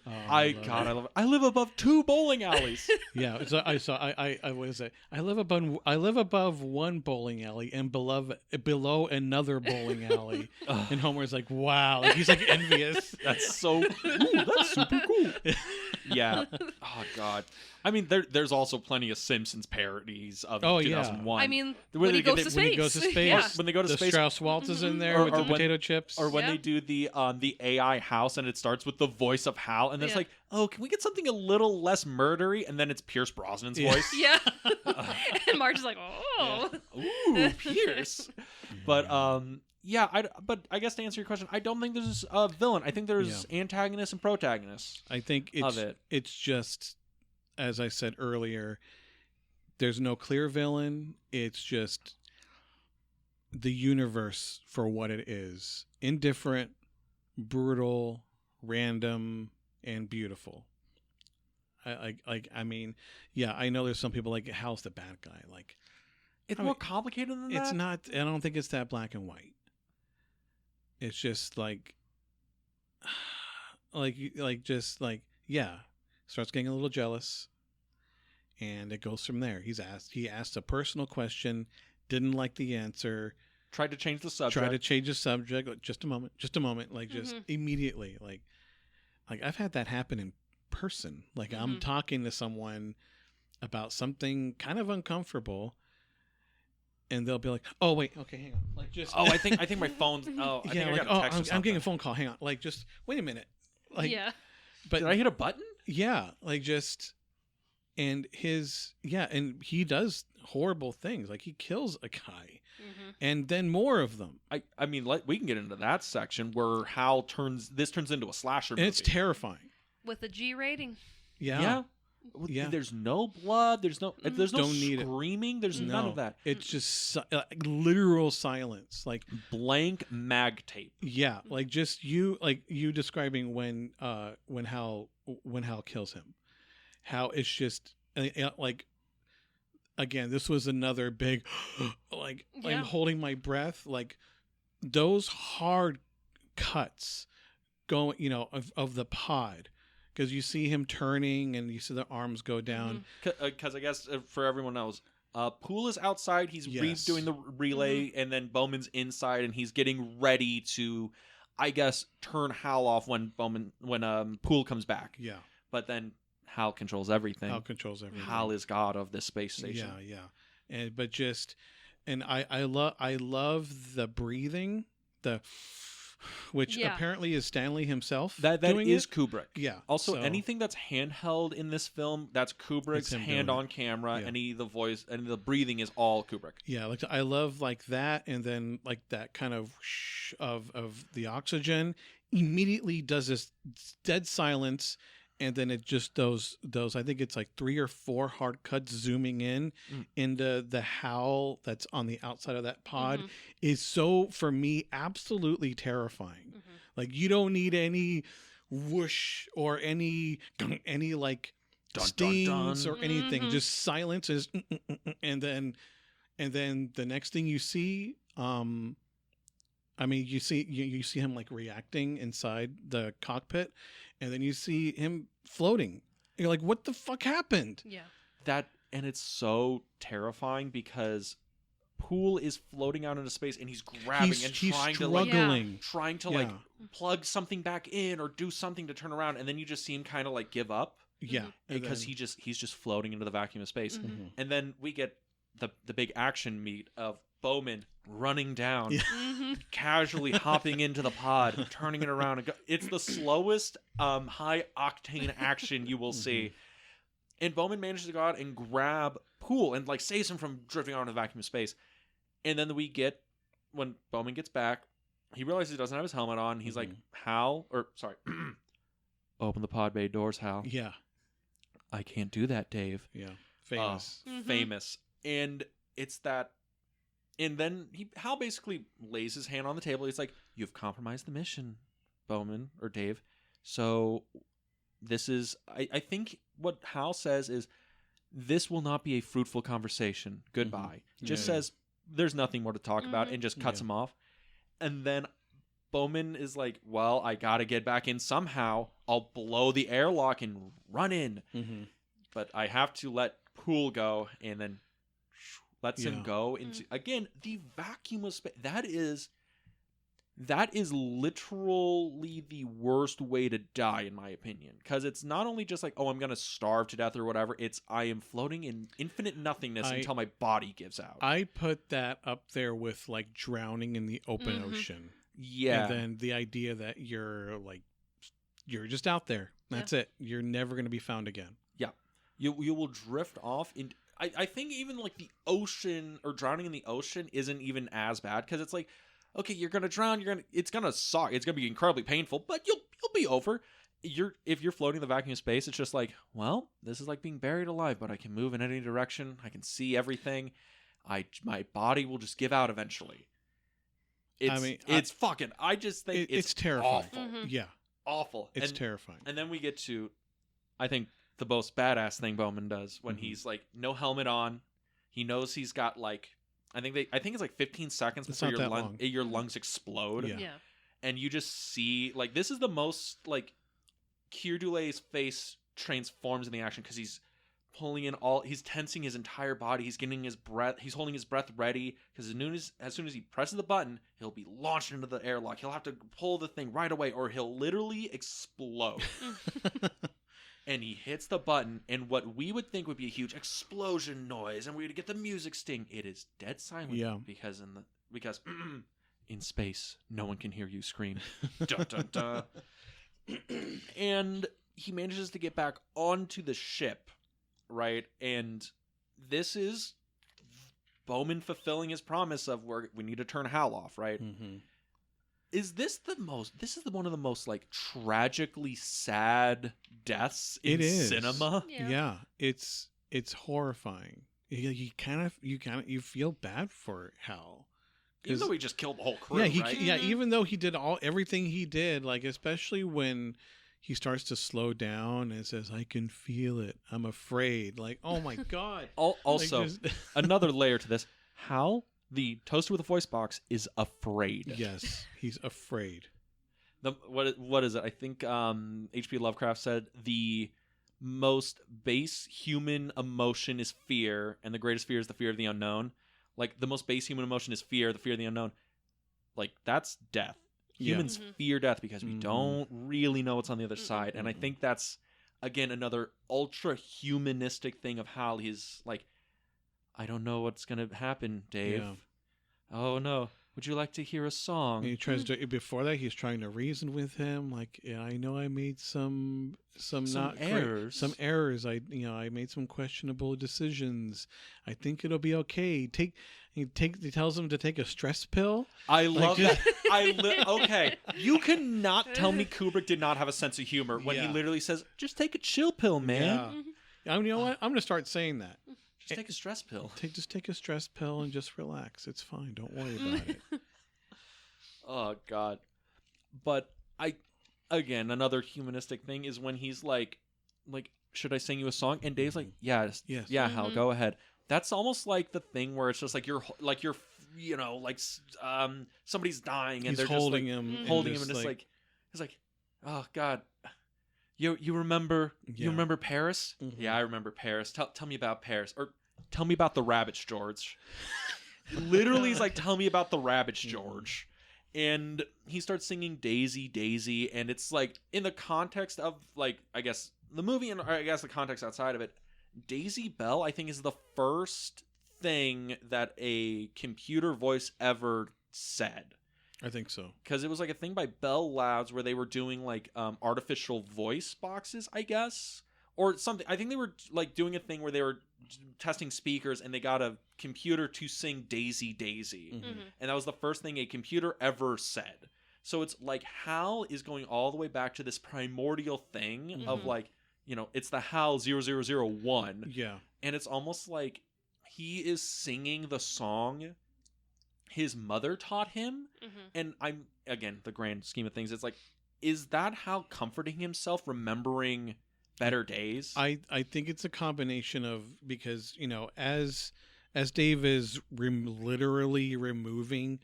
Oh, I love it. love it. I live above 2 bowling alleys. Yeah, so I what is it? I live above one bowling alley and below another bowling alley. Ugh, And Homer's like, wow, like he's like envious. that's so cool. That's super cool. Yeah. Oh God. I mean, there's also plenty of Simpsons parodies of Oh, yeah. 2001. I mean, When when they he get goes the- to when he space. goes to space. Yeah. when they go to The space, Strauss Waltz is in there Or- with or the when- potato chips. or when Yeah. they do the AI house and it starts with the voice of Hal, and then it's Yeah. like, oh, can we get something a little less murdery? And then it's Pierce Brosnan's Yeah. voice. Yeah. And Marge is like, "Oh." Ooh, Pierce. But but I guess to answer your question, I don't think there's a villain. I think there's antagonists and protagonists. I think of it. it's just, as I said earlier, there's no clear villain. It's just the universe for what it is. Indifferent, brutal, random, and beautiful. I mean, yeah, I know there's some people like, Hal's the bad guy. Like, It's I more mean, complicated than it's that. not, I don't think it's that black and white. It's just like yeah, starts getting a little jealous, and it goes from there. He asked a personal question, didn't like the answer, Tried to change the subject. tried to change the subject. Like, just a moment, like just immediately, like I've had that happen in person. Like, I'm talking to someone about something kind of uncomfortable, and they'll be like, "Oh wait, okay, hang on." Like, just Oh, I think my phone's. Oh, I think I like, got a text or I'm something. getting a phone call. Hang on, like, just wait a minute. Like, Yeah. but Did I hit a button? yeah, like, just, and and he does horrible things. Like, he kills a guy, and then more of them. I mean, we can get into that section where Hal turns into a slasher And movie. it's terrifying. With a G rating. Yeah. Yeah. There's no blood. There's no Don't need it. screaming. There's none of that. It's just literal silence. Like, Blank mag tape. yeah, like, just you describing when Hal kills him. How it's just like, again, this was another big like, Yeah. I'm holding my breath. Like, those hard cuts going, of the pod, because you see him turning and you see the arms go down. Because I guess for everyone else, Poole is outside. He's doing the relay, and then Bowman's inside, and he's getting ready to, I guess, turn Hal off when Poole comes back. Yeah. But then Hal controls everything. Hal controls everything. Hal is god of this space station. Yeah. And I love the breathing, which apparently is Stanley himself. That doing is it. Kubrick. Yeah. Also, so- anything that's handheld in this film, that's Kubrick's It's him hand doing on it. camera. Yeah. Any the voice, any the breathing is all Kubrick. Yeah, like, I love like that, and then like that kind of of the oxygen immediately does this dead silence, and then it just those I think it's like 3 or 4 hard cuts zooming in into the Hal that's on the outside of that pod is so, for me, absolutely terrifying. Like, you don't need any whoosh or any like stings or anything. Just silence is and then the next thing you see, I mean, you see him like reacting inside the cockpit, and then you see him floating. You're like, what the fuck happened? Yeah. And it's so terrifying because Poole is floating out into space and he's grabbing He's trying struggling. to like plug something back in or do something to turn around, and then you just see him kind of like give up. Yeah, Because he's just floating into the vacuum of space. And then we get the big action meet of Bowman running down, casually hopping into the pod, turning it around, and it's the slowest high octane action you will see. And Bowman manages to go out and grab Poole and like saves him from drifting out into the vacuum of space. And then when Bowman gets back, he realizes he doesn't have his helmet on. He's like, open the pod bay doors, Hal. Yeah. I can't do that, Dave. Yeah. Famous. Famous. And it's that. And then Hal basically lays his hand on the table. He's like, "You've compromised the mission, Bowman or Dave. So this is, I think what Hal says is, this will not be a fruitful conversation. Goodbye." Just says, there's nothing more to talk about, and just cuts him off. And then Bowman is like, "Well, I got to get back in somehow. I'll blow the airlock and run in. But I have to let Poole go," and then lets him go into, again, the vacuum of space. That is literally the worst way to die, in my opinion. Because it's not only just like, oh, I'm going to starve to death or whatever. It's, I am floating in infinite nothingness until my body gives out. I put that up there with like drowning in the open ocean. Yeah. And then the idea that you're just out there. That's it. You're never going to be found again. Yeah. You will drift off in. I think even like the ocean, or drowning in the ocean, isn't even as bad, because it's like, okay, you're gonna drown, it's gonna suck, it's gonna be incredibly painful, but you'll be over. If you're floating in the vacuum of space, it's just like, well, this is like being buried alive, but I can move in any direction, I can see everything. My body will just give out eventually. It's fucking. I just think it's terrifying. Awful. Yeah, awful. It's terrifying. And then we get to, I think, the most badass thing Bowman does when he's like, no helmet on. He knows he's got like, I think it's like 15 seconds before your lungs explode. Yeah. And you just see, like, this is the most, like, Keir Dulley's face transforms in the action, because he's pulling in he's tensing his entire body. He's getting his breath. He's holding his breath ready, because as soon as he presses the button, he'll be launched into the airlock. He'll have to pull the thing right away, or he'll literally explode. And he hits the button, and what we would think would be a huge explosion noise, and we're gonna get the music sting. It is dead silent. Yeah. Because in space, no one can hear you scream. Dun, dun, dun. And he manages to get back onto the ship, right? And this is Bowman fulfilling his promise of we need to turn Hal off, right? Is this one of the most like tragically sad deaths in cinema? Yeah, it's horrifying. You feel bad for Hal, even though he just killed the whole crew. Right? Even though he did everything he did, like especially when he starts to slow down and says, "I can feel it. I'm afraid." Like, oh my god. Also, another layer to this: Hal, the toaster with a voice box, is afraid. Yes, he's afraid. What is it? I think H.P. Lovecraft said the most base human emotion is fear, and the greatest fear is the fear of the unknown. Like, the most base human emotion is fear, the fear of the unknown. Like, that's death. Humans fear death because we don't really know what's on the other side. And I think that's, again, another ultra humanistic thing of Hal. He's like, I don't know what's going to happen, Dave. Yeah. Oh, no. Would you like to hear a song? And he tries to, before that, he's trying to reason with him. Like, yeah, I know I made some errors. Some errors. I made some questionable decisions. I think it'll be okay. He tells him to take a stress pill. I love that. Okay, you cannot tell me Kubrick did not have a sense of humor when he literally says, "Just take a chill pill, man." Yeah. You know what? I'm gonna start saying that. Just take a stress pill. Just take a stress pill and just relax. It's fine. Don't worry about it. Oh God! But again, another humanistic thing is when he's like, should I sing you a song? And Dave's like, yes. Hal, go ahead. That's almost like the thing where it's just like you're somebody's dying and he's they're holding just him, holding him, and just like he's like, oh God. You remember Paris? Mm-hmm. Yeah, I remember Paris. Tell me about Paris, or tell me about the rabbits, George. Literally, he's like, tell me about the rabbits, George. And he starts singing Daisy, Daisy, and it's like in the context of like I guess the movie and I guess the context outside of it, Daisy Bell I think is the first thing that a computer voice ever said. I think so. Because it was like a thing by Bell Labs where they were doing like artificial voice boxes, I guess, or something. I think they were like doing a thing where they were testing speakers and they got a computer to sing Daisy, Daisy. Mm-hmm. And that was the first thing a computer ever said. So it's like Hal is going all the way back to this primordial thing of like, you know, it's the Hal 0001. Yeah. And it's almost like he is singing the song his mother taught him. And I'm, again, the grand scheme of things, it's like, is that Hal comforting himself, remembering better days? I think it's a combination of, because, you know, as Dave is literally removing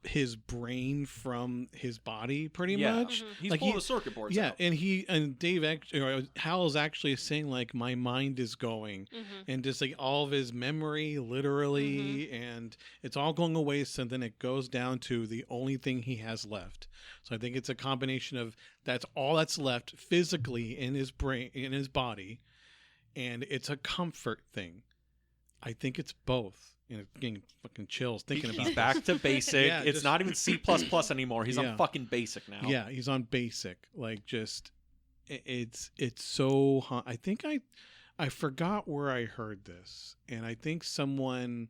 his brain from his body pretty much. He's like pulling the circuit boards out. and Dave actually, or Hal is actually saying like, my mind is going, and just like all of his memory literally, and it's all going away. So then it goes down to the only thing he has left. So I think it's a combination of that's all that's left physically in his brain, in his body, and it's a comfort thing. I think it's both. You know, getting fucking chills thinking about He's back to basic. Yeah, it's just- not even C++ anymore. He's Yeah. on fucking basic now. Yeah, he's on basic. Like, just it's so. I think I forgot where I heard this, and I think someone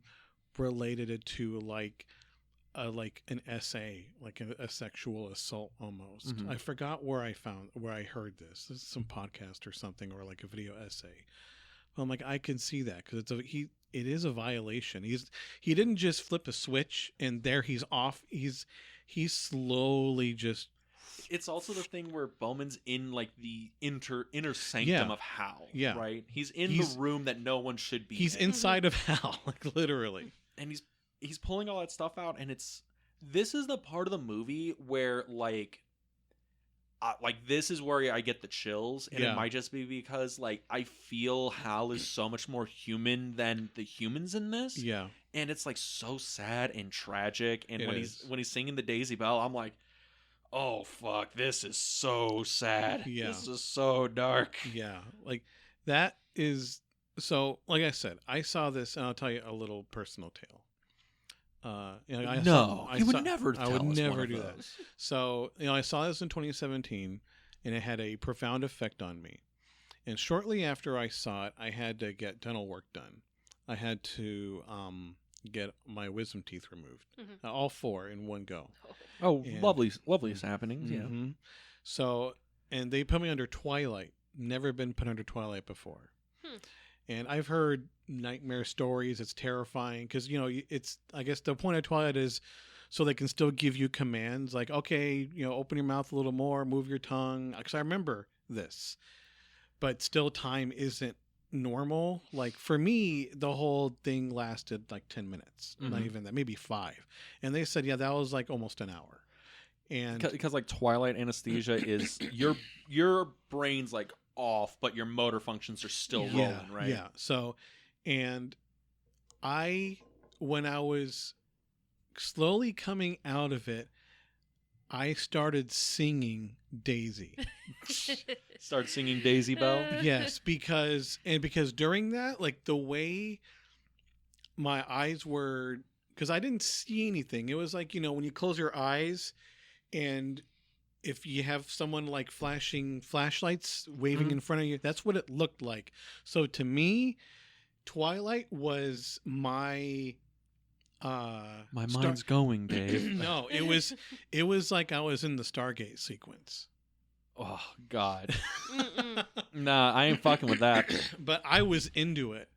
related it to like an essay, like a sexual assault almost. I forgot where I heard this. This is some podcast or something, or like a video essay. I'm like, I can see that, because it is a violation. He didn't just flip a switch and there he's off. He's slowly just. It's also the thing where Bowman's in like the inner sanctum of Hal. Yeah. Right. He's in the room that no one should be. He's in. inside of Hal, like literally. And he's pulling all that stuff out, and this is the part of the movie where like this is where I get the chills, and it might just be because like I feel Hal is so much more human than the humans in this. Yeah. And it's like so sad and tragic, and It when he's singing the Daisy Bell, I'm like, oh fuck, this is so sad. Yeah. This is so dark. Yeah. Like that is so, like I said, I saw this, and I'll tell you a little personal tale. You know, You would never tell I would us one never of do those. that. So, you know, I saw this in 2017, and it had a profound effect on me. And shortly after I saw it, I had to get dental work done. I had to get my wisdom teeth removed, all 4 in one go. Oh, And- lovely happenings. Yeah. So, and they put me under Twilight. Never been put under Twilight before. And I've heard nightmare stories. It's terrifying because, you know, it's, I guess the point of Twilight is so they can still give you commands like, okay, you know, open your mouth a little more, move your tongue. Because I remember this, but still time isn't normal. Like for me, the whole thing lasted like 10 minutes, not even that, maybe 5. And they said, yeah, that was like almost an hour. And Because like Twilight anesthesia is your brain's like off, but your motor functions are still rolling, right? Yeah. So, and when I was slowly coming out of it, I started singing Daisy. Start singing Daisy Bell. Yes, because during that, like the way my eyes were, because I didn't see anything. It was like, you know, when you close your eyes and if you have someone like flashing flashlights waving in front of you, that's what it looked like. So to me, Twilight was my My mind's going, Dave. no, it was like I was in the Stargate sequence. Oh God. Nah, I ain't fucking with that. But I was into it.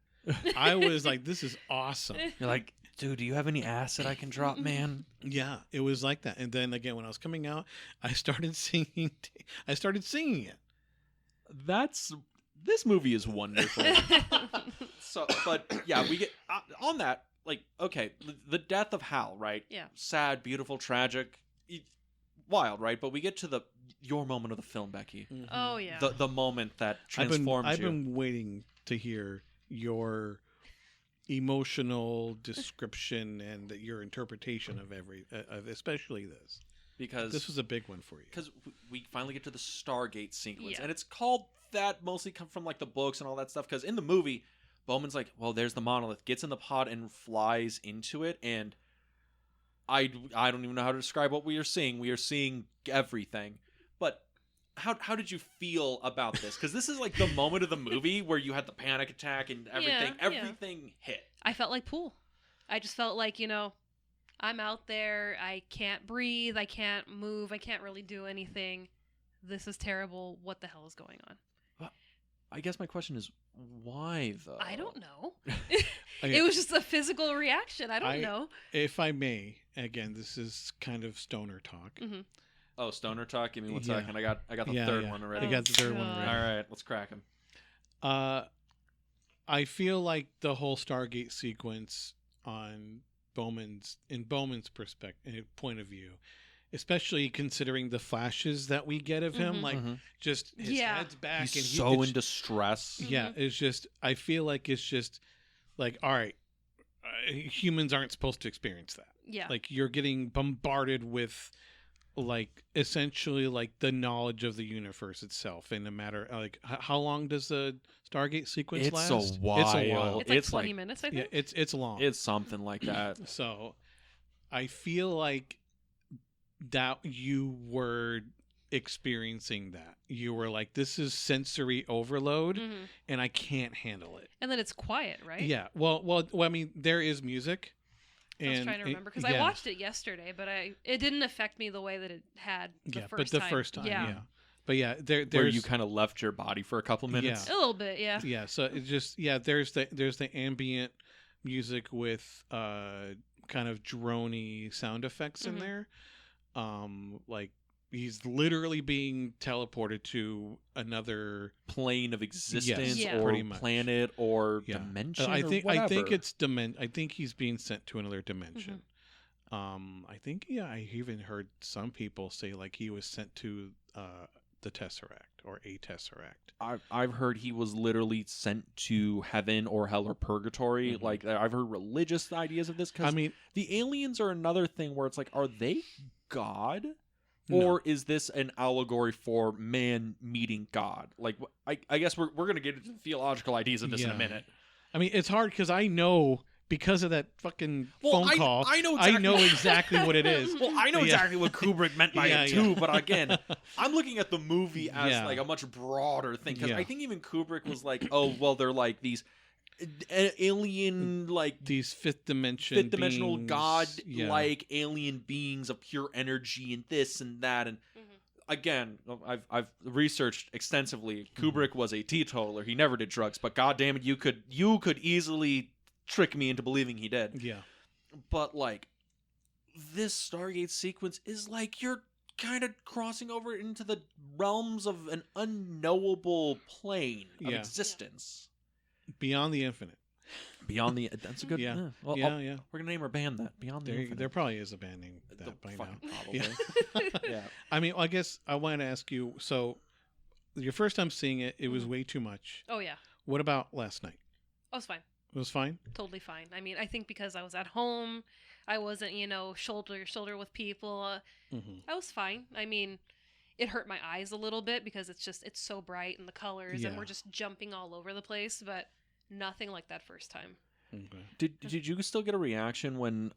I was like, this is awesome. You're like, dude, do you have any acid I can drop, man? Yeah, it was like that. And then again, when I was coming out, I started singing it. This movie is wonderful. So, but yeah, we get on that. Like, okay, the death of Hal, right? Yeah. Sad, beautiful, tragic, wild, right? But we get to your moment of the film, Becky. Oh yeah. The moment that transforms I've you. been waiting to hear your emotional description and your interpretation of especially this. Because this was a big one for you. Because we finally get to the Stargate sequence, Yeah. and it's called that mostly come from like the books and all that stuff. Because in the movie, Bowman's like, "Well, there's the monolith," gets in the pod and flies into it, and I don't even know how to describe what we are seeing. We are seeing everything, but how did you feel about this? Because this is like the moment of the movie where you had the panic attack and everything. Yeah, Everything hit. I felt like Poole. I just felt like, you know, I'm out there. I can't breathe. I can't move. I can't really do anything. This is terrible. What the hell is going on? I guess my question is, why though? I don't know. Okay. It was just a physical reaction. I don't know. If I may, again, this is kind of stoner talk. Hmm. Oh, stoner talk. Give me 1 Yeah. second. I got the Yeah, third yeah. one I already. got the third one God. ready. All right, let's crack him. I feel like the whole Stargate sequence in Bowman's point of view, especially considering the flashes that we get of him, Mhm. like just his Yeah. head's back He's and so it's- in distress. Yeah, it's just, I feel like it's just like, all right, humans aren't supposed to experience that. Yeah. Like, you're getting bombarded with, like, essentially, like, the knowledge of the universe itself in a matter, like, how long does the Stargate sequence It's last? a while. It's a while. it's like it's 20 like- minutes, I Yeah, think. it's long. It's something like that. So, I feel like that you were experiencing that. You were like, this is sensory overload, Hmm. and I can't handle it. And then it's quiet, right? Yeah. Well, I mean, there is music. I was trying to remember because I yeah. watched it yesterday, but it didn't affect me the way that it had the Yeah, first but the time. first time, Yeah. yeah. But yeah, there's Where you kind of left your body for a couple minutes. A little bit, yeah. yeah. So it's just there's the ambient music with kind of droney sound effects in Mhm. there. Like he's literally being teleported to another Plane of existence, Yeah. or pretty much. planet, or Yeah. dimension. I or think whatever. it's I think he's being sent to another dimension. I think I even heard some people say like he was sent to the Tesseract or a Tesseract. I've heard he was literally sent to heaven or hell or purgatory. Mhm. Like, I've heard religious ideas of this. I Because mean, the aliens are another thing where it's like, are they God? No. Or is this an allegory for man meeting God? Like, I guess we're going to get into the theological ideas of this in a Yeah. minute. I mean, it's hard because I know because of that fucking phone call. I know I exactly. know exactly what it is. Well, I know Yeah. exactly what Kubrick meant by Yeah, it too, yeah. but again, I'm looking at the movie as Yeah. like a much broader thing, because Yeah. I think even Kubrick was like, oh, well, they're like these alien, like These fifth dimensional beings, god yeah. like alien beings of pure energy and this and that. And Mhm. again, I've researched extensively. Mm-hmm. Kubrick was a teetotaler. He never did drugs, but god damn it, you could easily trick me into believing he did. Yeah. But like, this Stargate sequence is like you're kind of crossing over into the realms of an unknowable plane of Yeah. existence. Beyond the Infinite. Beyond the that's a good Yeah. Well, Yeah. we're gonna name our band that. Beyond the Infinite. There probably is a band named The that by fuck, now. probably. Yeah. Yeah. I mean, I guess I want to ask you. So, your first time seeing it, it was Mhm. way too much. Oh, yeah. What about last night? I was fine. It was fine. Totally fine. I mean, I think because I was at home, I wasn't, shoulder to shoulder with people. Mm-hmm. I was fine. I mean, it hurt my eyes a little bit because it's so bright and the colors and Yeah. we're just jumping all over the place, but nothing like that first time. Okay. Did you still get a reaction when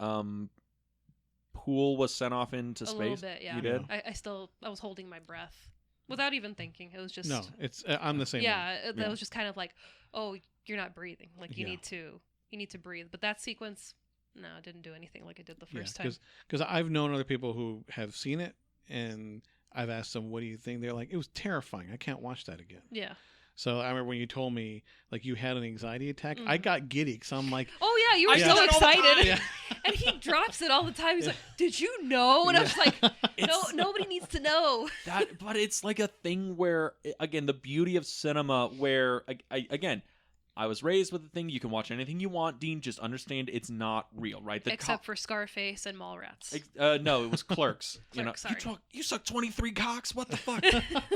Poole was sent off into A space? little bit, yeah. You did? I was holding my breath without even thinking. It was just No, it's I'm the same. yeah, way. that was just kind of like, oh, you're not breathing. Like you Yeah. need to breathe. But that sequence, no, it didn't do anything like it did the first time. Because I've known other people who have seen it, and I've asked them, "What do you think?" They're like, "It was terrifying. I can't watch that again." Yeah. So I remember when you told me like you had an anxiety attack, I Mhm. got giddy because I'm like, Oh yeah, you were I so do that all the excited. time. yeah. And he drops it all the time. He's like, "Did you know?" And I was like, "No, It's- nobody needs to know." But it's like a thing where, again, the beauty of cinema, where again, I was raised with the thing, you can watch anything you want, Dean, just understand it's not real, right? Except for Scarface and Mallrats. no, it was Clerks. Clerks, sorry. You suck 23 cocks, what the fuck?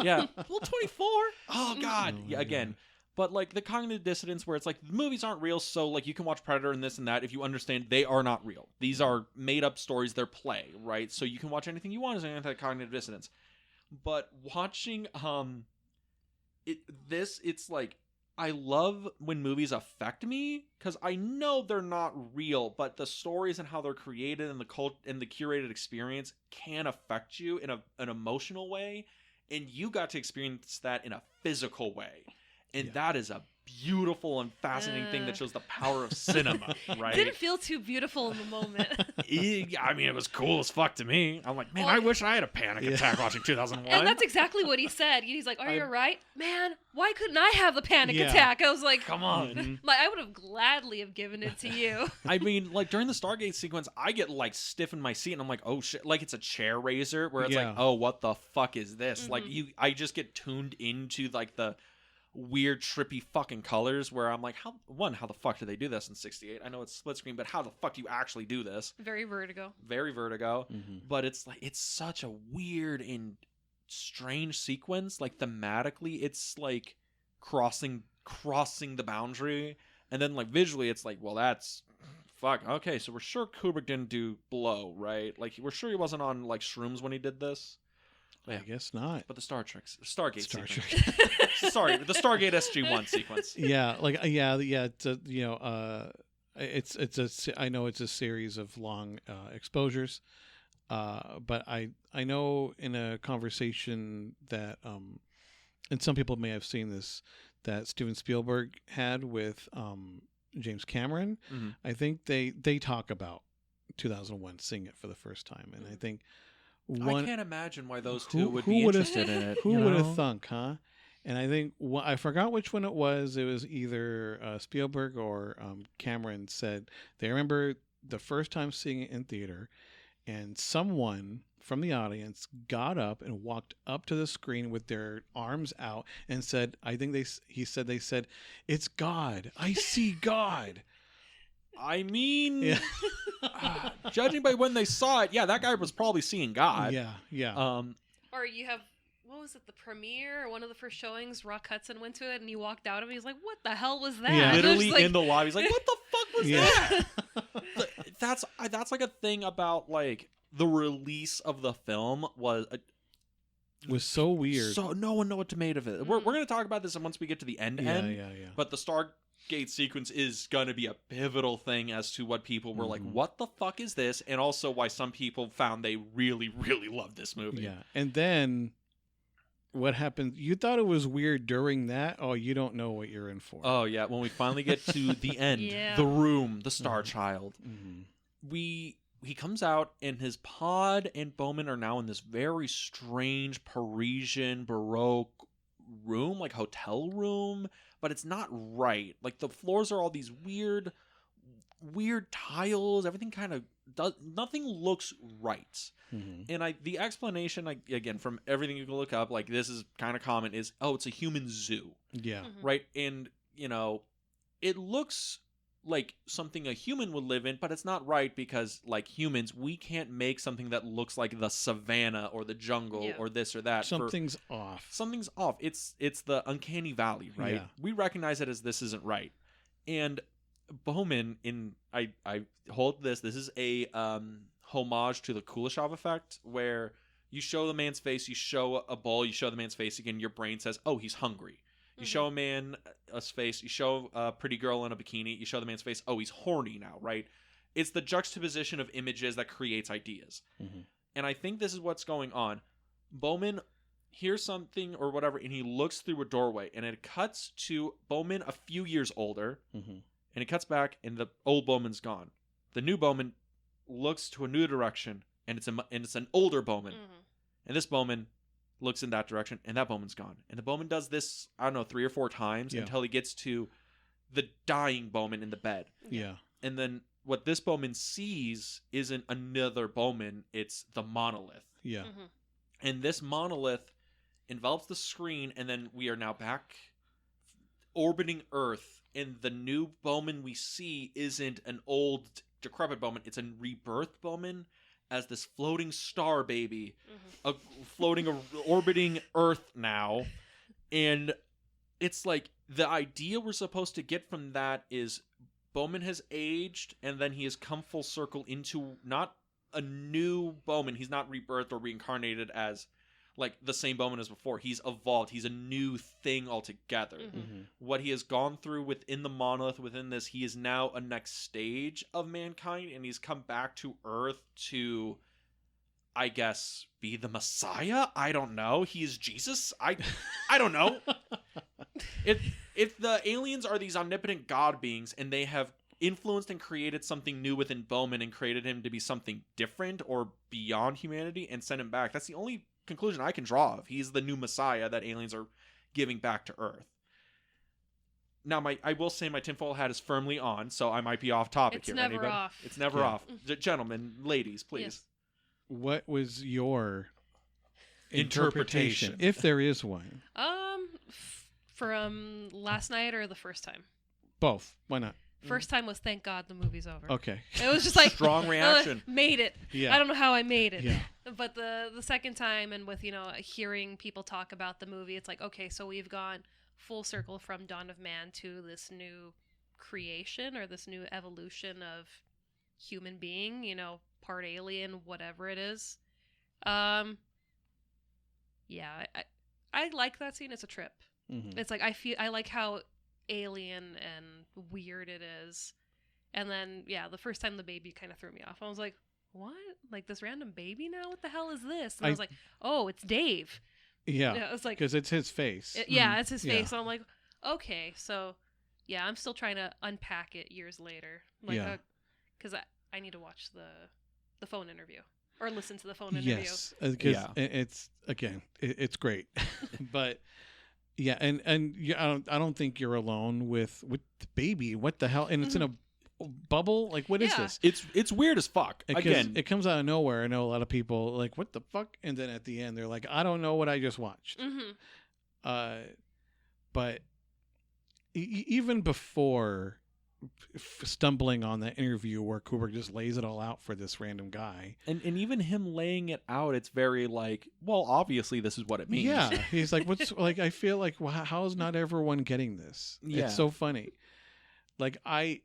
Yeah, well, 24. Oh god. Oh, Yeah, my again. God. But like the cognitive dissonance where it's like the movies aren't real, so like you can watch Predator and this and that if you understand they are not real. These are made up stories, they're play, right? So you can watch anything you want as an anti-cognitive dissonance. But watching it's like I love when movies affect me because I know they're not real, but the stories and how they're created and the curated experience can affect you in an emotional way, and you got to experience that in a physical way. And Yeah. that is a beautiful and fascinating thing that shows the power of cinema, right? Didn't feel too beautiful in the moment. I mean, it was cool as fuck to me. I'm like, man, Well, I wish I had a panic attack watching 2001. And that's exactly what he said. He's like, "Are you right, man? Why couldn't I have the panic attack?" I was like, come on. Like, I would have gladly have given it to you. I mean, like during the Stargate sequence, I get like stiff in my seat, and I'm like, oh shit, like it's a chair raiser where it's like, oh, what the fuck is this? Like I just get tuned into like the weird trippy fucking colors where I'm like, how the fuck did they do this in 68? I know it's split screen, but how the fuck do you actually do this? Very Vertigo. But it's like, it's such a weird and strange sequence. Like thematically, it's like crossing the boundary, and then like visually it's like, well, that's fuck, okay, so we're sure Kubrick didn't do Blow, right? Like we're sure he wasn't on like shrooms when he did this. I guess not. But the Stargate sequence. Sorry, the Stargate SG-1 sequence. Yeah, like it's a, you know, I know it's a series of long exposures, but I know in a conversation that and some people may have seen this, that Steven Spielberg had with James Cameron. I think they talk about 2001, seeing it for the first time, and I think. I can't imagine why those two would be interested in it. Who would have thunk, huh? And I think I forgot which one it was. It was either Spielberg or Cameron said they remember the first time seeing it in theater, and someone from the audience got up and walked up to the screen with their arms out and said, "I think they said, it's God. I see God." I mean, judging by when they saw it, yeah, that guy was probably seeing God. Yeah. Or you have, what was it, the premiere or one of the first showings? Rock Hudson went to it and he walked out of it. He's like, "What the hell was that?" Yeah. Literally like, in the lobby. He's like, "What the fuck was that?" That's like a thing about like the release of the film was so weird. So no one know what to make of it. We're going to talk about this once we get to the end. Yeah. But the Stargate sequence is going to be a pivotal thing as to what people were like, what the fuck is this? And also why some people found they really, really loved this movie. Yeah. And then what happened? You thought it was weird during that? Oh, you don't know what you're in for. Oh, yeah. When we finally get to the end, the room, the Star Child, he comes out, and his pod and Bowman are now in this very strange Parisian Baroque room, like hotel room, but it's not right. Like the floors are all these weird tiles. Everything kind of nothing looks right. And the explanation, again, from everything you can look up, like this is kind of common, is, oh, it's a human zoo. Yeah. Right. And it looks like something a human would live in, but it's not right, because like humans, we can't make something that looks like the savannah or the jungle or this or that. Something's off. It's the uncanny valley, right? Yeah. We recognize it as this isn't right. And Bowman, I hold this is a homage to the Kuleshov effect, where you show the man's face, you show a bowl, you show the man's face again, your brain says, oh, he's hungry. You show a man a face, you show a pretty girl in a bikini, you show the man's face, oh, he's horny now, right? It's the juxtaposition of images that creates ideas. And I think this is what's going on. Bowman hears something or whatever, and he looks through a doorway, and it cuts to Bowman a few years older, and it cuts back, and the old Bowman's gone. The new Bowman looks to a new direction, and it's an older Bowman. And this Bowman looks in that direction, and that Bowman's gone. And the Bowman does this, I don't know, 3 or 4 times until he gets to the dying Bowman in the bed. Yeah. And then what this Bowman sees isn't another Bowman, it's the monolith. Yeah. And this monolith envelops the screen, and then we are now back orbiting Earth, and the new Bowman we see isn't an old, decrepit Bowman, it's a rebirth Bowman as this floating star baby, orbiting Earth now. And it's like, the idea we're supposed to get from that is Bowman has aged, and then he has come full circle into not a new Bowman. He's not rebirthed or reincarnated as like the same Bowman as before. He's evolved. He's a new thing altogether. What he has gone through within the monolith, within this, he is now a next stage of mankind, and he's come back to Earth to, I guess, be the Messiah? I don't know. He is Jesus? I don't know. if the aliens are these omnipotent god beings and they have influenced and created something new within Bowman and created him to be something different or beyond humanity and sent him back, that's the only conclusion I can draw of. He's the new Messiah that aliens are giving back to Earth. Now, I will say my tinfoil hat is firmly on, so I might be off topic It's here. never Anybody? off. It's never Yeah. off. Gentlemen, ladies, please. Yes. What was your Interpretation. if there is one? From last night or the first time? Both. Why not? First time was thank God the movie's over. Okay. It was just like Strong reaction. made it. Yeah. I don't know how I made it. Yeah. But the second time and with hearing people talk about the movie, it's like, okay, so we've gone full circle from Dawn of Man to this new creation or this new evolution of human being, part alien, whatever it is. Yeah, I like that scene. It's a trip. Mm-hmm. It's like I like how alien and weird it is. And then the first time the baby kind of threw me off. I was like, what? Like this random baby now? What the hell is this? And I was like, oh, it's Dave. Yeah. It was like, Because it's his face. it's his face. Yeah. So I'm like, okay, so I'm still trying to unpack it years later. Like, Yeah. because I need to watch the phone interview or listen to the phone interview. Yes, because it's great, but yeah, and I don't think you're alone with the baby. What the hell? And it's in a bubble. Like, what is Yeah. this? It's weird as fuck. Again, it comes out of nowhere. I know a lot of people like, what the fuck? And then at the end, they're like, I don't know what I just watched. Mm-hmm. But even before stumbling on that interview where Kubrick just lays it all out for this random guy, and even him laying it out, it's very like, well, obviously this is what it means. yeah, he's like, what's like? I feel like, well, how is not everyone getting this? Yeah. It's so funny. Like I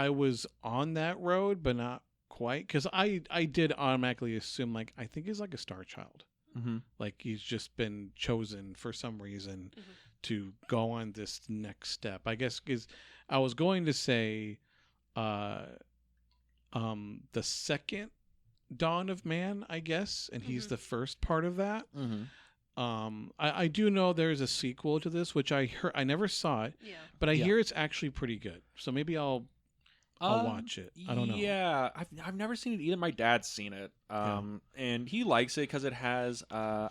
was on that road, but not quite, because I did automatically assume, like, I think he's like a star child. Mm-hmm. Like he's just been chosen for some reason to go on this next step. I guess because I was going to say the second Dawn of Man, I guess, and he's the first part of that. Mm-hmm. I do know there's a sequel to this, which I heard. I never saw it, but I hear it's actually pretty good. So maybe I'll watch it. I don't know. Yeah, I've never seen it either. My dad's seen it, and he likes it because it has I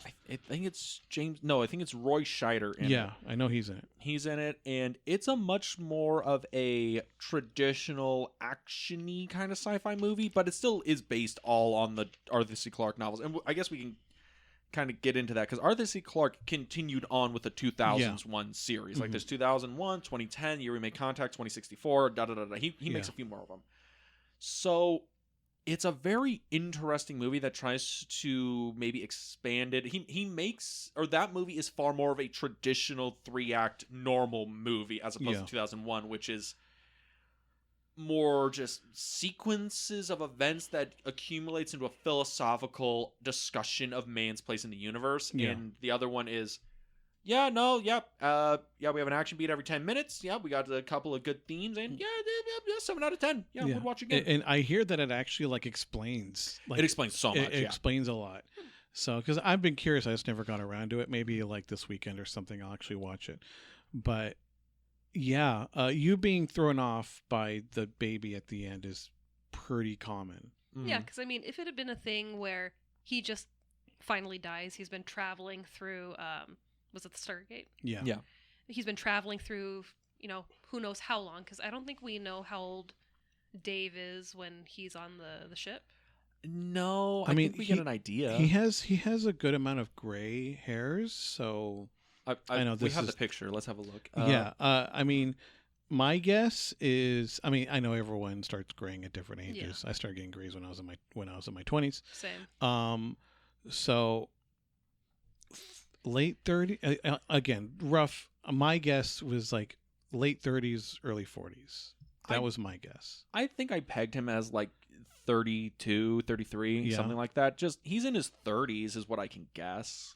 think it's I think it's Roy Scheider in it. Yeah, I know he's in it. He's in it, and it's a much more of a traditional action-y kind of sci-fi movie, but it still is based all on the Arthur C. Clarke novels. And I guess we can kind of get into that because Arthur C. Clarke continued on with the 2001 series. Like there's 2001, 2010, Year We Made Contact, 2064, da-da-da-da. He makes a few more of them. So it's a very interesting movie that tries to maybe expand it. He makes, or that movie is far more of a traditional 3-act normal movie as opposed to 2001, which is more just sequences of events that accumulates into a philosophical discussion of man's place in the universe. And the other one is we have an action beat every 10 minutes. We got a couple of good themes, and 7 out of 10. We'd watch again. And I hear that it actually like explains. Like, it explains so much. It explains a lot. So, because I've been curious, I just never got around to it. Maybe like this weekend or something, I'll actually watch it. But yeah, you being thrown off by the baby at the end is pretty common. Yeah, because I mean, if it had been a thing where he just finally dies, he's been traveling through, was it the Stargate? Yeah. He's been traveling through, who knows how long, because I don't think we know how old Dave is when he's on the ship. No, I mean, think we get an idea. He has a good amount of gray hairs, so I know we this have is the picture. Let's have a look. I mean, my guess is, I know everyone starts graying at different ages. I started getting grays when I was in my 20s. Same. So late 30s, again, rough. My guess was like late 30s, early 40s. That was my guess. I think I pegged him as like 32, 33, something like that. Just he's in his 30s is what I can guess.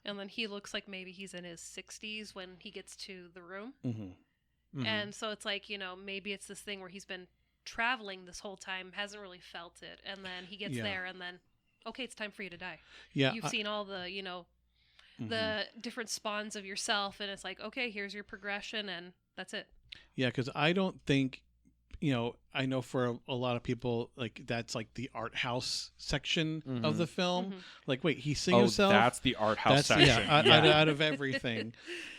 And then he looks like maybe he's in his 60s when he gets to the room. Mm-hmm. And so it's like, maybe it's this thing where he's been traveling this whole time, hasn't really felt it. And then he gets there and then, okay, it's time for you to die. Yeah. You've seen all the, the different spawns of yourself, and it's like, okay, here's your progression, and that's it. Yeah, because I don't think, I know for a lot of people, like that's like the art house section of the film. Like, wait, he's seeing himself? That's the art house section. Yeah, out of everything.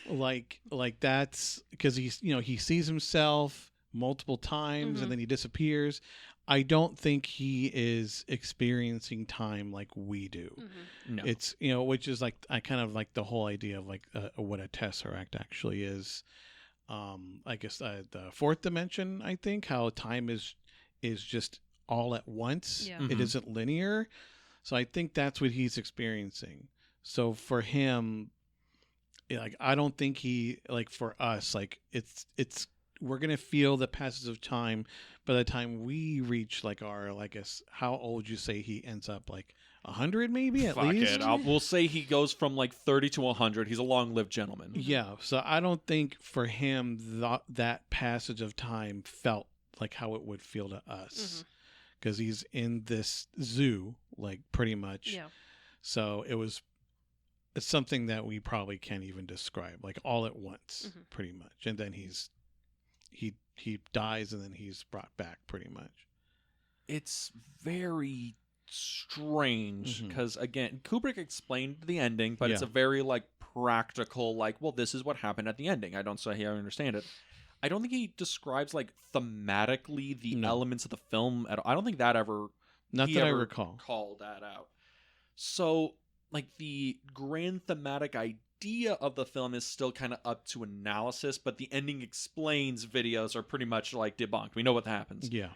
like that's because he sees himself multiple times and then he disappears. I don't think he is experiencing time like we do. No. It's, which is like, I kind of like the whole idea of like what a tesseract actually is. I guess the fourth dimension, I think, how time is just all at once. Yeah. It isn't linear. So I think that's what he's experiencing. So for him, like, I don't think he, like, for us, like, it's we're going to feel the passage of time by the time we reach, like, our, like, how old would you say he ends up? Like 100 maybe at least? We'll say he goes from like 30 to 100. He's a long-lived gentleman. Yeah, so I don't think for him that passage of time felt like how it would feel to us. Because he's in this zoo, like, pretty much. Yeah. So it's something that we probably can't even describe, like, all at once, pretty much. And then he dies and then he's brought back, pretty much. It's very strange because, again, Kubrick explained the ending, but it's a very, like, practical, like, well, this is what happened at the ending. I don't say I understand it. I don't think he describes, like, thematically the elements of the film at all. I don't think that ever... Not that I recall. Called that out. So, like, the grand thematic idea of the film is still kind of up to analysis, but the ending explains videos are pretty much, like, debunked. We know what happens. Yeah.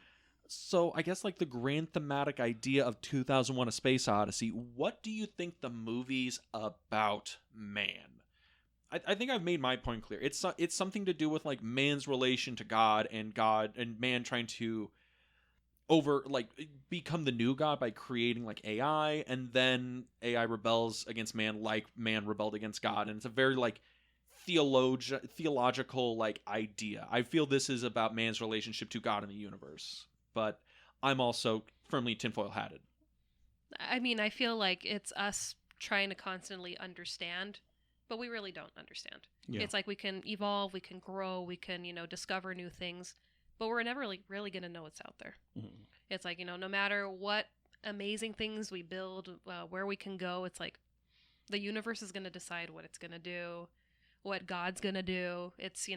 So, I guess, like, the grand thematic idea of 2001: A Space Odyssey, what do you think the movie's about man? I think I've made my point clear. It's something to do with, like, man's relation to God and man trying to become the new God by creating, like, AI, and then AI rebels against man like man rebelled against God, and it's a very, like, theological, like, idea. I feel this is about man's relationship to God and the universe, but I'm also firmly tinfoil hatted. I mean, I feel like it's us trying to constantly understand, but we really don't understand. Yeah. It's like we can evolve, we can grow, we can, discover new things, but we're never really going to know what's out there. It's like, no matter what amazing things we build, where we can go, it's like the universe is going to decide what it's going to do, what God's going to do. It's,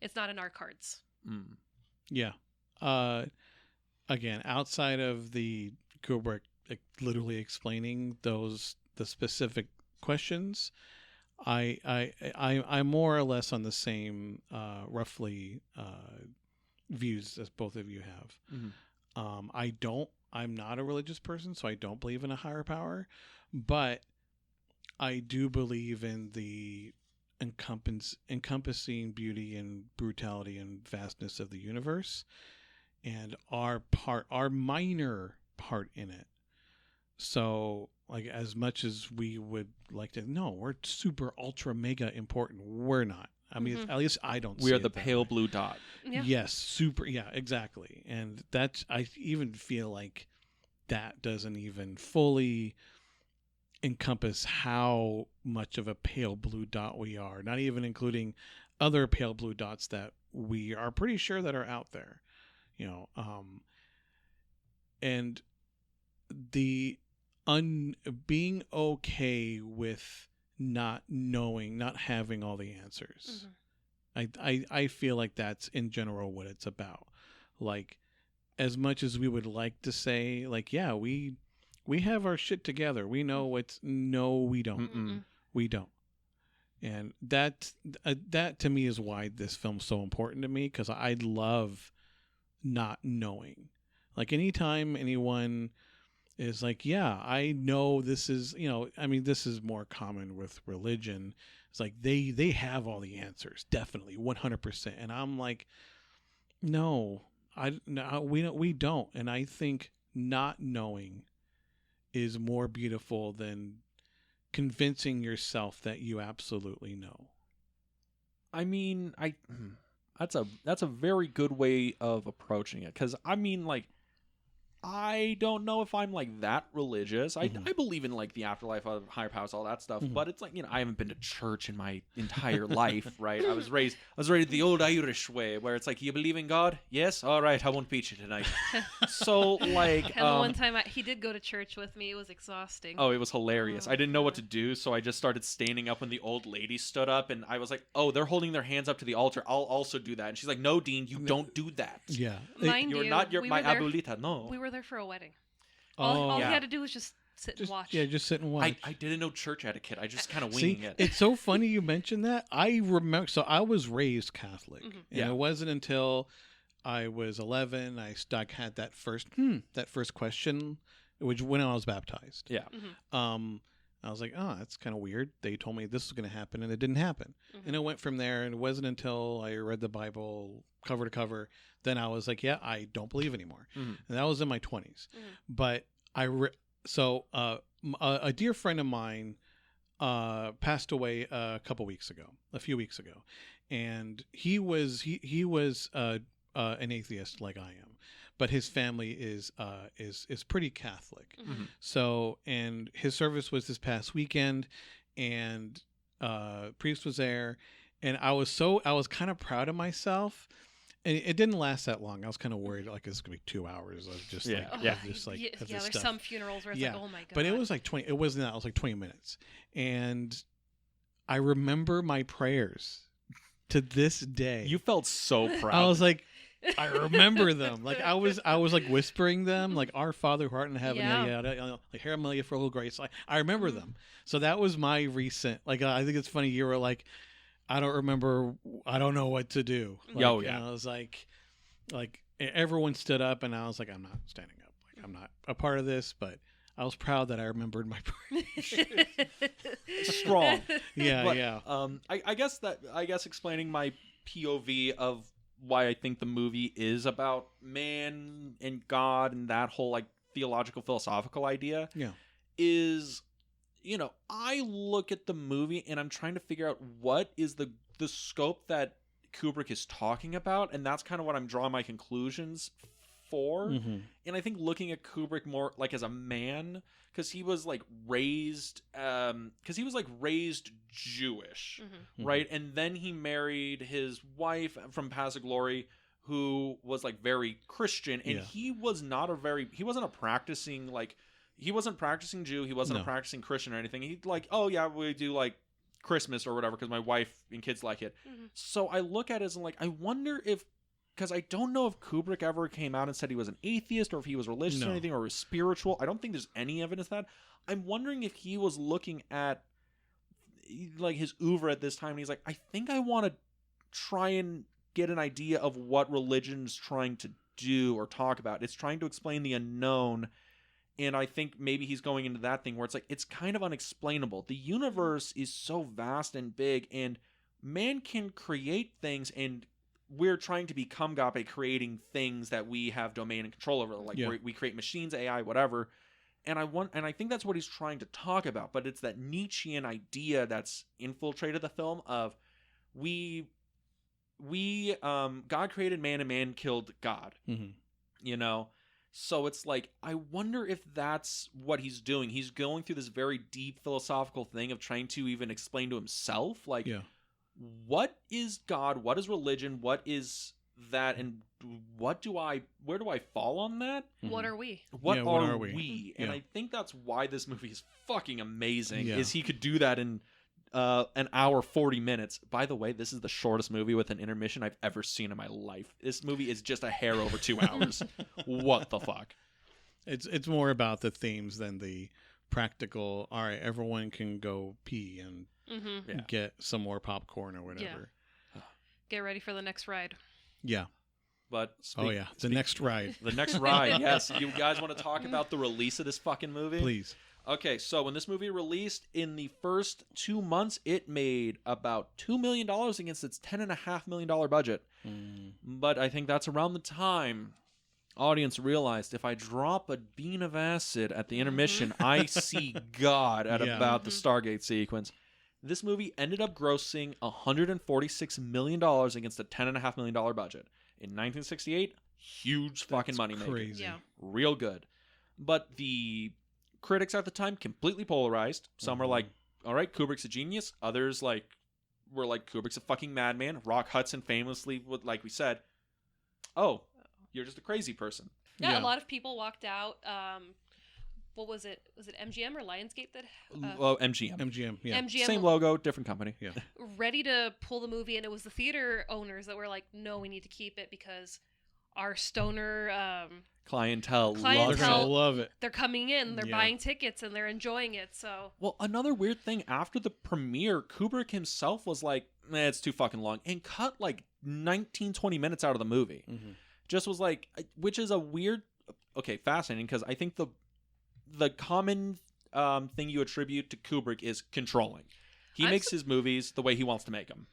it's not in our cards. Yeah. Again, outside of the Kubrick literally explaining the specific questions, I'm more or less on the same roughly views as both of you have. I'm not a religious person, so I don't believe in a higher power, but I do believe in the encompassing beauty and brutality and vastness of the universe, and our minor part in it. So, like, as much as we would like to, no, we're super ultra mega important. We're not. I mean, at least I don't see it. We are the pale blue dot. Yeah. Yes, super. Yeah, exactly. And I even feel like that doesn't even fully encompass how much of a pale blue dot we are, not even including other pale blue dots that we are pretty sure that are out there, and the being okay with not knowing, not having all the answers. I feel like that's in general what it's about. Like, as much as we would like to say, like, yeah, we have our shit together, we know we don't. We don't. And that to me is why this film's so important to me, because I love not knowing. Like, anytime anyone is like, yeah, I know this is, I mean, this is more common with religion. It's like they have all the answers, definitely, 100%. And I'm like, no, we don't. And I think not knowing is more beautiful than convincing yourself that you absolutely know. I mean, that's a very good way of approaching it, because I mean, like, I don't know if I'm like that religious. I Mhm. believe in like the afterlife, of higher powers, all that stuff. Mhm. But it's like, I haven't been to church in my entire life, right? I was raised the old Irish way, where it's like, you believe in God? Yes, all right. I won't beat you tonight. So like, And the one time he did go to church with me, it was exhausting. oh, it was hilarious. Oh, I didn't know what to God. do, so I just started standing up when the old lady stood up, and I was like, oh, they're holding their hands up to the altar. I'll also do that. And she's like, no, Dean, you don't do that. Yeah. Mind You're you, not we my were there- abuelita. No. We were there for a wedding. Oh, All yeah. he had to do was just sit and watch. Yeah, just sit and watch. I didn't know church etiquette. I just kind of See, winging it. it's so funny you mentioned that. I remember, so I was raised Catholic, Mhm. and Yeah. it wasn't until I was 11 I had that first question, which when I was baptized. Yeah. I was like, oh, that's kind of weird. They told me this was going to happen, and it didn't happen. Mhm. And it went from there, and it wasn't until I read the Bible cover to cover, then I was like, yeah, I don't believe anymore. Mhm. And that was in my 20s. Mhm. But a dear friend of mine passed away a few weeks ago, and he was an atheist like I am, but his family is pretty Catholic. Mhm. So, and his service was this past weekend, and priest was there, and I was kind of proud of myself. And it didn't last that long. I was kind of worried, like it's gonna be 2 hours of just Yeah. like, Yeah. just like yeah, of this there's stuff. some funerals where it's Yeah. like, oh my god. But it was like 20. It wasn't that. It was like 20 minutes, and I remember my prayers to this day. You felt so proud. I was like, I remember them. Like I was like whispering them, like "Our Father who art in heaven," Yeah. like "Hail Mary, full of grace." I remember them. So that was my recent. Like I think it's funny. You were like, I don't remember. I don't know what to do. Like, Oh, yeah. And I was like everyone stood up, and I was like, I'm not standing up. Like I'm not a part of this, but I was proud that I remembered my prayers. strong. Yeah, But, yeah. I guess explaining my POV of why I think the movie is about man and God and that whole like theological philosophical idea Yeah. is, I look at the movie and I'm trying to figure out what is the scope that Kubrick is talking about, and that's kind of what I'm drawing my conclusions for. Mm-hmm. And I think looking at Kubrick more like as a man, because he was like raised Jewish, Mhm. right? And then he married his wife from Past Glory, who was like very Christian, and Yeah. he wasn't a practicing Jew, he wasn't No. a practicing Christian or anything. He'd like, oh yeah, we do like Christmas or whatever because my wife and kids like it. Mhm. So I look at it as like, I wonder if, because I don't know if Kubrick ever came out and said he was an atheist or if he was religious or No. anything or was spiritual. I don't think there's any evidence of that. I'm wondering if he was looking at like his oeuvre at this time and he's like, I think I want to try and get an idea of what religion's trying to do or talk about. It's trying to explain the unknown. And I think maybe he's going into that thing where it's like, it's kind of unexplainable. The universe is so vast and big, and man can create things, and we're trying to become God by creating things that we have domain and control over. Like we create machines, AI, whatever. And I think that's what he's trying to talk about. But it's that Nietzschean idea that's infiltrated the film of God created man and man killed God. Mm-hmm. So it's like, I wonder if that's what he's doing. He's going through this very deep philosophical thing of trying to even explain to himself, like, what is God? What is religion? What is that? And where do I fall on that? What are we? What Yeah, are we? And Yeah. I think that's why this movie is fucking amazing, Yeah. is he could do that in an hour 40 minutes. By the way, this is the shortest movie with an intermission I've ever seen in my life. This movie is just a hair over 2 hours. What the fuck? It's more about the themes than the practical. All right, everyone can go pee and Mm-hmm. Yeah. get some more popcorn or whatever. Get ready for the next ride. Yeah. But The next ride, the next ride. Yes, you guys want to talk about the release of this fucking movie? please. Okay, so when this movie released, in the first 2 months, it made about $2 million against its $10.5 million budget. But I think that's around the time audience realized, if I drop a bean of acid at the intermission, I see God at Yeah. about the Stargate sequence. This movie ended up grossing $146 million against a $10.5 million budget. In 1968, huge fucking money maker. Crazy. Yeah. Real good. But the critics at the time completely polarized. Some were like, all right, Kubrick's a genius. Others were like, Kubrick's a fucking madman. Rock Hudson famously would, like we said, oh, you're just a crazy person. Yeah, a lot of people walked out. What was it? Was it MGM or Lionsgate that? Well, MGM. MGM, yeah. MGM Same logo, different company. Yeah. ready to pull the movie, and it was the theater owners that were like, "No, we need to keep it because our stoner Clientele They're Clientele- loves gonna it. love it. they're coming in, they're Yeah. buying tickets, and they're enjoying it." So Well, another weird thing, after the premiere, Kubrick himself was like, it's too fucking long, and cut like 19, 20 minutes out of the movie. Mhm. Just was like, which is a weird, fascinating, because I think the common thing you attribute to Kubrick is controlling. He I'm makes his movies the way he wants to make them.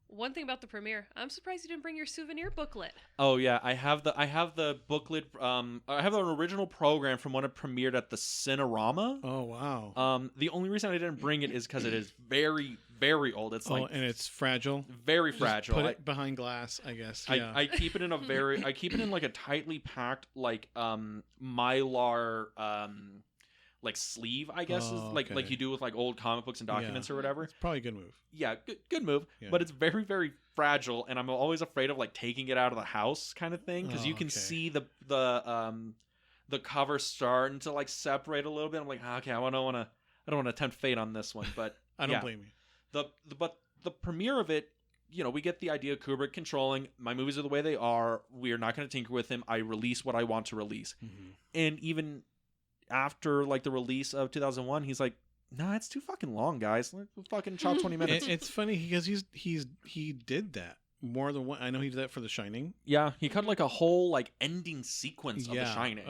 one thing about the premiere, I'm surprised you didn't bring your souvenir booklet. Oh yeah, I have the booklet. I have an original program from when it premiered at the Cinerama. Oh wow. The only reason I didn't bring it is because it is very, very old. It's like and it's fragile. very Just fragile. Put it behind glass, I guess. Yeah. I keep it in I keep it in like a tightly packed like mylar like sleeve, I guess, is like okay. you do with like old comic books and documents or whatever. It's probably a good move. Yeah, good move. Yeah. But it's very, very fragile, and I'm always afraid of like taking it out of the house, kind of thing, because you can okay. see the cover starting to like separate a little bit. I'm like, okay, I don't want to tempt fate on this one, but I don't yeah. blame you. But the premiere of it, we get the idea of Kubrick controlling. My movies are the way they are. We are not going to tinker with him. I release what I want to release. Mm-hmm. And even after like the release of 2001, he's like, nah, it's too fucking long, guys. Let's fucking chop 20 minutes. It's funny because he did that more than one. I know he did that for The Shining. Yeah, he cut like a whole like ending sequence of The Shining.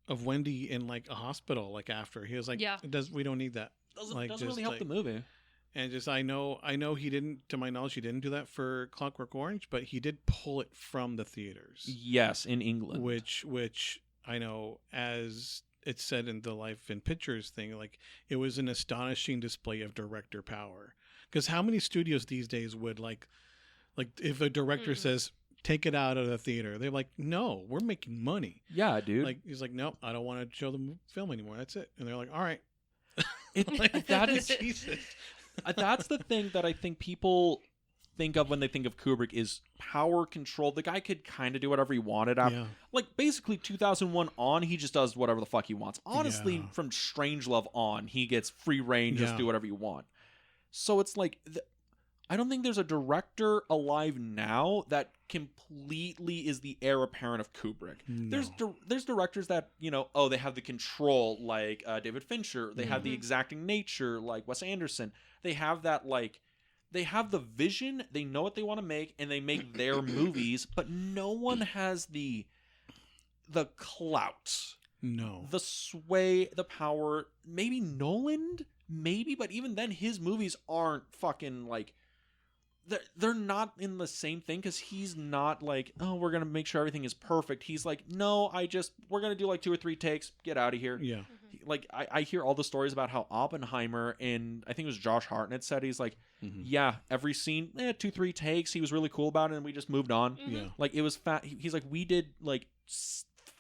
Of Wendy in like a hospital. Like after he was like, Yeah. we don't need that. doesn't like, doesn't just, really help like- the movie. And just I know he didn't, to my knowledge, he didn't do that for Clockwork Orange, but he did pull it from the theaters. Yes, in England. Which I know, as it's said in the Life in Pictures thing, like it was an astonishing display of director power. Because how many studios these days would like if a director says take it out of the theater, they're like, no, we're making money. Yeah, dude. Like he's like, nope, I don't want to show the film anymore. That's it. And they're like, all right. That is Jesus. That's the thing that I think people think of when they think of Kubrick is power control. The guy could kind of do whatever he wanted after. Yeah. Like basically 2001 on, he just does whatever the fuck he wants. Honestly, Yeah. from Strangelove on, he gets free reign, just Yeah. do whatever you want. So it's like I don't think there's a director alive now that completely is the heir apparent of Kubrick. No. There's directors that, they have the control like David Fincher. They have the exacting nature like Wes Anderson. They have that they have the vision, they know what they want to make, and they make their movies, but no one has the clout, No. the sway, the power. Maybe Nolan, but even then his movies aren't fucking like they're not in the same thing, because he's not like, oh, we're gonna make sure everything is perfect. He's like, no, we're gonna do like 2 or 3 takes, get out of here. Yeah. Like I hear all the stories about how Oppenheimer, and I think it was Josh Hartnett, said he's like, yeah, every scene 2, 3 takes, he was really cool about it, and we just moved on. Yeah. Like it was he's like, we did like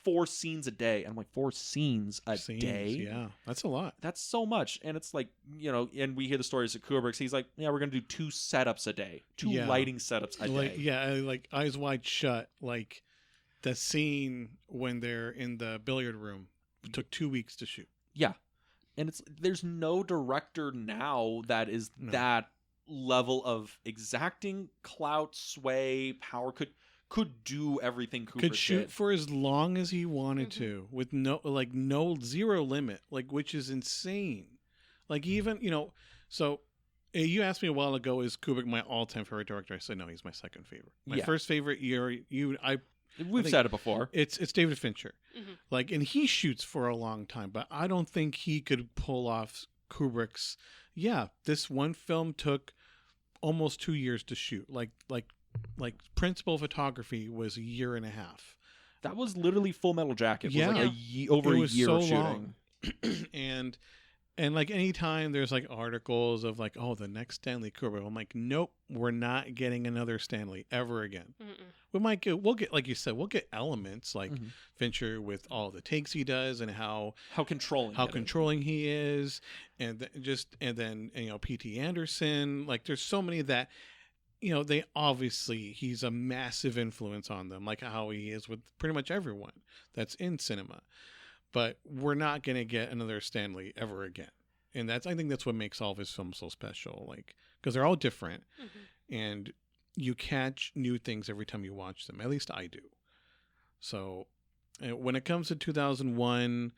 4 scenes a day, and I'm like, 4 scenes a day? Yeah. That's a lot. That's so much. And it's like, and we hear the stories of Kubrick's. He's like, yeah, we're going to do 2 setups a day, 2 Yeah. lighting setups a Like day. yeah, like Eyes Wide Shut, like the scene when they're in the billiard room took 2 weeks to shoot. Yeah. And there's no director now that is No. that level of exacting clout, sway, power, could do everything Kubrick Could shoot did. for as long as he wanted to, with no zero limit, like, which is insane. Like even so you asked me a while ago, is Kubrick my all-time favorite director? I said no, he's my second favorite. My Yeah. first favorite We've think said it before. it's David Fincher. Mhm. Like, and he shoots for a long time, but I don't think he could pull off Kubrick's. Yeah, this one film took almost 2 years to shoot. Like principal photography was a year and a half. That was literally Full Metal Jacket. It was Yeah. like over It a was year so of shooting. long. And And like anytime there's like articles of like, oh, the next Stanley Kubrick, I'm like, nope, we're not getting another Stanley ever again. Mm-mm. We'll get, like you said, we'll get elements like Mhm. Fincher with all the takes he does and how controlling he is, and then P.T. Anderson. Like there's so many that they obviously he's a massive influence on them, like how he is with pretty much everyone that's in cinema. But we're not going to get another Stanley ever again. And I think that's what makes all of his films so special. Like, because they're all different and you catch new things every time you watch them. At least I do. So when it comes to 2001,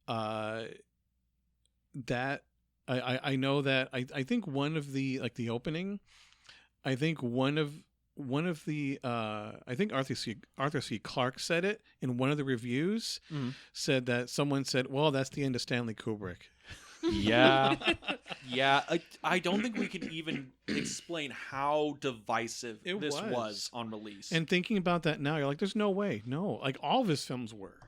that I know that I think one of the, like the opening, I think one of the I think Arthur C. Clarke said it in one of the reviews. Said that someone said, well, that's the end of Stanley Kubrick. Yeah. I don't think we can even explain how divisive this was on release. And thinking about that now, you're like, there's no way. No, like all of his films were.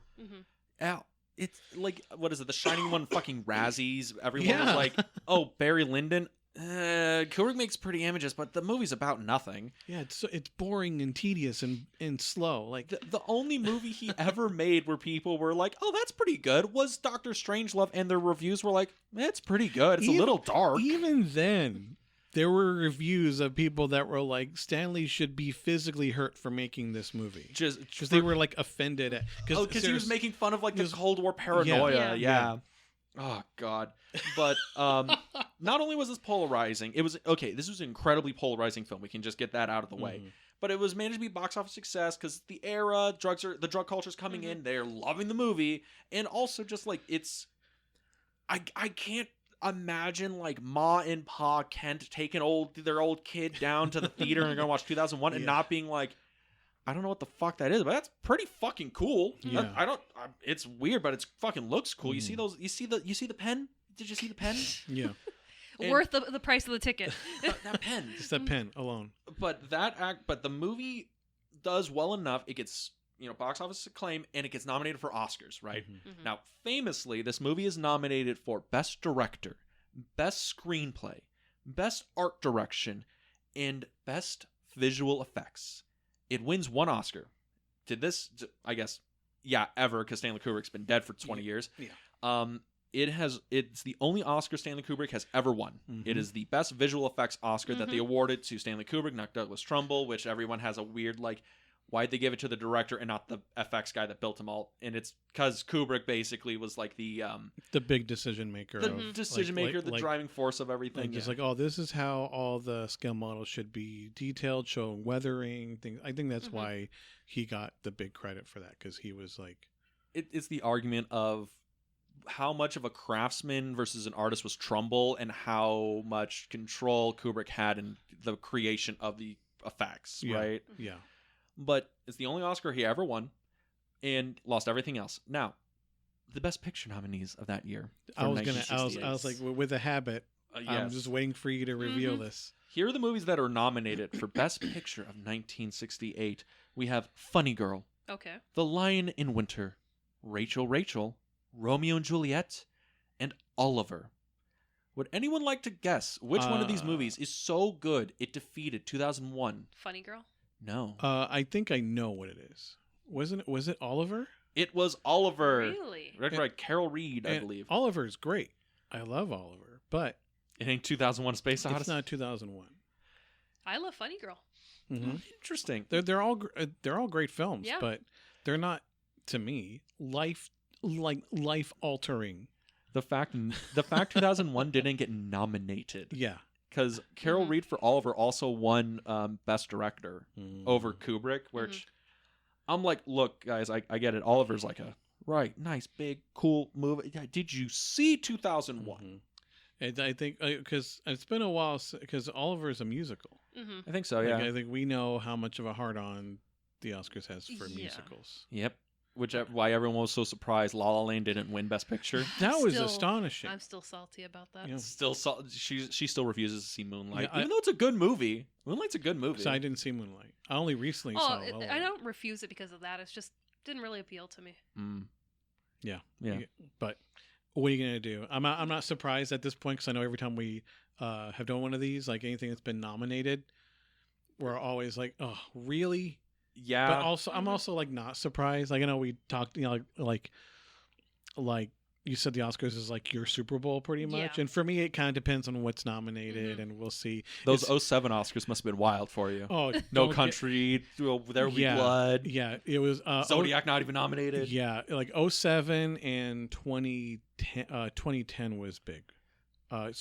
Yeah. It's like, what is it? The Shining won fucking Razzies. Everyone was like, oh, Barry Lyndon. Kubrick makes pretty images, but the movie's about nothing. Yeah, it's boring and tedious and slow. Like the only movie he ever made where people were like, "Oh, that's pretty good," was Doctor Strangelove, and their reviews were like, "It's pretty good. It's a little dark." Even then, there were reviews of people that were like, "Stanley should be physically hurt for making this movie," just because they were like offended at because he was making fun of like the Cold War paranoia. Yeah. Oh God! But not only was this polarizing, it was okay. This was an incredibly polarizing film. We can just get that out of the way. But it was managed to be box office success because the era, the drug culture's coming in. They're loving the movie, and also just like it's, I can't imagine like Ma and Pa Kent taking their old kid down to the theater and they're gonna watch 2001 and not being like, I don't know what the fuck that is, but that's pretty fucking cool. Yeah. It's weird, but it fucking looks cool. You see those? You see the pen? Did you see the pen? Yeah. Worth the price of the ticket. that pen. Just that pen alone. But but the movie does well enough. It gets, box office acclaim and it gets nominated for Oscars, right? Now, famously, this movie is nominated for Best Director, Best Screenplay, Best Art Direction, and Best Visual Effects. It wins one Oscar. Did this, I guess, ever, because Stanley Kubrick's been dead for 20 years. Yeah. It's the only Oscar Stanley Kubrick has ever won. It is the best visual effects Oscar that they awarded to Stanley Kubrick, not Douglas Trumbull, which everyone has a weird, like, why'd they give it to the director and not the FX guy that built them all? And it's because Kubrick basically was like the big decision maker. The driving force of everything. Like, oh, this is how all the scale models should be detailed, showing weathering, things. I think that's why he got the big credit for that, because he was like... It's the argument of how much of a craftsman versus an artist was Trumbull and how much control Kubrick had in the creation of the effects, right? Yeah. But it's the only Oscar he ever won and lost everything else. Now, the Best Picture nominees of that year. I was like, with a habit, yes. I'm just waiting for you to reveal this. Here are the movies that are nominated for Best Picture of 1968. We have Funny Girl. Okay. The Lion in Winter. Rachel, Romeo and Juliet, and Oliver. Would anyone like to guess which one of these movies is so good it defeated 2001? Funny Girl? No. I think I know what it is. Was it Oliver? It was Oliver. Really? Directed by Carol Reed, I believe. Oliver is great. I love Oliver, but it ain't 2001: Space Odyssey. It's not 2001. I love Funny Girl. Interesting. They're all great films, Yeah. but they're not, to me, life altering. The fact 2001 didn't get nominated. Yeah. Because Carol Reed for Oliver also won Best Director over Kubrick, which I'm like, look, guys, I get it. Oliver's like nice, big, cool movie. Yeah, did you see 2001? And I think, because it's been a while, because Oliver is a musical. I think so, yeah. I think we know how much of a hard-on the Oscars has for musicals. Yep. Which why everyone was so surprised La La Land didn't win Best Picture. That was astonishing. I'm still salty about that. Yeah. She still refuses to see Moonlight, even though it's a good movie. Moonlight's a good movie. So I didn't see Moonlight. I only recently saw it. I don't refuse it because of that. It's just didn't really appeal to me. Yeah. Yeah. But what are you gonna do? I'm not surprised at this point because I know every time we have done one of these, like anything that's been nominated, we're always like, oh, really? Yeah. But also, I'm also like not surprised. Like I know we talked, like you said, the Oscars is like your Super Bowl pretty much, Yeah. and for me, it kind of depends on what's nominated, and we'll see. Those It's- 07 Oscars must have been wild for you. oh, No don't Country, There Will Be Yeah. Blood, yeah, it was Zodiac not even nominated. Yeah, like 07 and 2010. 2010 was big. Was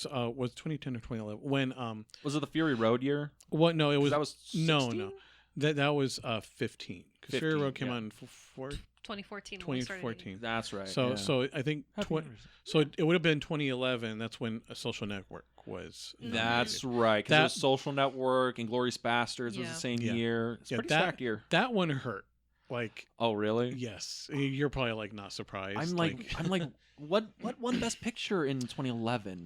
2010 or 2011 when Was it the Fury Road year? what? No, it 'Cause was that was 16? no. That was 15 because Fury 15, Road came yeah. out in 2014. when we started 2014. That's right. So yeah. so I think Happy anniversary. so it would have been 2011. That's when A Social Network was. That's nominated. right. Because That- it was Social Network and Glorious Bastards was Yeah. the same Yeah. year. It's a Yeah, pretty stacked year. That one hurt. Like Oh, really? yes, you're probably like not surprised. I'm like, what won Best Picture in 2011?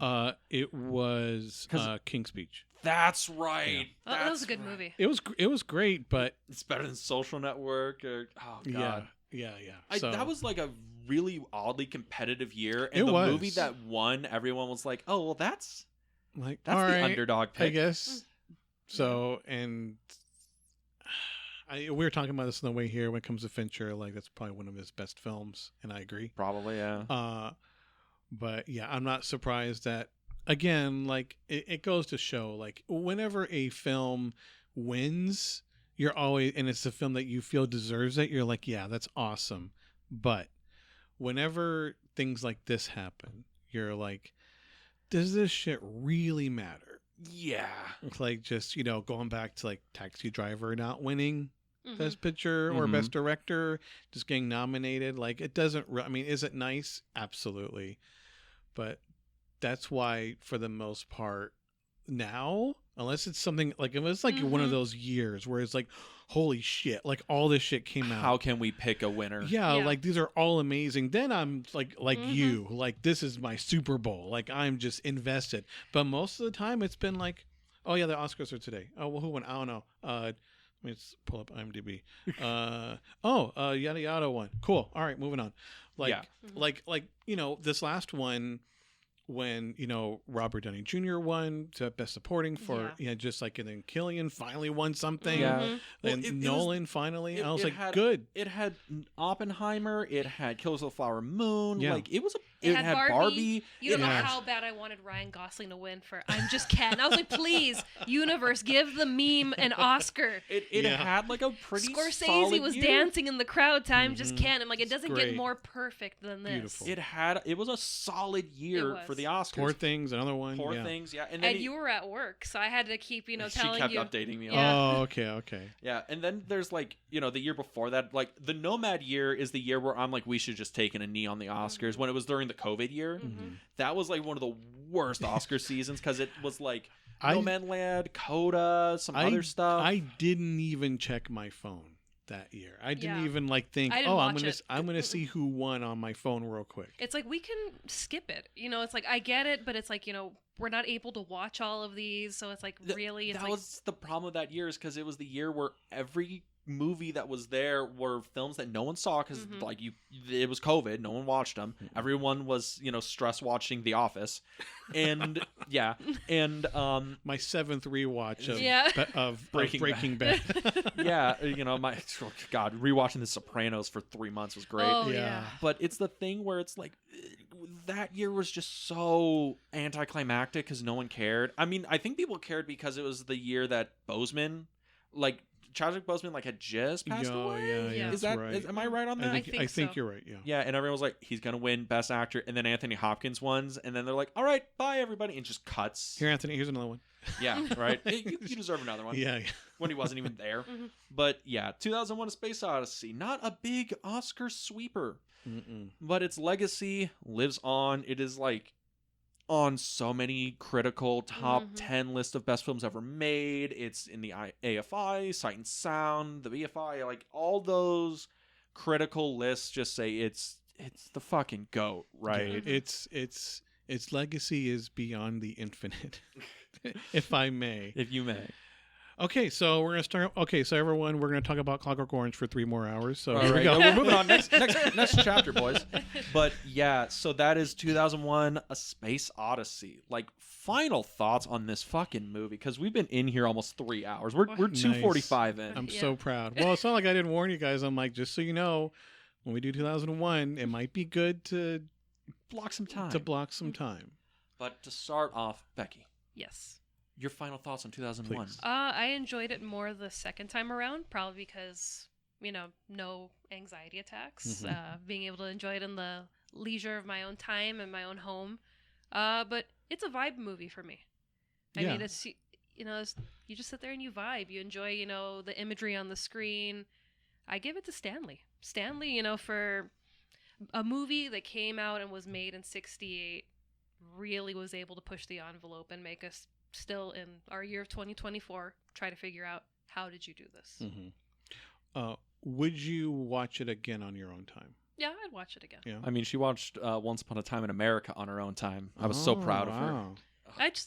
it was 'Cause- King's Speech. That's right. Oh, that was That's a good right. movie. It was great, but It's better than Social Network. Or, oh God. yeah. That was like a really oddly competitive year, and It the was. movie that won, everyone was like, "Oh, well, that's like the all right, underdog I pick." guess. So and we were talking about this on the way here. When it comes to Fincher, like that's probably one of his best films, and I agree. Probably, yeah. But yeah, I'm not surprised that again, like it goes to show, like whenever a film wins, you're always, and it's a film that you feel deserves it, you're like, yeah, that's awesome. But whenever things like this happen, you're like, does this shit really matter? Yeah. It's like just, going back to like Taxi Driver not winning Mhm. Best Picture or Mhm. Best Director, just getting nominated. Like it doesn't, I mean, is it nice? Absolutely. But that's why, for the most part, now, unless it's something like, if it's like one of Mhm. those years where it's like, holy shit, like all this shit came out. How can we pick a winner? Yeah, Yeah. like these are all amazing. Then I'm like Mhm. you, like this is my Super Bowl. Like I'm just invested. But most of the time, it's been like, oh yeah, the Oscars are today. Oh well, who won? I don't know. Let me just pull up IMDb. Yada yada won. Cool. All right, moving on. Like, Yeah. like this last one, when Robert Downey Jr. won to Best Supporting for just like, and then Killian finally won something. Yeah. Mhm. Well, And it was- Nolan finally. it- I was it like, had- good. It had Oppenheimer. It had Killers of the Flower Moon. Yeah. Like it was. It It had had Barbie. You don't it know had- how bad I wanted Ryan Gosling to win for I'm Just Ken. I was like, please, universe, give the meme an Oscar. It Yeah. had like a pretty. Scorsese solid was year. dancing in the crowd to I'm Just Mhm. Ken. I'm like, it It's doesn't great. get more perfect than this. Beautiful. It was a solid year was. for the Oscars. Poor Things, another one. Poor yeah. Things, yeah. And then And you were at work, so I had to keep, she telling kept you. updating me on Yeah. Oh, okay. Yeah, and then there's like, the year before that, like the Nomad year is the year where I'm like, we should just take a knee on the Oscars. When it was during the COVID year, Mhm. that was like one of the worst Oscar seasons because it was like I- Nomadland, Coda, some other stuff. I didn't even check my phone that year. I didn't Yeah. even think, I didn't I'm watch gonna it. I'm gonna see who won on my phone real quick. It's like we can skip it. It's like I get it, but it's like, we're not able to watch all of these, so it's like really it's that like was the problem with that year is because it was the year where every movie that was there were films that no one saw because Mhm. like it was COVID, no one watched them. Mhm. Everyone was stress watching The Office, and yeah, and My 7th rewatch of Yeah. of Breaking Breaking Bad. yeah, my God, rewatching The Sopranos for 3 months was great. Oh Yeah. yeah. But it's the thing where it's like that year was just so anticlimactic because no one cared. I mean, I think people cared because it was the year that Boseman, like Chadwick Boseman, like had just passed away. Yeah. Is that's that right. am I right on that? I think so. you're right. Yeah. Yeah, and everyone was like, he's gonna win Best Actor, and then Anthony Hopkins wins, and then they're like, all right, bye everybody, and just cuts. Here, Anthony. Here's another one. Yeah, right. You deserve another one. Yeah. When he wasn't even there. Mhm. But yeah, 2001: A Space Odyssey, not a big Oscar sweeper. Mm-mm. But its legacy lives on. It is like on so many critical top Mhm. 10 list of best films ever made. It's in the AFI, Sight and Sound, the BFI, like all those critical lists just say it's the fucking GOAT, right? Yeah, its legacy is beyond the infinite, if I may. If you may. Okay, so we're gonna start. Okay, so everyone, we're gonna talk about Clockwork Orange for 3 more hours. So All here we right, go. we're moving on. Next chapter, boys. But yeah, so that is 2001: A Space Odyssey. Like, final thoughts on this fucking movie, because we've been in here almost 3 hours. We're 2:45 in. I'm Yeah. so proud. Well, it's not like I didn't warn you guys. I'm like, just so you know, when we do 2001, it might be good to block some time. block some time. But to start off, Becky, Yes. your final thoughts on 2001. Please. I enjoyed it more the second time around, probably because, no anxiety attacks. Being able to enjoy it in the leisure of my own time and my own home. But it's a vibe movie for me. I mean, it's, you just sit there and you vibe. You enjoy, the imagery on the screen. I give it to Stanley. Stanley, for a movie that came out and was made in 1968, really was able to push the envelope and make us still in our year of 2024 try to figure out, how did you do this? Would you watch it again on your own time? Yeah, I'd watch it again. Yeah. I mean, she watched Once Upon a Time in America on her own time. I was so proud of her. Wow.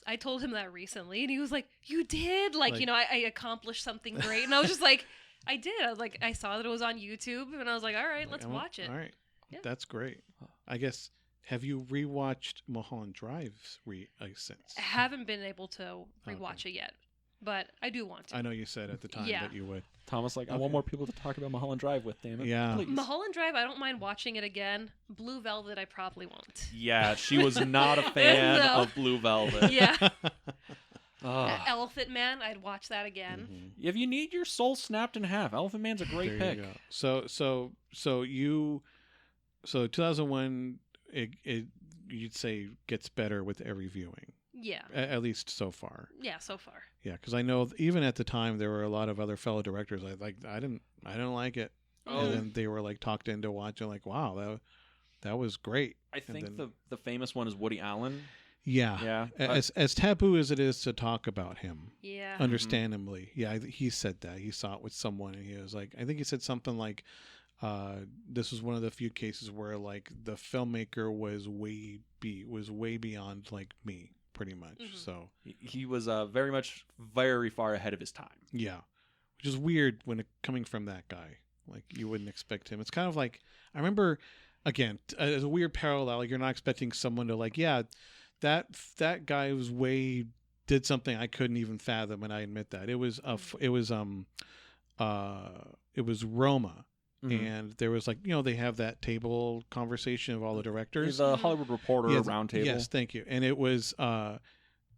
I told him that recently, and he was like, "You did? Like, Like- I accomplished something great." And I was just like, "I did." I was like, I saw that it was on YouTube, and I was like, "All right, let's watch it." All right. Yeah. That's great. I guess, have you rewatched Mulholland Drive since? I haven't been able to rewatch it yet, but I do want to. I know you said at the time Yeah. that you would. Thomas, like, I Okay. want more people to talk about Mulholland Drive with, damn it. Yeah. Please. Mulholland Drive, I don't mind watching it again. Blue Velvet, I probably won't. Yeah, she was not a fan No. of Blue Velvet. Yeah. Ugh. Elephant Man, I'd watch that again. Mhm. If you need your soul snapped in half, Elephant Man's a great There pick. you go. So 2001, you'd say gets better with every viewing, Yeah. at least so far. Yeah, so far. Yeah, because I know even at the time there were a lot of other fellow directors. I didn't like it, Oh. and then they were like talked into watching. Like, wow, that was great. I And think then- the famous one is Woody Allen. Yeah, Yeah. as taboo as it is to talk about him, Yeah. understandably. Yeah, he said that he saw it with someone, and he was like, I think he said something like, this was one of the few cases where like the filmmaker was way beyond like me, pretty much. Mhm. So He was very far ahead of his time. yeah, which is weird when coming from that guy. Like, you wouldn't expect him. It's kind of like, I remember, again, as a weird parallel. Like, you're not expecting someone to like, yeah, that guy did something I couldn't even fathom, and I admit that. It was Roma. Mhm. And there was like, they have that table conversation of all the directors. The Hollywood Reporter roundtable. Yes, thank you. And it was for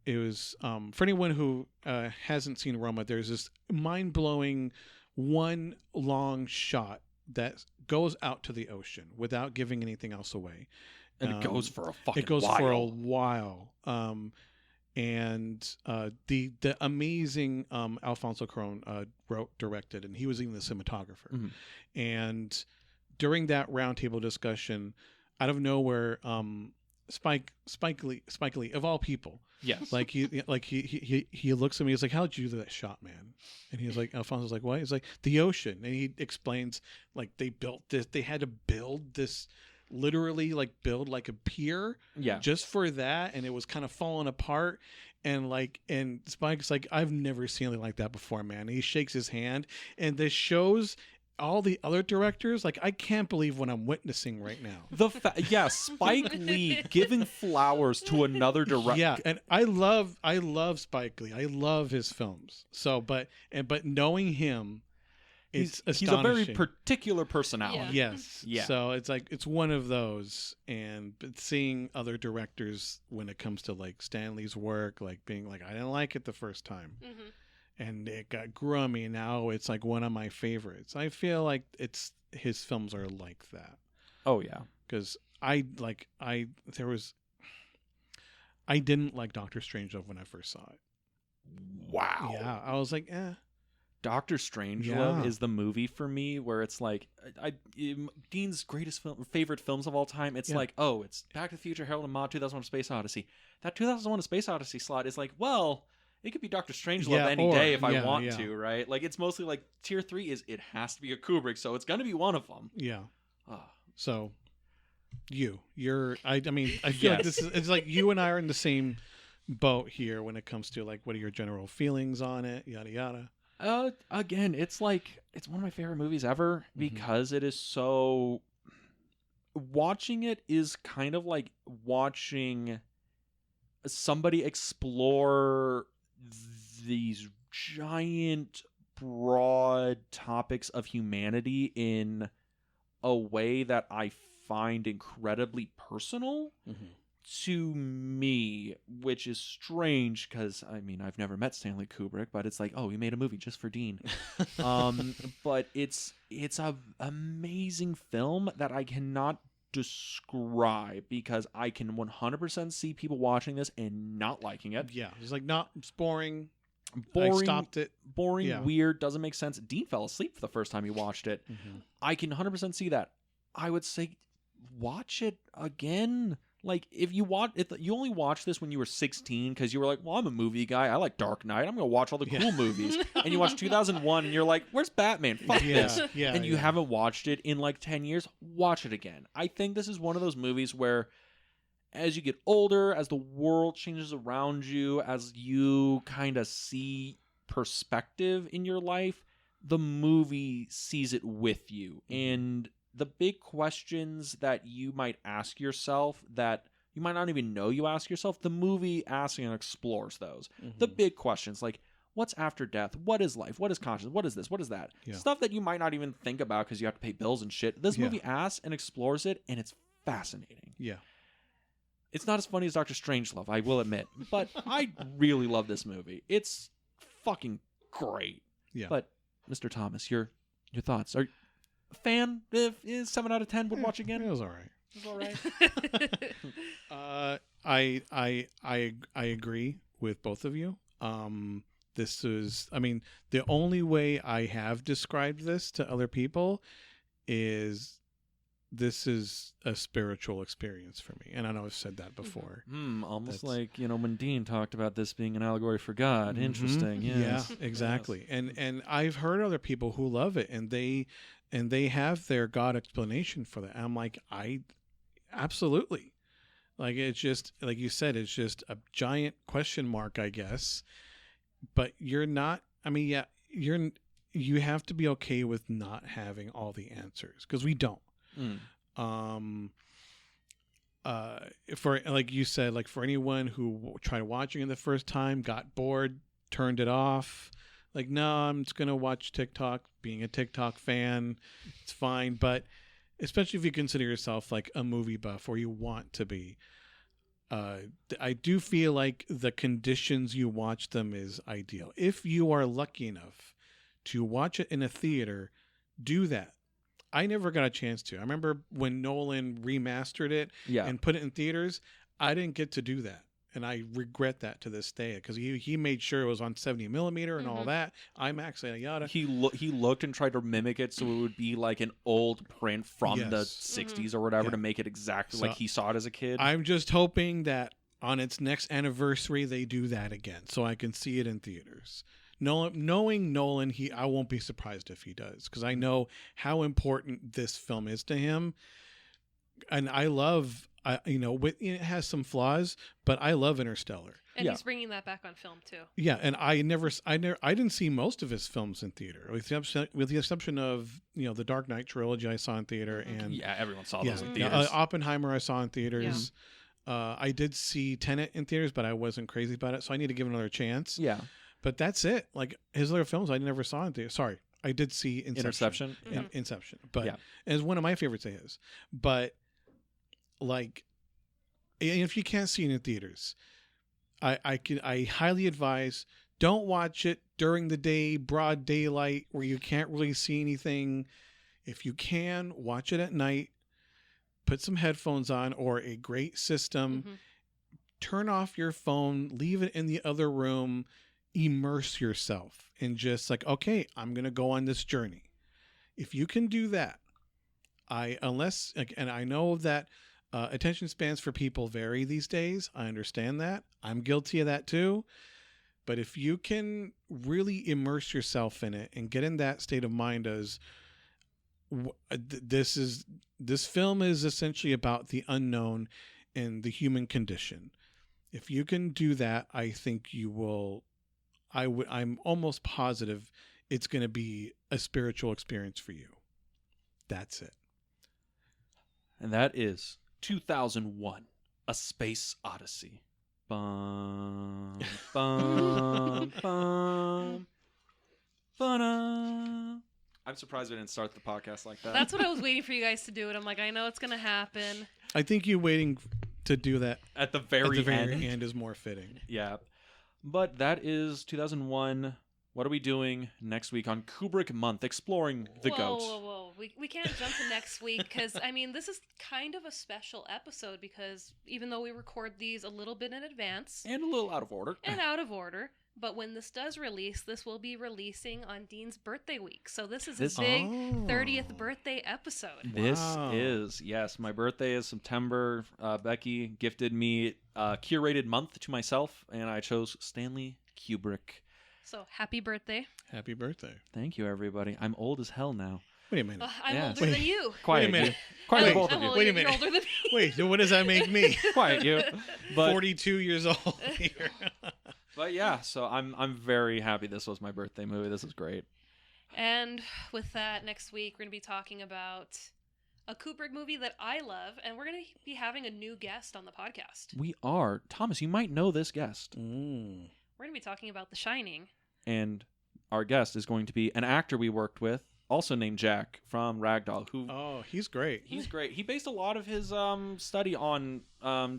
anyone who hasn't seen Roma, there's this mind-blowing one long shot that goes out to the ocean without giving anything else away. And it goes for a fucking It goes while. for a while. And the amazing Alfonso Cuarón directed, and he was even the cinematographer. Mhm. And during that roundtable discussion, out of nowhere, Spike Lee of all people, Yes. like he looks at me. He's like, "How'd you do that shot, man?" And he's like, Alfonso's like, "What?" He's like, "The ocean." And he explains like they built this. They had to build this. Literally like build like a pier Yeah. just for that, and it was kind of falling apart, and Spike's like, I've never seen anything like that before, man. And he shakes his hand, and this shows all the other directors, like, I can't believe what I'm witnessing right now. Spike Lee giving flowers to another director. Yeah, and I love Spike Lee. I love his films. So but knowing him, it's he's a very astonishing. particular personality. Yes. Yeah. So it's like, it's one of those, but seeing other directors when it comes to like Stanley's work, like being like, I didn't like it the first time, Mm-hmm. and it got grummy. And now it's like one of my favorites. I feel like his films are like that, Oh yeah. because I didn't like Doctor Strangelove when I first saw it. Wow. Yeah, I was like, eh. Doctor Strangelove Yeah. is the movie for me where it's like Dean's favorite films of all time. It's Yeah. like, oh, it's Back to the Future, Harold and Maude, 2001: A Space Odyssey. That 2001: A Space Odyssey slot is like, well, it could be Doctor Strangelove Yeah, any day if I yeah, want yeah. to, right? Like, it's mostly like tier 3 is it has to be a Kubrick, so it's gonna be one of them. Yeah. Ah. So I mean, I feel like Yes. it's like you and I are in the same boat here when it comes to like what are your general feelings on it, yada yada. Again, it's one of my favorite movies ever because it is so. Watching it is kind of like watching somebody explore these giant, broad topics of humanity in a way that I find incredibly personal to me, which is strange because, I mean, I've never met Stanley Kubrick, but it's like, oh, he made a movie just for Dean. But it's a amazing film that I cannot describe because I can 100% see people watching this and not liking it. Yeah, it's like it's boring. Boring, I stopped it. Boring, weird, doesn't make sense. Dean fell asleep for the first time he watched it. I can 100% see that. I would say watch it again. Like, if you only watched this when you were 16 because you were like, well, I'm a movie guy. I like Dark Knight. I'm going to watch all the cool movies. And you watched 2001 and you're like, where's Batman? Fuck this. And you haven't watched it in like 10 years. Watch it again. I think this is one of those movies where as you get older, as the world changes around you, as you kind of see perspective in your life, the movie sees it with you. And the big questions that you might ask yourself that you might not even know you ask yourself, the movie asks and explores those. The big questions like, what's after death? What is life? What is consciousness? What is this? What is that? Stuff that you might not even think about because you have to pay bills and shit. This movie asks and explores it, and it's fascinating. Yeah. It's not as funny as Dr. Strangelove, I will admit, but I really love this movie. It's fucking great. Yeah. But Mr. Thomas, your thoughts? Are a fan? Is 7 out of 10 would watch again? It was all right. It was all right. I agree with both of you. This is, I mean, the only way I have described this to other people is this is a spiritual experience for me. And I know I've said that before. Almost like, when Dean talked about this being an allegory for God. Interesting. Yes. Yeah, exactly. Yes. And I've heard other people who love it and they have their God explanation for that. And I'm like, absolutely. Like, it's just, like you said, it's just a giant question mark, I guess. But you're not, I mean, you have to be okay with not having all the answers because we don't. For, like you said, like for anyone who tried watching it the first time, got bored, turned it off, like, no, I'm just going to watch TikTok, being a TikTok fan, it's fine. But especially if you consider yourself like a movie buff or you want to be, I do feel like the conditions you watch them is ideal. If you are lucky enough to watch it in a theater, do that. I never got a chance to. I remember when Nolan remastered it and put it in theaters, I didn't get to do that. And I regret that to this day because he made sure it was on 70 millimeter and all that. IMAX, yada yada. He looked and tried to mimic it so it would be like an old print from the 60s or whatever to make it exactly like he saw it as a kid. I'm just hoping that on its next anniversary they do that again so I can see it in theaters. Knowing Nolan, I won't be surprised if he does because I know how important this film is to him, and I love. It has some flaws, but I love Interstellar. And he's bringing that back on film too. Yeah, and I didn't see most of his films in theater, with the exception of the Dark Knight trilogy I saw in theater, and everyone saw those in theaters. Oppenheimer I saw in theaters. Yeah. I did see Tenet in theaters, but I wasn't crazy about it, so I need to give it another chance. Yeah. But that's it. Like his other films, I never saw in theater. Sorry, I did see Inception. Inception, but it's one of my favorites of his. But like, if you can't see it in theaters, I highly advise don't watch it during the day, broad daylight, where you can't really see anything. If you can, watch it at night. Put some headphones on or a great system. Turn off your phone. Leave it in the other room. Immerse yourself and just like, okay, I'm going to go on this journey. If you can do that, and I know that attention spans for people vary these days. I understand that. I'm guilty of that too. But if you can really immerse yourself in it and get in that state of mind as this film is essentially about the unknown and the human condition. If you can do that, I think you will. I'm almost positive it's going to be a spiritual experience for you. That's it. And that is 2001, A Space Odyssey. Bum, bum, bum, ba-dum. I'm surprised we didn't start the podcast like that. That's what I was waiting for you guys to do, and I'm like, I know it's gonna happen. I think you waiting to do that at the very end is more fitting. Yeah. But that is 2001. What are we doing next week on Kubrick Month, exploring the goat? Whoa. We can't jump to next week because, I mean, this is kind of a special episode because even though we record these a little bit in advance. And a little out of order. But when this does release, this will be releasing on Dean's birthday week. So this is a big 30th birthday episode. This is, yes. My birthday is September. Becky gifted me a curated month to myself, and I chose Stanley Kubrick. So happy birthday. Happy birthday. Thank you, everybody. I'm old as hell now. Wait a minute. I'm older than you. Quiet. Wait a minute. Quiet, both of you. Wait a minute. You're older than me. Wait, so what does that make me? Quiet, you. But 42 years old here. But yeah, so I'm very happy this was my birthday movie. This is great. And with that, next week we're going to be talking about a Kubrick movie that I love, and we're going to be having a new guest on the podcast. We are. Thomas, you might know this guest. We're going to be talking about The Shining. And our guest is going to be an actor we worked with, also named Jack from Ragdoll. Oh, he's great. He's great. He based a lot of his study on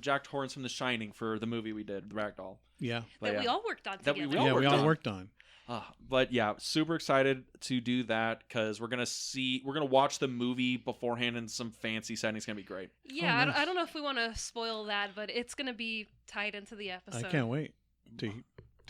Jack Torrance from The Shining for the movie we did, Ragdoll. Yeah. We all worked on together. We all worked on. But yeah, super excited to do that because we're gonna watch the movie beforehand in some fancy setting. It's gonna be great. Yeah, nice. I don't know if we want to spoil that, but it's gonna be tied into the episode. I can't wait to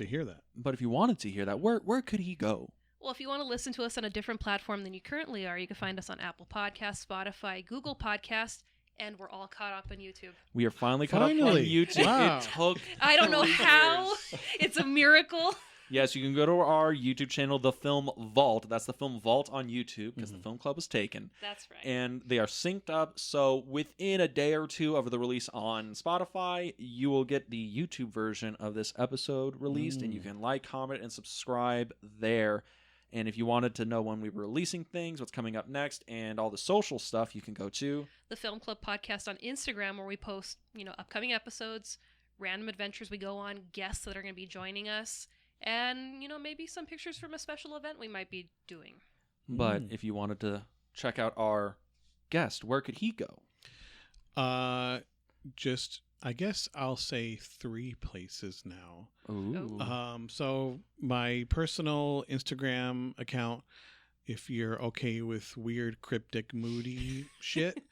hear that. But if you wanted to hear that, where could he go? Well, if you want to listen to us on a different platform than you currently are, you can find us on Apple Podcasts, Spotify, Google Podcasts, and we're all caught up on YouTube. We are finally caught up on YouTube. Wow. It took I don't know 3 how. years. It's a miracle. Yes, you can go to our YouTube channel, The Film Vault. That's The Film Vault on YouTube because the film club was taken. That's right. And they are synced up. So within a day or two of the release on Spotify, you will get the YouTube version of this episode released. And you can like, comment, and subscribe there. And if you wanted to know when we were releasing things, what's coming up next, and all the social stuff, you can go to the Film Club Podcast on Instagram, where we post, upcoming episodes, random adventures we go on, guests that are going to be joining us, and, maybe some pictures from a special event we might be doing. But if you wanted to check out our guest, where could he go? I guess I'll say 3 places now. Ooh. So my personal Instagram account, if you're okay with weird, cryptic, moody shit.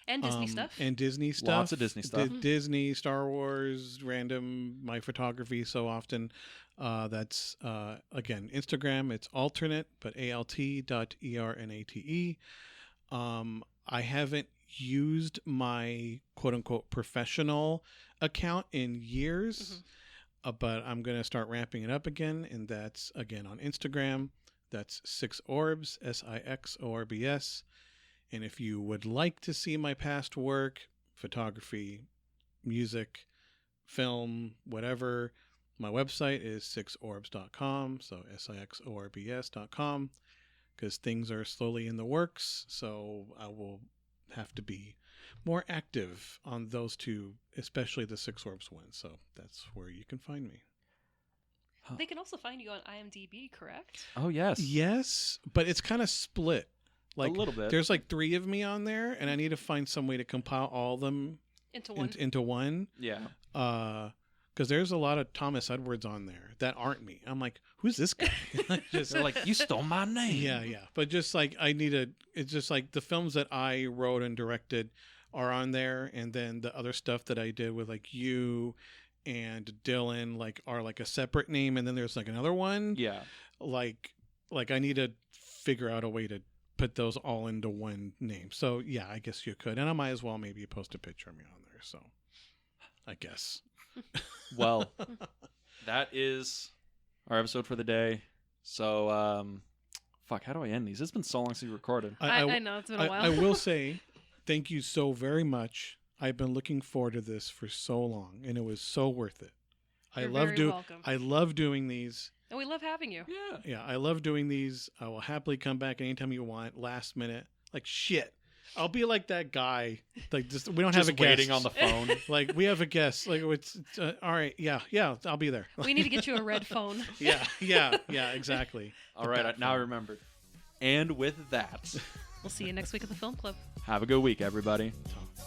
And Disney stuff. And Disney stuff. Lots of Disney stuff. Disney, Star Wars, random, my photography so often. That's, again, Instagram. It's alternate, but alt.ernate. I haven't used my quote-unquote professional account in years, but I'm going to start ramping it up again, and that's, again, on Instagram. That's 6orbs, SIXORBS. And if you would like to see my past work, photography, music, film, whatever, my website is 6orbs.com, so SIXORBS.com, because things are slowly in the works, so I will have to be more active on those 2, especially the 6orbs one. So that's where you can find me. They can also find you on IMDb, correct? Oh, yes. Yes, but it's kind of split. Like, a little bit. There's like 3 of me on there, and I need to find some way to compile all of them into one. Yeah. Because there's a lot of Thomas Edwards on there that aren't me. I'm like, who's this guy? They're like, you stole my name. Yeah. But just like it's just like the films that I wrote and directed are on there, and then the other stuff that I did with like you and Dylan are like a separate name, and then there's like another one. Yeah. Like I need to figure out a way to put those all into one name. So yeah, I guess you could, and I might as well maybe post a picture of me on there. So I guess. Well, that is our episode for the day. So, how do I end these? It's been so long since we recorded. I know, it's been a while. I will say thank you so very much. I've been looking forward to this for so long, and it was so worth it. You're very welcome. I love doing these. And we love having you. Yeah. Yeah, I love doing these. I will happily come back anytime you want. Last minute, like shit. I'll be like that guy. Like just we don't Just have a guest. waiting on the phone. Like we have a guest. Like it's all right. Yeah, I'll be there. We need to get you a red phone. Yeah, exactly. All right, now I remembered. And with that, We'll see you next week at the Film Club. have a good week, everybody. So-